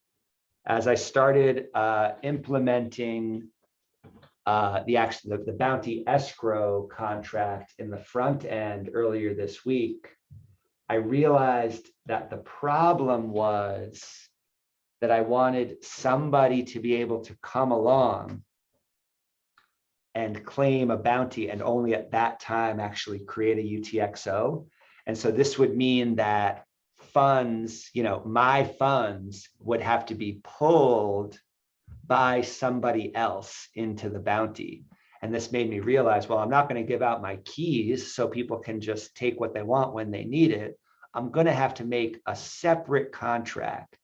As I started implementing the bounty escrow contract in the front end earlier this week, I realized that the problem was that I wanted somebody to be able to come along and claim a bounty and only at that time actually create a UTXO. And so this would mean that funds, my funds would have to be pulled by somebody else into the bounty. And this made me realize, well, I'm not going to give out my keys so people can just take what they want when they need it. I'm going to have to make a separate contract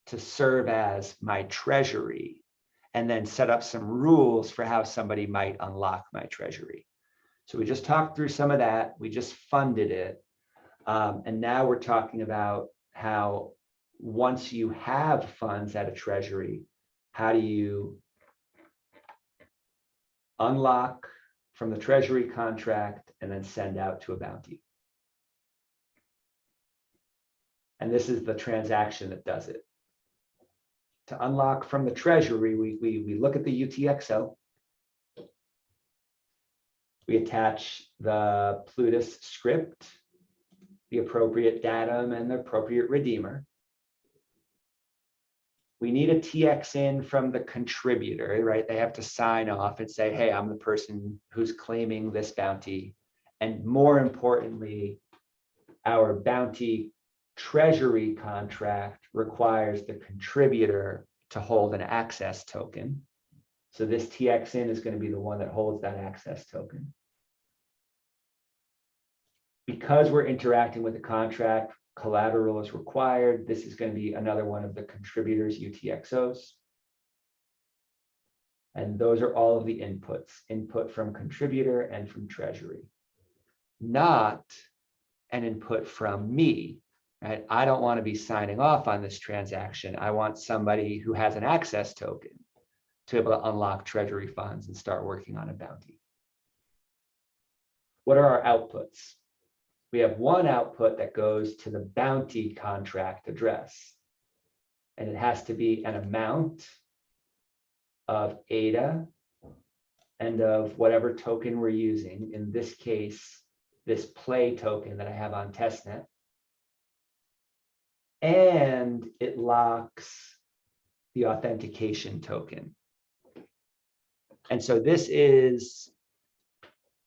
to serve as my treasury, and then set up some rules for how somebody might unlock my treasury. So we just talked through some of that. We just funded it. And now we're talking about how once you have funds at a treasury, how do you unlock from the treasury contract and then send out to a bounty? And this is the transaction that does it. To unlock from the treasury, we look at the UTXO. We attach the Plutus script, the appropriate datum, and the appropriate redeemer. We need a TX in from the contributor, right? They have to sign off and say, hey, I'm the person who's claiming this bounty. And more importantly, our bounty treasury contract requires the contributor to hold an access token. So this TX in is going to be the one that holds that access token. Because we're interacting with the contract, collateral is required. This is going to be another one of the contributors' UTXOs. And those are all of the inputs, input from contributor and from treasury. Not an input from me. Right? I don't want to be signing off on this transaction. I want somebody who has an access token to be able to unlock treasury funds and start working on a bounty. What are our outputs? We have one output that goes to the bounty contract address. And it has to be an amount of ADA and of whatever token we're using. In this case, this play token that I have on testnet. And it locks the authentication token. And so this is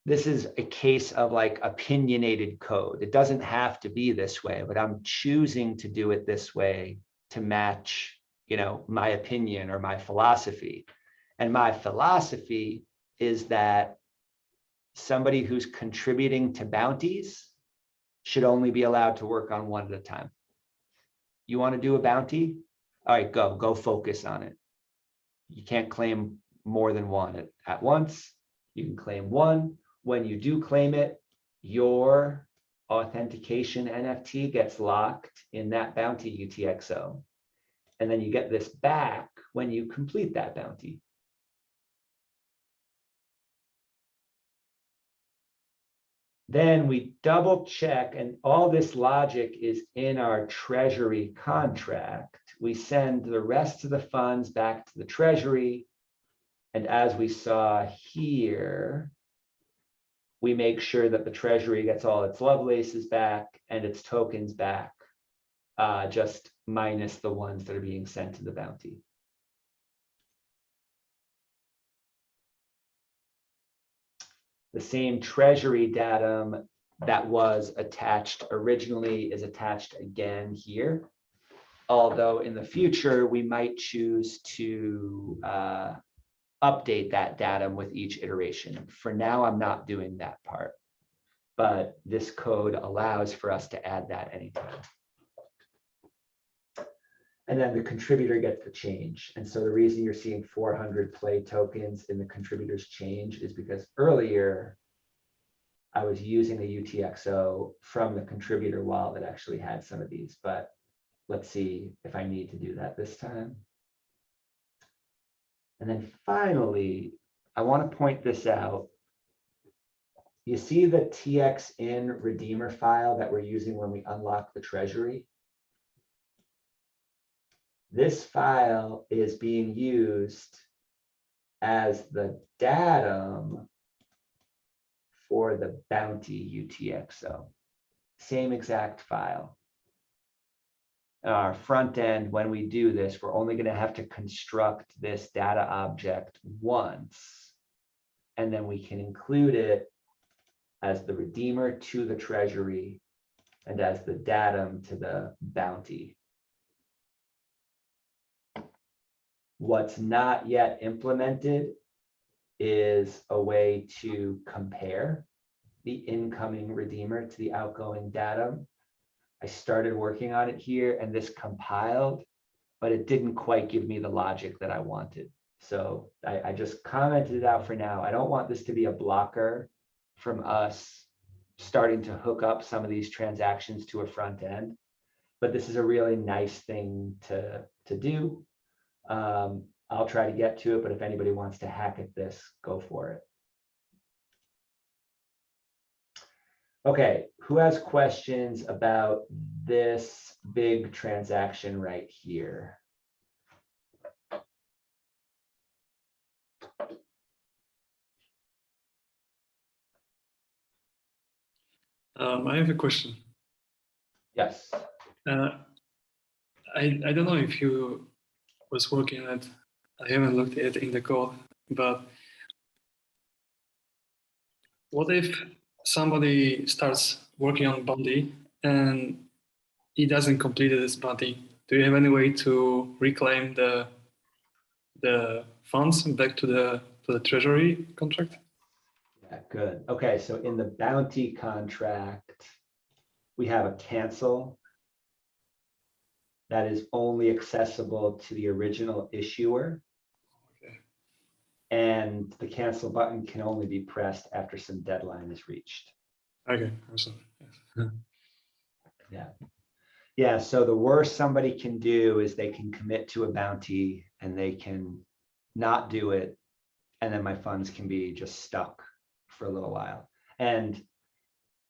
a case of like opinionated code. It doesn't have to be this way, but I'm choosing to do it this way to match, my opinion or my philosophy. And my philosophy is that somebody who's contributing to bounties should only be allowed to work on one at a time. You want to do a bounty? All right, go focus on it. You can't claim more than one at once. You can claim one. When you do claim it, your authentication NFT gets locked in that bounty UTXO. And then you get this back when you complete that bounty. Then we double check, and all this logic is in our treasury contract. We send the rest of the funds back to the treasury. And as we saw here, we make sure that the treasury gets all its Lovelaces back and its tokens back, just minus the ones that are being sent to the bounty. The same treasury datum that was attached originally is attached again here. Although in the future, we might choose to update that datum with each iteration. For now, I'm not doing that part, but this code allows for us to add that anytime. And then the contributor gets the change. And so the reason you're seeing 400 play tokens in the contributor's change is because earlier I was using a UTXO from the contributor wallet that actually had some of these, but let's see if I need to do that this time. And then finally, I want to point this out. You see the TXIN redeemer file that we're using when we unlock the treasury? This file is being used as the datum for the bounty UTXO. Same exact file. Our front end, when we do this, we're only going to have to construct this data object once, and then we can include it as the redeemer to the treasury and as the datum to the bounty. What's not yet implemented is a way to compare the incoming redeemer to the outgoing datum. I started working on it here and this compiled, but it didn't quite give me the logic that I wanted. So I just commented it out for now. I don't want this to be a blocker from us starting to hook up some of these transactions to a front end, but this is a really nice thing to do. I'll try to get to it, but if anybody wants to hack at this, go for it. Okay, who has questions about this big transaction right here? I have a question. Yes. I don't know if you was working on it. I haven't looked at it in the code, but what if somebody starts working on bounty and he doesn't complete this bounty? Do you have any way to reclaim the funds back to the treasury contract? Yeah, good. Okay, so in the bounty contract, we have a cancel that is only accessible to the original issuer. Okay. And the cancel button can only be pressed after some deadline is reached. Okay, awesome. Yes. Yeah. Yeah, so the worst somebody can do is they can commit to a bounty and they can not do it. And then my funds can be just stuck for a little while. And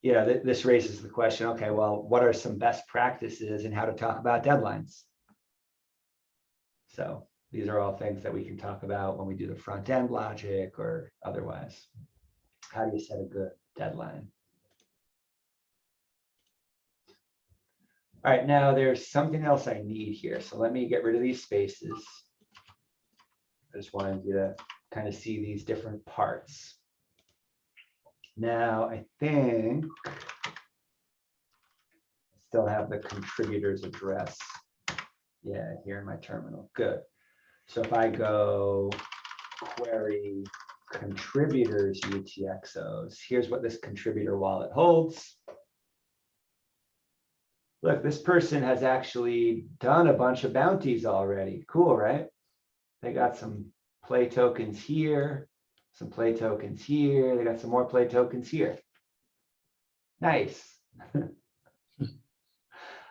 yeah, this raises the question, okay, well, what are some best practices and how to talk about deadlines? So these are all things that we can talk about when we do the front end logic or otherwise. How do you set a good deadline? All right, now there's something else I need here. So let me get rid of these spaces. I just wanted you to kind of see these different parts. Now, I think I still have the contributor's address. Yeah, here in my terminal. Good. So if I go query contributors UTXOs, here's what this contributor wallet holds. Look, this person has actually done a bunch of bounties already. Cool, right? They got some play tokens here, some play tokens here. They got some more play tokens here. Nice.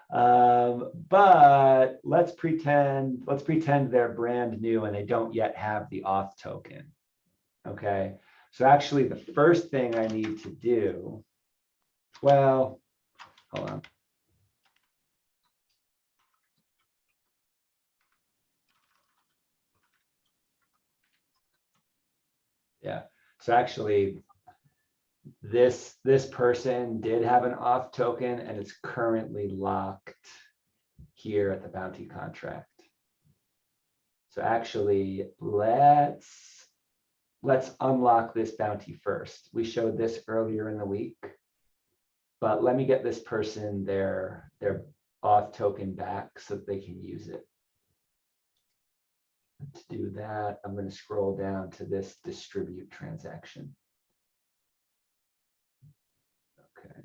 But let's pretend they're brand new and they don't yet have the auth token. Okay, so actually the first thing I need to do, well, hold on. Yeah, so actually this person did have an auth token and it's currently locked here at the bounty contract. So actually, let's unlock this bounty first. We showed this earlier in the week, but let me get this person their auth token back so that they can use it. To do that, I'm going to scroll down to this distribute transaction. Okay.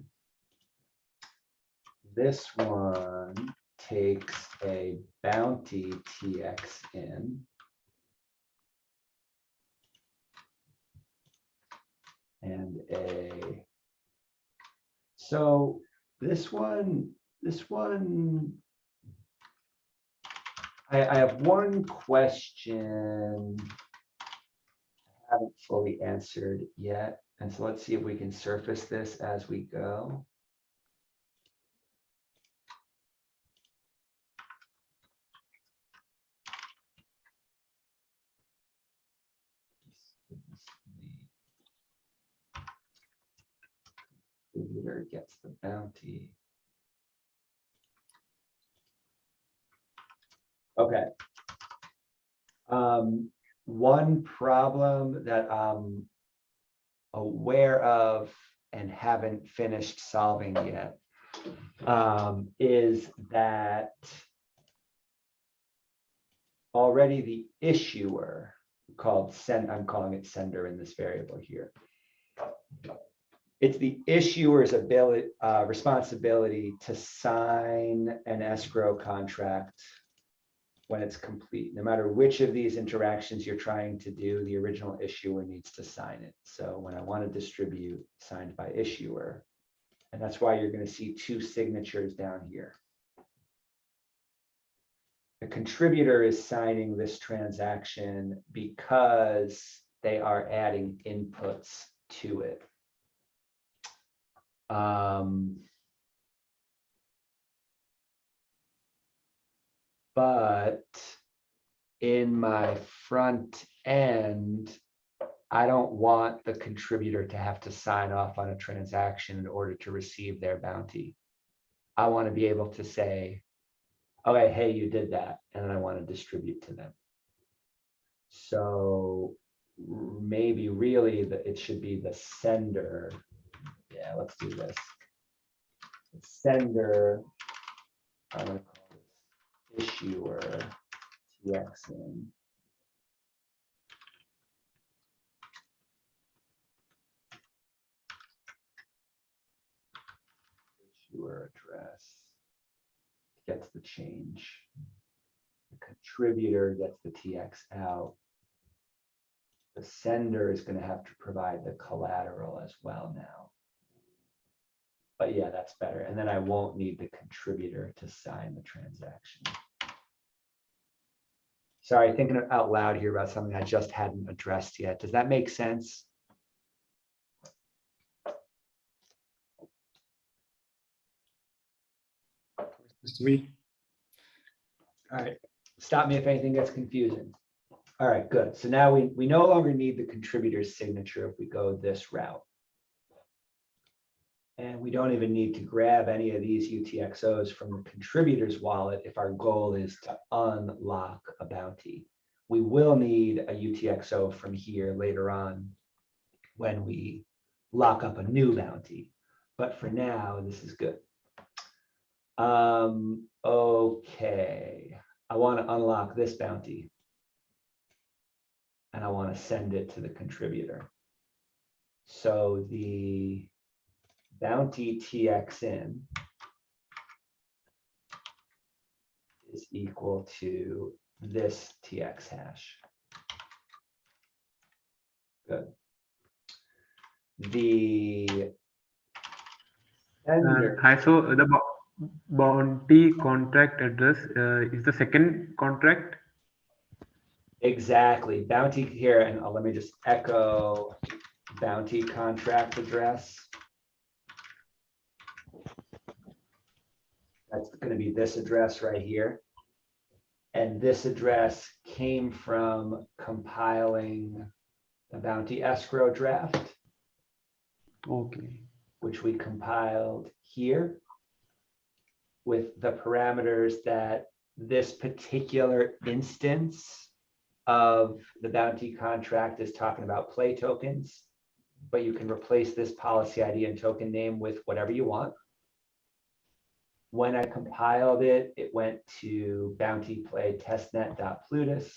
This one takes a bounty TX in. And so this one, I have one question I haven't fully answered yet. And so let's see if we can surface this as we go. Contributor gets the bounty. Okay. One problem that I'm aware of and haven't finished solving yet is that already the issuer called send, I'm calling it sender in this variable here. It's the issuer's ability, responsibility to sign an escrow contract when it's complete. No matter which of these interactions you're trying to do, the original issuer needs to sign it. So when I want to distribute, signed by issuer, and that's why you're going to see two signatures down here. The contributor is signing this transaction because they are adding inputs to it. But in my front end, I don't want the contributor to have to sign off on a transaction in order to receive their bounty. I want to be able to say, okay, hey, you did that, and I want to distribute to them. So maybe really it should be the sender. Yeah, let's do this. The sender, I'm going to call this issuer TX in. Issuer address gets the change. The contributor gets the TX out. The sender is going to have to provide the collateral as well now. But yeah, that's better. And then I won't need the contributor to sign the transaction. Sorry, thinking out loud here about something I just hadn't addressed yet. Does that make sense? To me. All right, stop me if anything gets confusing. All right, good. So now we no longer need the contributor's signature if we go this route. And we don't even need to grab any of these UTXOs from the contributor's wallet if our goal is to unlock a bounty. We will need a UTXO from here later on when we lock up a new bounty. But for now, this is good. Okay, I want to unlock this bounty. And I want to send it to the contributor. So the bounty TX in is equal to this TX hash. Good. The sender, Hi, so the bounty contract address is the second contract. exactly, bounty here, and let me just echo bounty contract address. That's going to be this address right here. And this address came from compiling the bounty escrow draft. Okay. which we compiled here with the parameters that this particular instance of the bounty contract is talking about play tokens, but you can replace this policy ID and token name with whatever you want. When I compiled it, it went to bounty play testnet.plutus,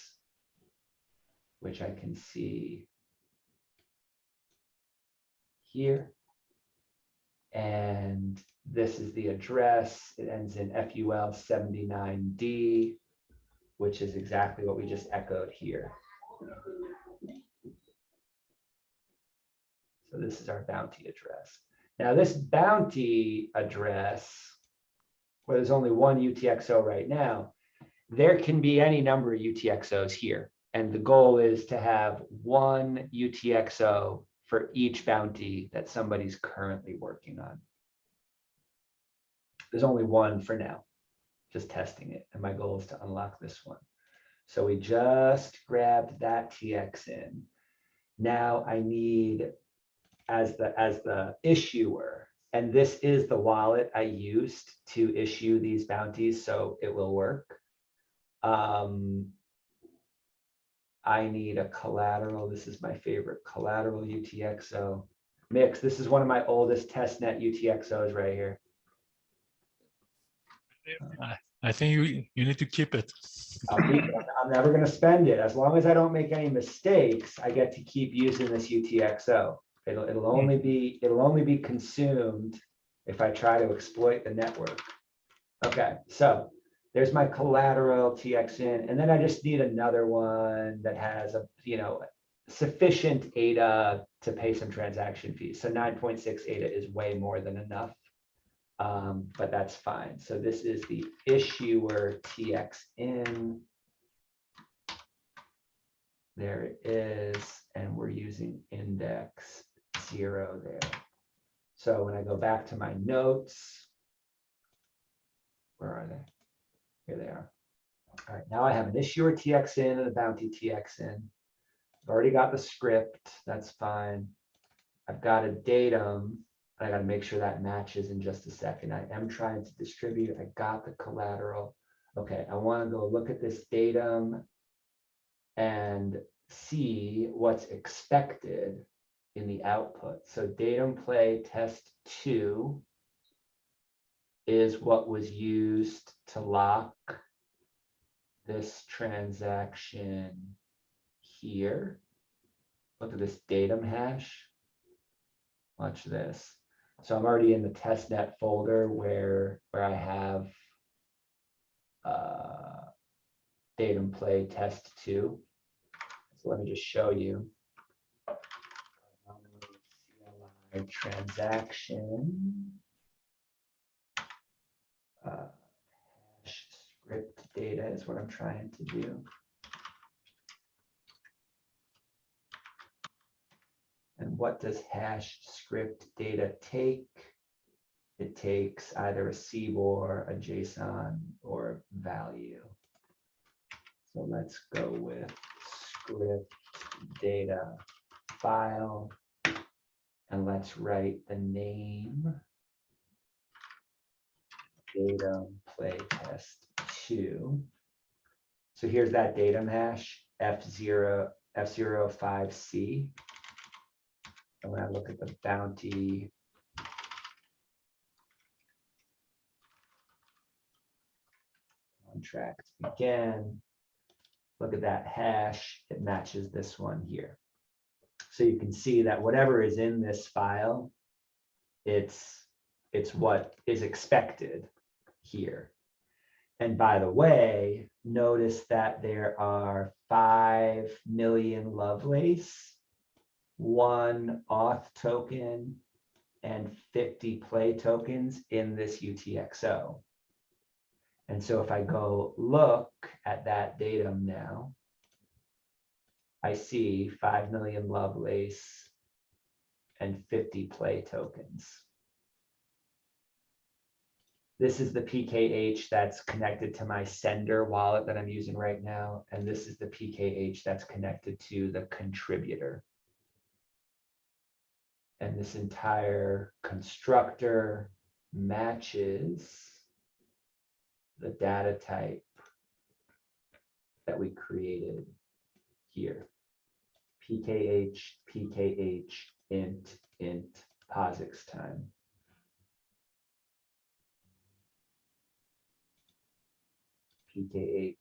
which I can see here. And this is the address. It ends in FUL 79D, which is exactly what we just echoed here. So this is our bounty address. Now this bounty address, where there's only one UTXO right now, there can be any number of UTXOs here. And the goal is to have one UTXO for each bounty that somebody's currently working on. There's only one for now, just testing it. And my goal is to unlock this one. So we just grabbed that TX in. Now I need, as the issuer, and this is the wallet I used to issue these bounties, so it will work. I need a collateral. This is my favorite collateral UTXO. Mix, this is one of my oldest testnet UTXOs right here. I think you need to keep it. I'm never going to spend it. As long as I don't make any mistakes, I get to keep using this UTXO. It'll only be consumed if I try to exploit the network. Okay, so there's my collateral TXN, and then I just need another one that has a sufficient ADA to pay some transaction fees. So 9.6 ADA is way more than enough. But that's fine. So this is the issuer TXN. There it is, and we're using index 0 there. So when I go back to my notes, where are they? Here they are. All right, now I have an issuer TXN and a bounty TXN. I've already got the script, that's fine. I've got a datum. I got to make sure that matches in just a second. I am trying to distribute. I got the collateral. Okay, I want to go look at this datum and see what's expected in the output. So datum play test 2 is what was used to lock this transaction here. Look at this datum hash. Watch this. So I'm already in the testnet folder where I have datum play test 2. So let me just show you. CLI transaction hash script data is what I'm trying to do. And what does hash script data take? It takes either a CBOR, a JSON, or value. So let's go with script data file, and let's write the name datum play test 2. So here's that datum hash F05C. And when I look at the bounty contract again, look at that hash, it matches this one here. So you can see that whatever is in this file, it's what is expected here. And by the way, notice that there are 5 million Lovelace, 1 auth token, and 50 play tokens in this UTXO. And so if I go look at that datum now, I see 5 million Lovelace and 50 play tokens. This is the PKH that's connected to my sender wallet that I'm using right now. And this is the PKH that's connected to the contributor. And this entire constructor matches the data type that we created here. PKH, PKH, int, POSIX time. PKH,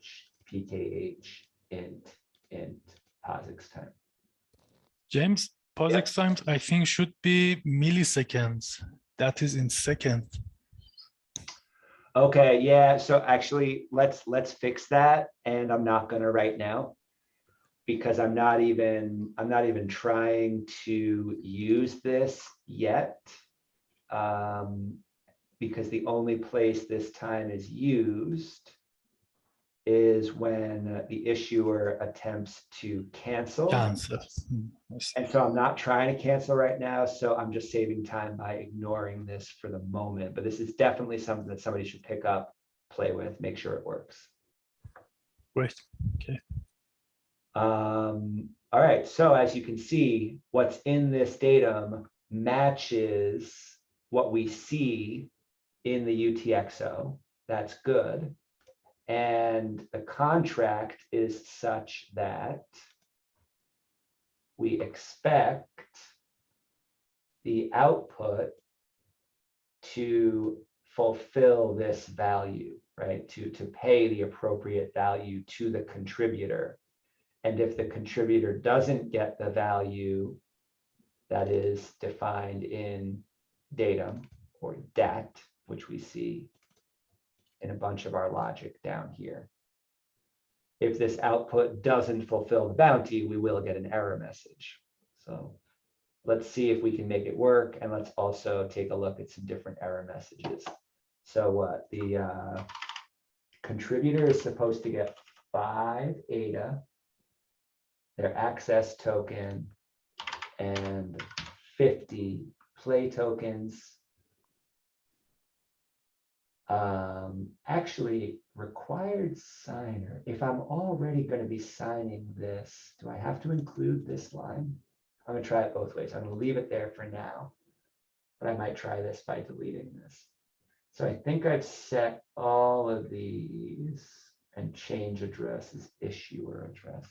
PKH, int, POSIX time. James, POSIX times I think should be milliseconds. That is in seconds. Okay, yeah, so actually let's fix that, and I'm not gonna right now, because I'm not even trying to use this yet. Because the only place this time is used is when the issuer attempts to cancel. Cancel. And so I'm not trying to cancel right now, so I'm just saving time by ignoring this for the moment. But this is definitely something that somebody should pick up, play with, make sure it works. Great. Okay. All right, so as you can see, what's in this datum matches what we see in the UTXO. That's good. And the contract is such that we expect the output to fulfill this value, right? To pay the appropriate value to the contributor. And if the contributor doesn't get the value that is defined in datum or dat, which we see in a bunch of our logic down here, if this output doesn't fulfill the bounty, we will get an error message. So let's see if we can make it work. And let's also take a look at some different error messages. So what the contributor is supposed to get 5 ADA, their access token, and 50 play tokens. Actually, required signer. If I'm already going to be signing this, do I have to include this line? I'm going to try it both ways. I'm going to leave it there for now, but I might try this by deleting this. So I think I've set all of these and change address is issuer address.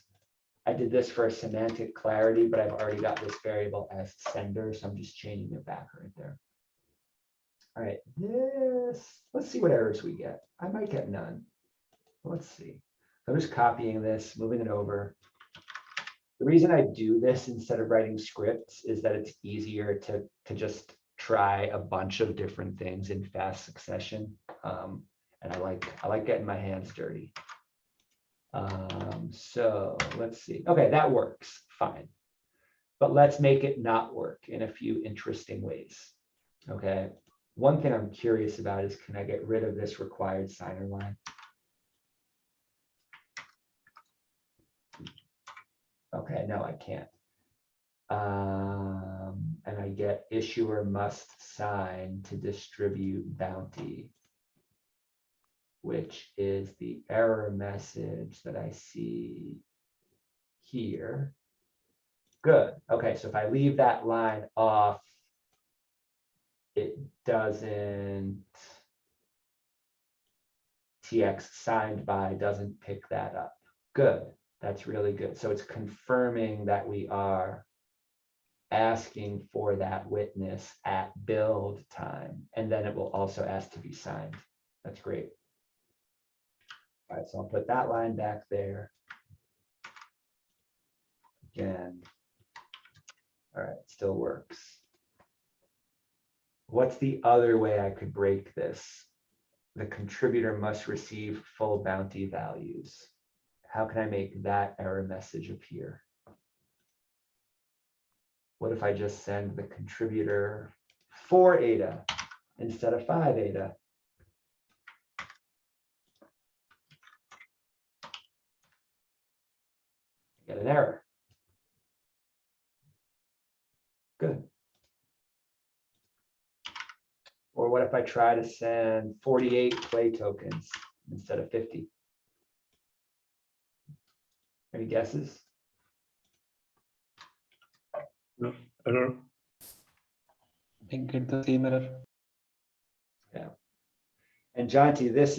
I did this for semantic clarity, but I've already got this variable as sender, so I'm just changing it back right there. All right, let's see what errors we get. I might get none. Let's see. I'm just copying this, moving it over. The reason I do this instead of writing scripts is that it's easier to just try a bunch of different things in fast succession. And I like getting my hands dirty. So let's see. Okay, that works fine. But let's make it not work in a few interesting ways. Okay. One thing I'm curious about is, can I get rid of this required signer line? Okay, no, I can't. And I get issuer must sign to distribute bounty, which is the error message that I see here. Good. Okay, so if I leave that line off, it doesn't, TX signed by doesn't pick that up. Good. That's really good. So it's confirming that we are asking for that witness at build time, and then it will also ask to be signed. That's great. All right, so I'll put that line back there. Again. All right, still works. What's the other way I could break this? The contributor must receive full bounty values. How can I make that error message appear? What if I just send the contributor 4 ADA instead of 5 ADA? Get an error. Good. Or what if I try to send 48 play tokens instead of 50? Any guesses? No, error. get the same error. Yeah. And Jonty, this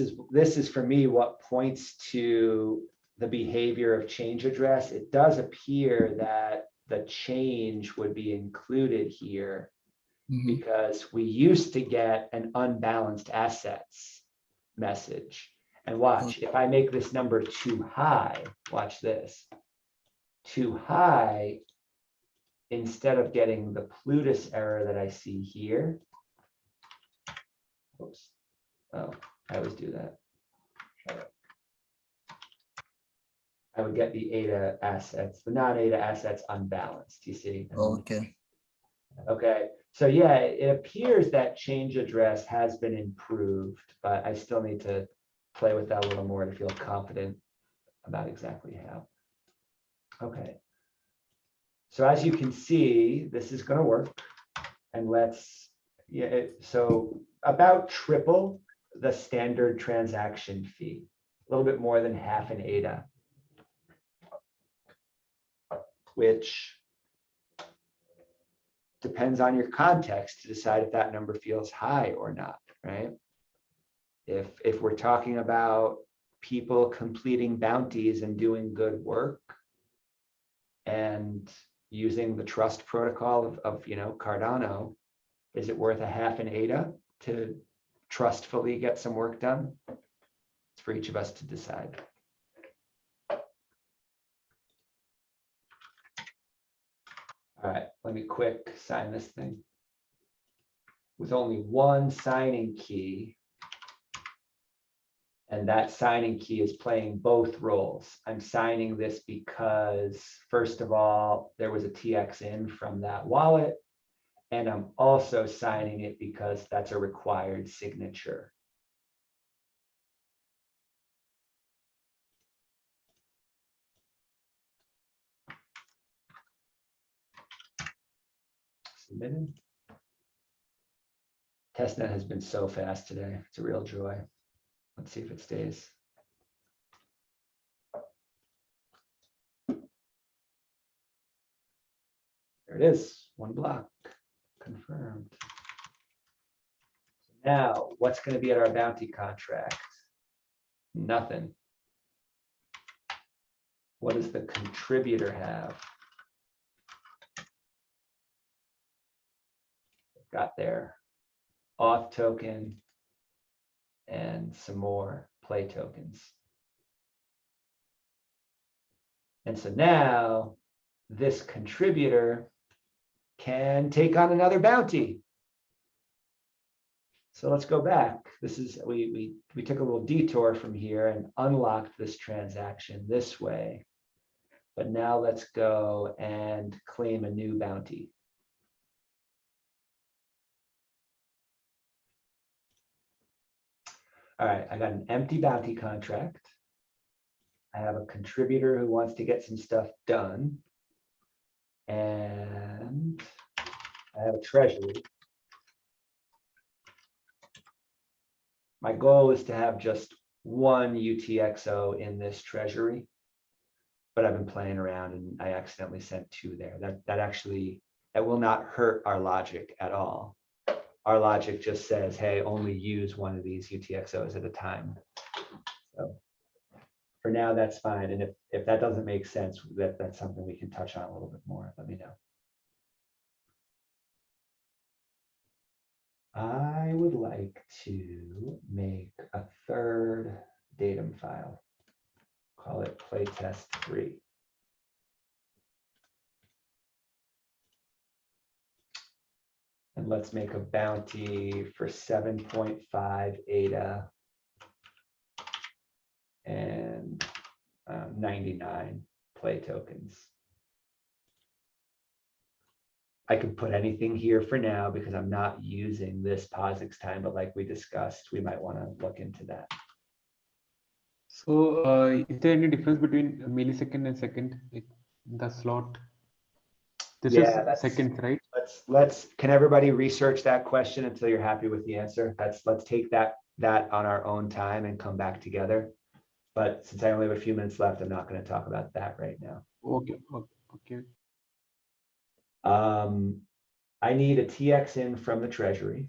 is for me what points to the behavior of change address. It does appear that the change would be included here because we used to get an unbalanced assets message. And watch, if I make this number too high, watch this. Too high, instead of getting the Plutus error that I see here. Oops. Oh, I always do that. Shut up. I would get the ADA assets, the non-ADA assets unbalanced, you see? Okay. Okay, so yeah, it appears that change address has been improved, but I still need to play with that a little more to feel confident about exactly how. Okay. So as you can see, this is going to work. And let's, yeah, so about triple the standard transaction fee, a little bit more than half an ADA, which depends on your context to decide if that number feels high or not, right? If we're talking about people completing bounties and doing good work and using the trust protocol of Cardano, is it worth a half an ADA to trustfully get some work done? It's for each of us to decide. All right, let me quick sign this thing. With only one signing key, and that signing key is playing both roles. I'm signing this because, first of all, there was a TX in from that wallet, and I'm also signing it because that's a required signature. Submitted. Testnet has been so fast today. It's a real joy. Let's see if it stays. There it is, one block, confirmed. Now, what's going to be at our bounty contract? Nothing. What does the contributor have? Got their auth token and some more play tokens. And so now this contributor can take on another bounty. So let's go back. This is, we took a little detour from here and unlocked this transaction this way. But now let's go and claim a new bounty. All right, I got an empty bounty contract. I have a contributor who wants to get some stuff done. And I have a treasury. My goal is to have just one UTXO in this treasury, but I've been playing around and I accidentally sent two there. That will not hurt our logic at all. Our logic just says, hey, only use one of these UTXOs at a time. So for now, that's fine. And if that doesn't make sense, that's something we can touch on a little bit more. Let me know. I would like to make a third datum file. Call it playtest3. And let's make a bounty for 7.5 ADA and 99 play tokens. I could put anything here for now because I'm not using this POSIX time, but like we discussed, we might want to look into that. So is there any difference between a millisecond and second, like the slot? This is seconds, right? Can everybody research that question until you're happy with the answer? Let's take that on our own time and come back together. But since I only have a few minutes left, I'm not going to talk about that right now. Okay. I need a TX in from the treasury.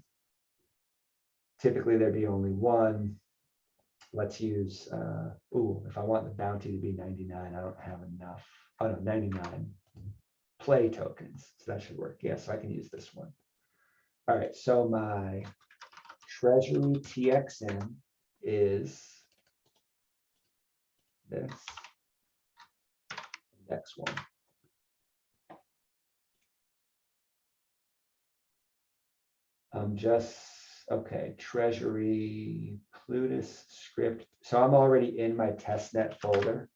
Typically there'd be only one. Let's use, if I want the bounty to be 99, I don't have enough. Oh no, 99 play tokens. So that should work. Yeah, so I can use this one. All right, so my treasury TXN is this next one. Okay, treasury Plutus script. So I'm already in my testnet folder.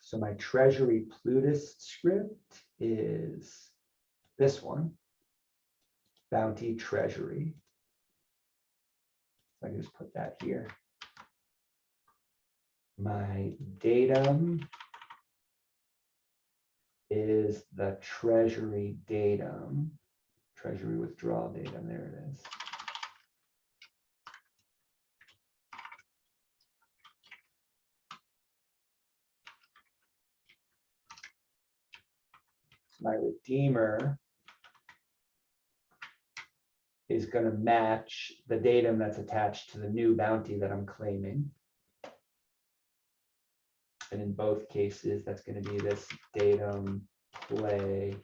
So my treasury Plutus script is this one, bounty treasury. So I can just put that here. My datum is the treasury datum, treasury withdrawal datum, there it is. My redeemer is going to match the datum that's attached to the new bounty that I'm claiming. And in both cases, that's going to be this datum play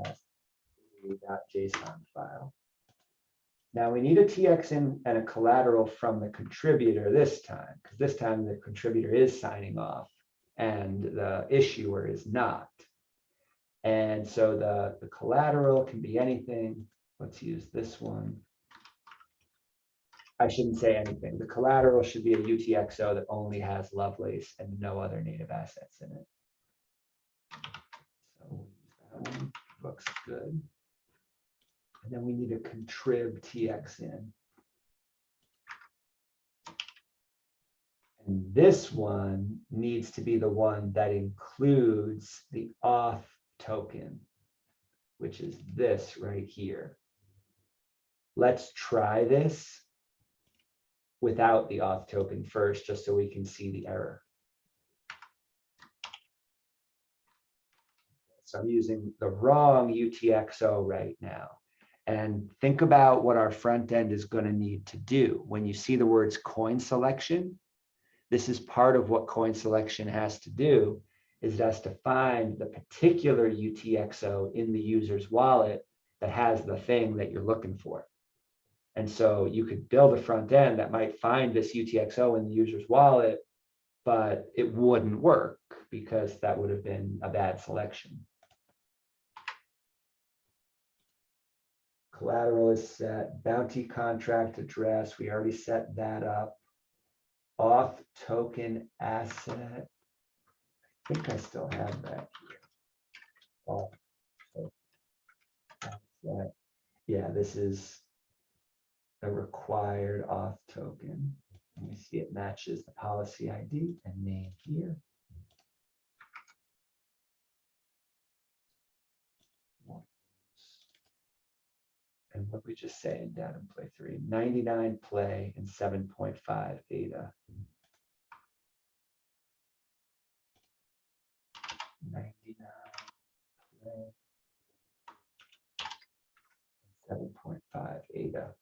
test.json file. Now we need a TXN and a collateral from the contributor this time, because this time the contributor is signing off and the issuer is not. And so the collateral can be anything. Let's use this one. I shouldn't say anything. The collateral should be a UTXO that only has Lovelace and no other native assets in it. So we'll use that one. Looks good. And then we need a contrib TXN. And this one needs to be the one that includes the auth token, which is this right here. Let's try this without the auth token first, just so we can see the error. So I'm using the wrong UTXO right now. And think about what our front end is going to need to do. When you see the words coin selection, this is part of what coin selection has to do, is it has to find the particular UTXO in the user's wallet that has the thing that you're looking for. And so you could build a front end that might find this UTXO in the user's wallet, but it wouldn't work because that would have been a bad selection. Collateral is set, bounty contract address, we already set that up. Auth token asset, I think I still have that here. Auth token asset. Yeah, this is a required auth token. And we see it matches the policy ID and name here. And what we just say in datum play 3, 99 play and 7.5 ADA. 99 play, 7.5 ADA.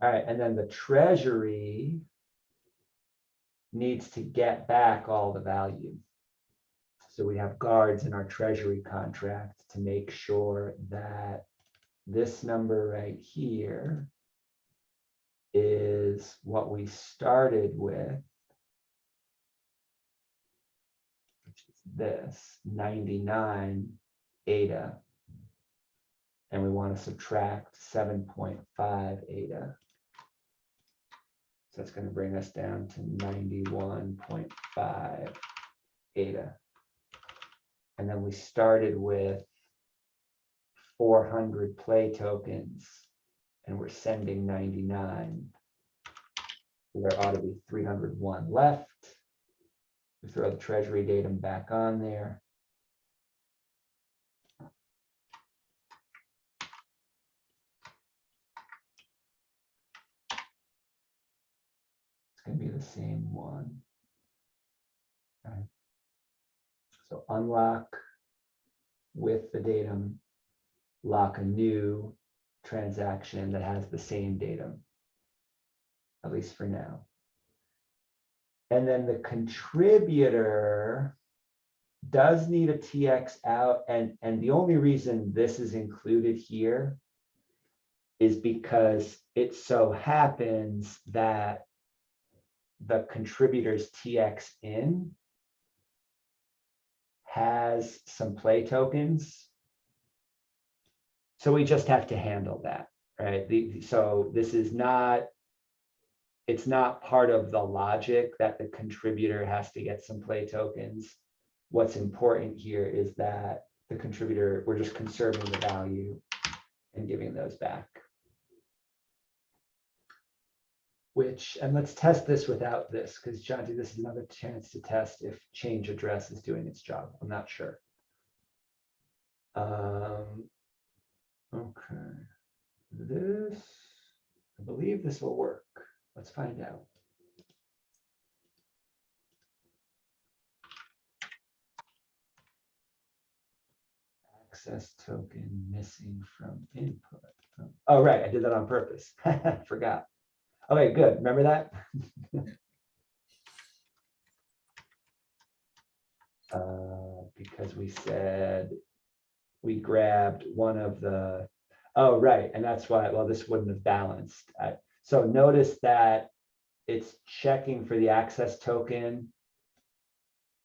All right, and then the treasury needs to get back all the value. So we have guards in our treasury contract to make sure that this number right here is what we started with, which is this 99 ADA. And we want to subtract 7.5 ADA. So that's going to bring us down to 91.5 ADA. And then we started with 400 play tokens, and we're sending 99. So there ought to be 301 left. We throw the treasury datum back on there. It's going to be the same one. All right. So unlock with the datum lock a new transaction that has the same datum, at least for now. And then the contributor does need a TX out, and the only reason this is included here is because it so happens that the contributor's TX in has some play tokens. So we just have to handle that, right? So this is not, it's not part of the logic that the contributor has to get some play tokens. What's important here is that the contributor, we're just conserving the value and giving those back. Which, and let's test this without this, because Jonty, this is another chance to test if change address is doing its job. I'm not sure. Okay, this, I believe this will work. Let's find out. Access token missing from input. Oh, right, I did that on purpose. Forgot. Okay, good. Remember that? Because we said we grabbed one of the, oh, right. And that's why, well, this wouldn't have balanced. So notice that it's checking for the access token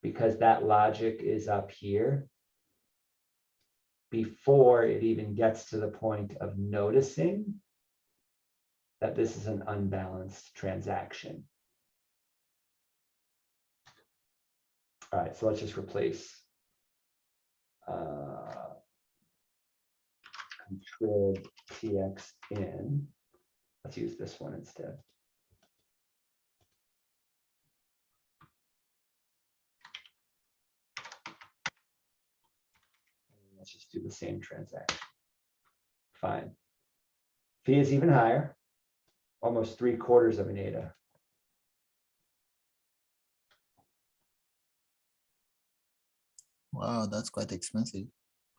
because that logic is up here before it even gets to the point of noticing that this is an unbalanced transaction. All right, so let's just replace contrib tx in. Let's use this one instead. Let's just do the same transaction. Fine. Fee is even higher, almost 3/4 of an ADA. Wow, that's quite expensive.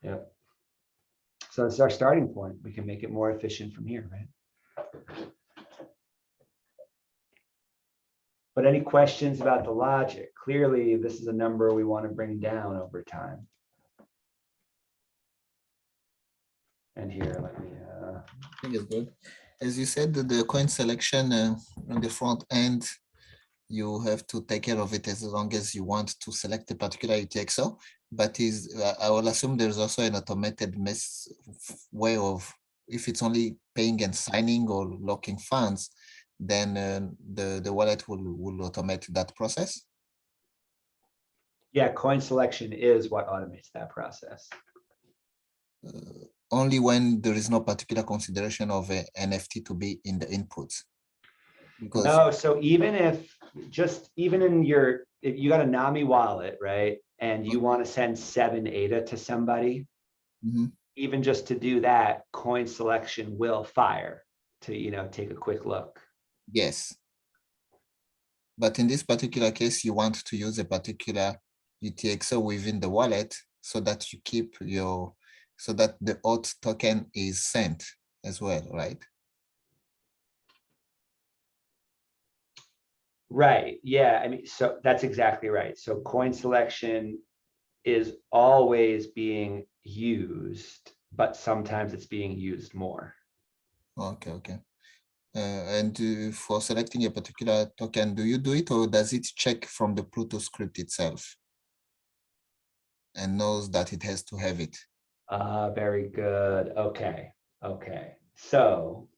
Yep. So it's our starting point. We can make it more efficient from here, right? But any questions about the logic? Clearly, this is a number we want to bring down over time. And here, let me. I think it's good. As you said, the coin selection on the front end, you have to take care of it as long as you want to select a particular UTXO. But I will assume there's also an automated way of, if it's only paying and signing or locking funds, then the wallet will automate that process. Yeah, coin selection is what automates that process. Only when there is no particular consideration of a NFT to be in the inputs. Because no, so even if even in your, if you got a NAMI wallet, right, and you want to send 7 ADA to somebody, even just to do that, coin selection will fire to, you know, take a quick look. Yes. But in this particular case, you want to use a particular UTXO within the wallet so that you keep your, so that the auth token is sent as well, right? Right. Yeah. I mean, so that's exactly right. So coin selection is always being used, but sometimes it's being used more. Okay, okay. And for selecting a particular token, do you do it or does it check from the Plutus script itself and knows that it has to have it? Very good. Okay. Okay. So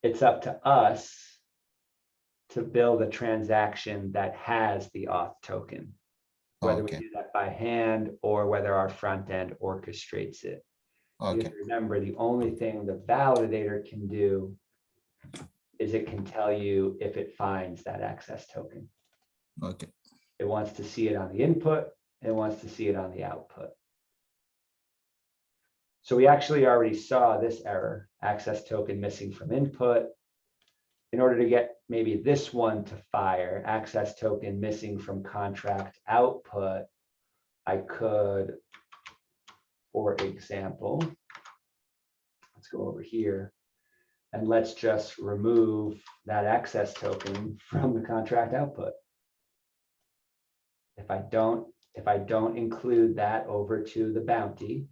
it's up to us to build a transaction that has the auth token, whether we do that by hand or whether our front end orchestrates it. Because remember, the only thing the validator can do is it can tell you if it finds that access token. Okay. It wants to see it on the input, it wants to see it on the output. So we actually already saw this error, access token missing from input. In order to get maybe this one to fire, access token missing from contract output, I could, for example, let's go over here and let's just remove that access token from the contract output. If I don't include that over to the bounty,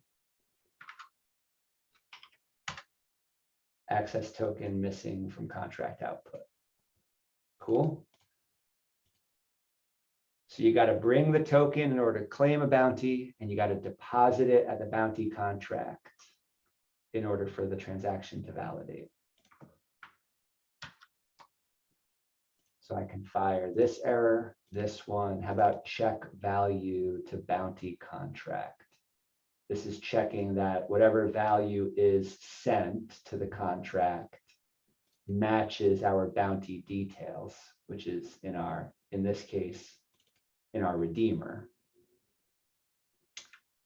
access token missing from contract output. Cool. So you got to bring the token in order to claim a bounty, and you got to deposit it at the bounty contract in order for the transaction to validate. So I can fire this error, this one. How about check value to bounty contract? This is checking that whatever value is sent to the contract matches our bounty details, which is in this case, in our redeemer.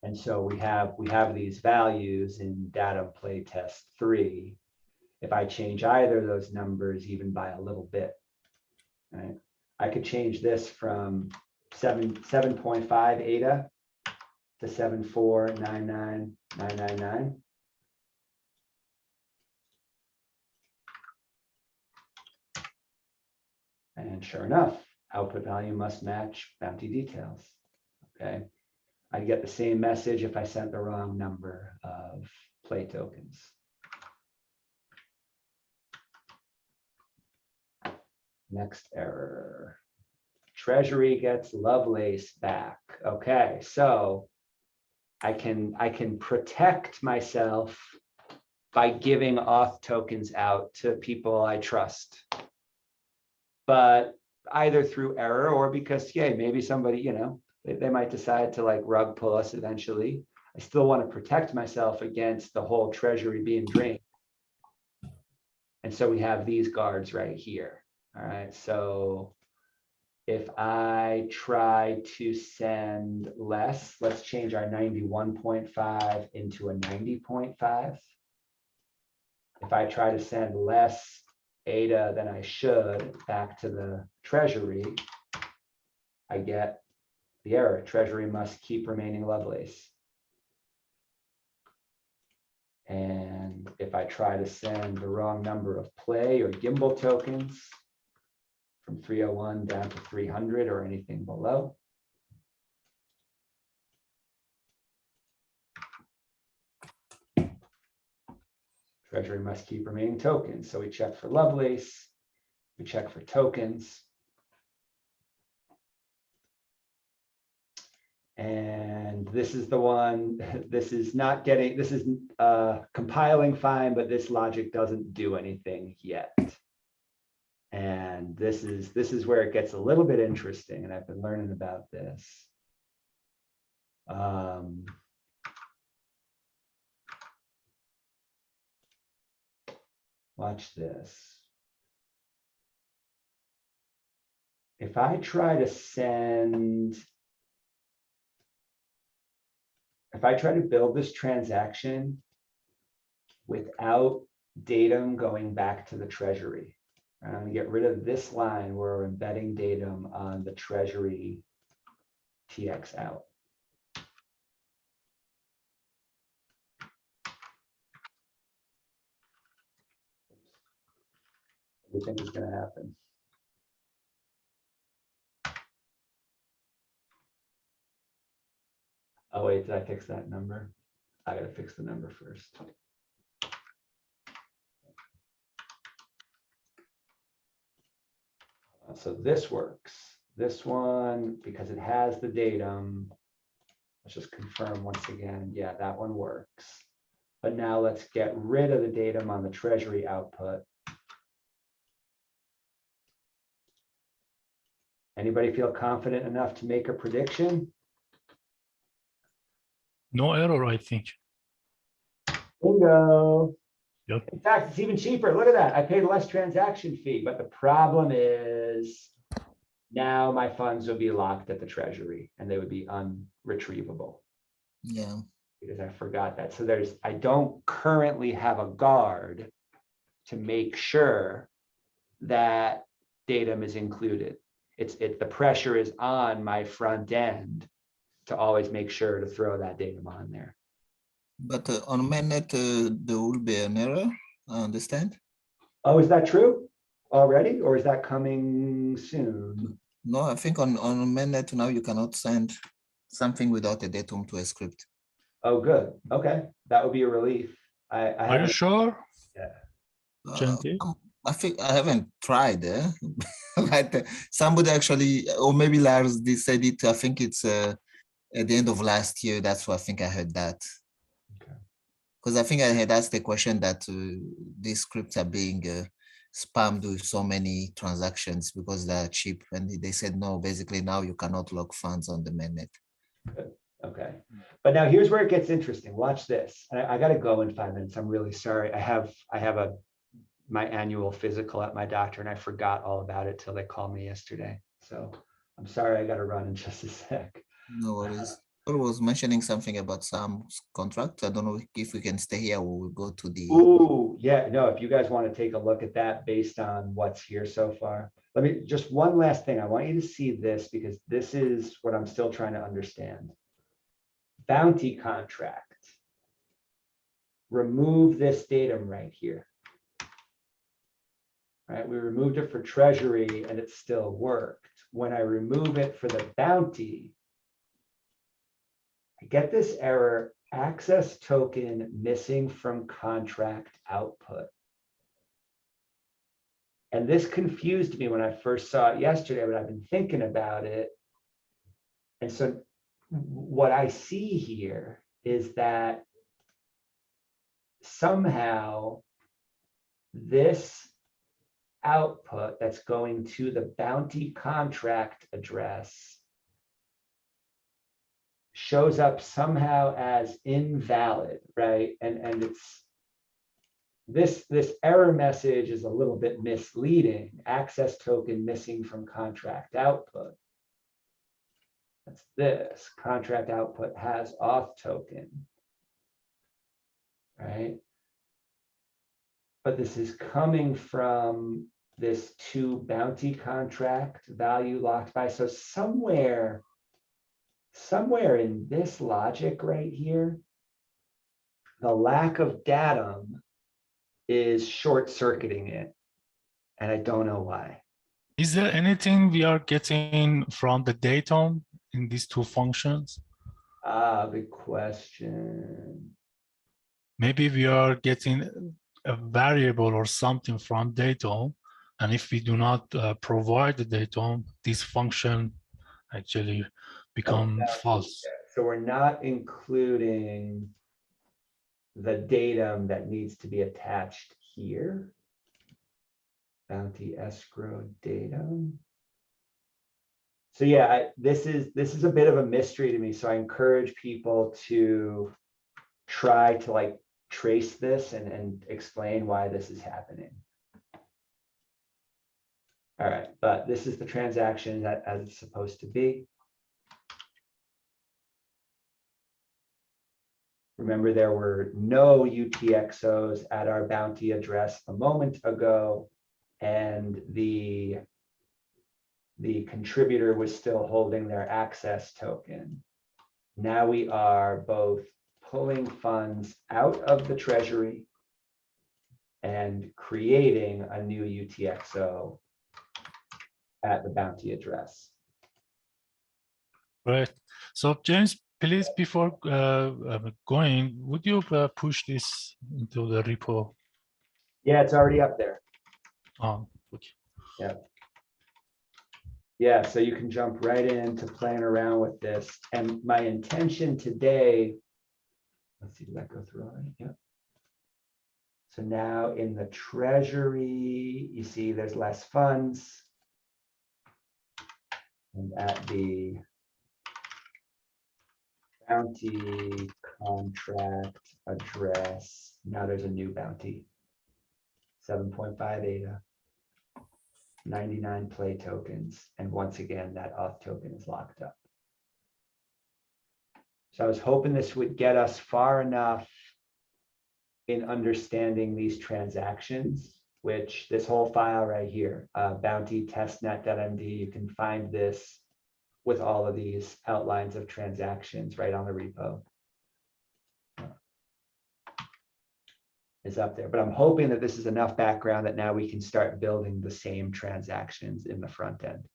And so we have these values in datum playtest 3. If I change either of those numbers even by a little bit, right? I could change this from 7.5 ADA to 7499999. And sure enough, output value must match bounty details. Okay. I get the same message if I sent the wrong number of play tokens. Next error. Treasury gets Lovelace back. Okay, so I can protect myself by giving auth tokens out to people I trust. But either through error or because, yeah, maybe somebody, they might decide to like rug pull us eventually. I still want to protect myself against the whole treasury being drained. And so we have these guards right here. All right, so if I try to send less, let's change our 91.5 into a 90.5. If I try to send less ADA than I should back to the treasury, I get the error. Treasury must keep remaining Lovelace. And if I try to send the wrong number of play or gimbal tokens from 301 down to 300 or anything below, treasury must keep remaining tokens. So we check for Lovelace, we check for tokens. And this is the one, this is compiling fine, but this logic doesn't do anything yet. And this is where it gets a little bit interesting, and I've been learning about this. Watch this. If I try to build this transaction without datum going back to the treasury, I'm going to get rid of this line where we're embedding datum on the treasury TX out. What do you think is going to happen? Oh wait, did I fix that number? I gotta fix the number first. So this works. This one, because it has the datum, let's just confirm once again. Yeah, that one works. But now let's get rid of the datum on the treasury output. Anybody feel confident enough to make a prediction? No error, I think. Bingo. Yep. In fact, it's even cheaper. Look at that. I paid less transaction fee, but the problem is now my funds will be locked at the treasury and they would be unretrievable. Yeah. Because I forgot that. So I don't currently have a guard to make sure that datum is included. The pressure is on my front end to always make sure to throw that datum on there. But on mainnet, there will be an error, I understand. Oh, is that true already, or is that coming soon? No, I think on mainnet now you cannot send something without a datum to a script. Oh, good. Okay, that would be a relief. I Are you haven't. sure, Uh, Genti? I think I haven't tried, but somebody actually, or maybe Lars, they said it. I think it's at the end of last year. That's what I think I heard that. Okay. Because I think I had asked the question that these scripts are being spammed with so many transactions because they're cheap, and they said no. Basically, now you cannot log funds on the mainnet. Okay, but now here's where it gets interesting. Watch this. I got to go in 5 minutes. I'm really sorry. I have my annual physical at my doctor, and I forgot all about it till they called me yesterday. So I'm sorry. I got to run in just a sec. No worries. I was mentioning something about some contract. I don't know if we can stay here or we'll go to the. Ooh, yeah, no, if you guys want to take a look at that based on what's here so far. Let me, just one last thing. I want you to see this because this is what I'm still trying to understand. Bounty contract. Remove this datum right here. Right, we removed it for treasury and it still worked. When I remove it for the bounty, I get this error, access token missing from contract output. And this confused me when I first saw it yesterday, but I've been thinking about it. And so what I see here is that somehow this output that's going to the bounty contract address shows up somehow as invalid, right? And it's this error message is a little bit misleading. Access token missing from contract output. That's this. Contract output has auth token, right? But this is coming from this to bounty contract value locked by. So somewhere in this logic right here, the lack of datum is short circuiting it. And I don't know why. Is there anything we are getting from the datum in these two functions? Good question. Maybe we are getting a variable or something from datum, and if we do not provide the datum, this function actually become false. So we're not including the datum that needs to be attached here. Bounty escrow datum. So yeah, this is a bit of a mystery to me. So I encourage people to try to like trace this and explain why this is happening. All right, but this is the transaction that as it's supposed to be. Remember, there were no UTXOs at our bounty address a moment ago, and the contributor was still holding their access token. Now we are both pulling funds out of the treasury and creating a new UTXO at the bounty address. Right. So James, please, before going, would you push this into the repo? Yeah, it's already up there. Oh, okay. Yeah. Yeah, so you can jump right into playing around with this. And my intention today, let's see, did that go through already? Yeah. So now in the treasury, you see there's less funds. And at the bounty contract address, now there's a new bounty. 7.5 ADA, 99 play tokens. And once again, that auth token is locked up. So I was hoping this would get us far enough in understanding these transactions, which this whole file right here, bounty testnet.md, you can find this with all of these outlines of transactions right on the repo. Is up there, but I'm hoping that this is enough background that now we can start building the same transactions in the front end.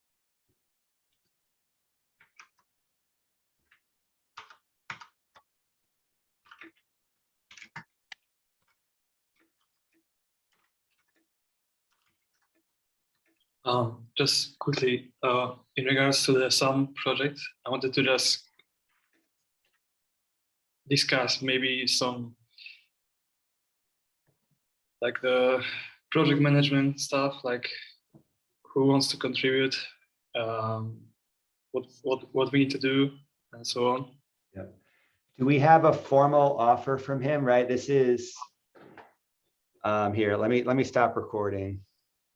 Just quickly, in regards to the sum project, I wanted to just discuss maybe some like the project management stuff, like who wants to contribute, what we need to do, and so on. Yeah. Do we have a formal offer from him? Right. This is here. Let me stop recording.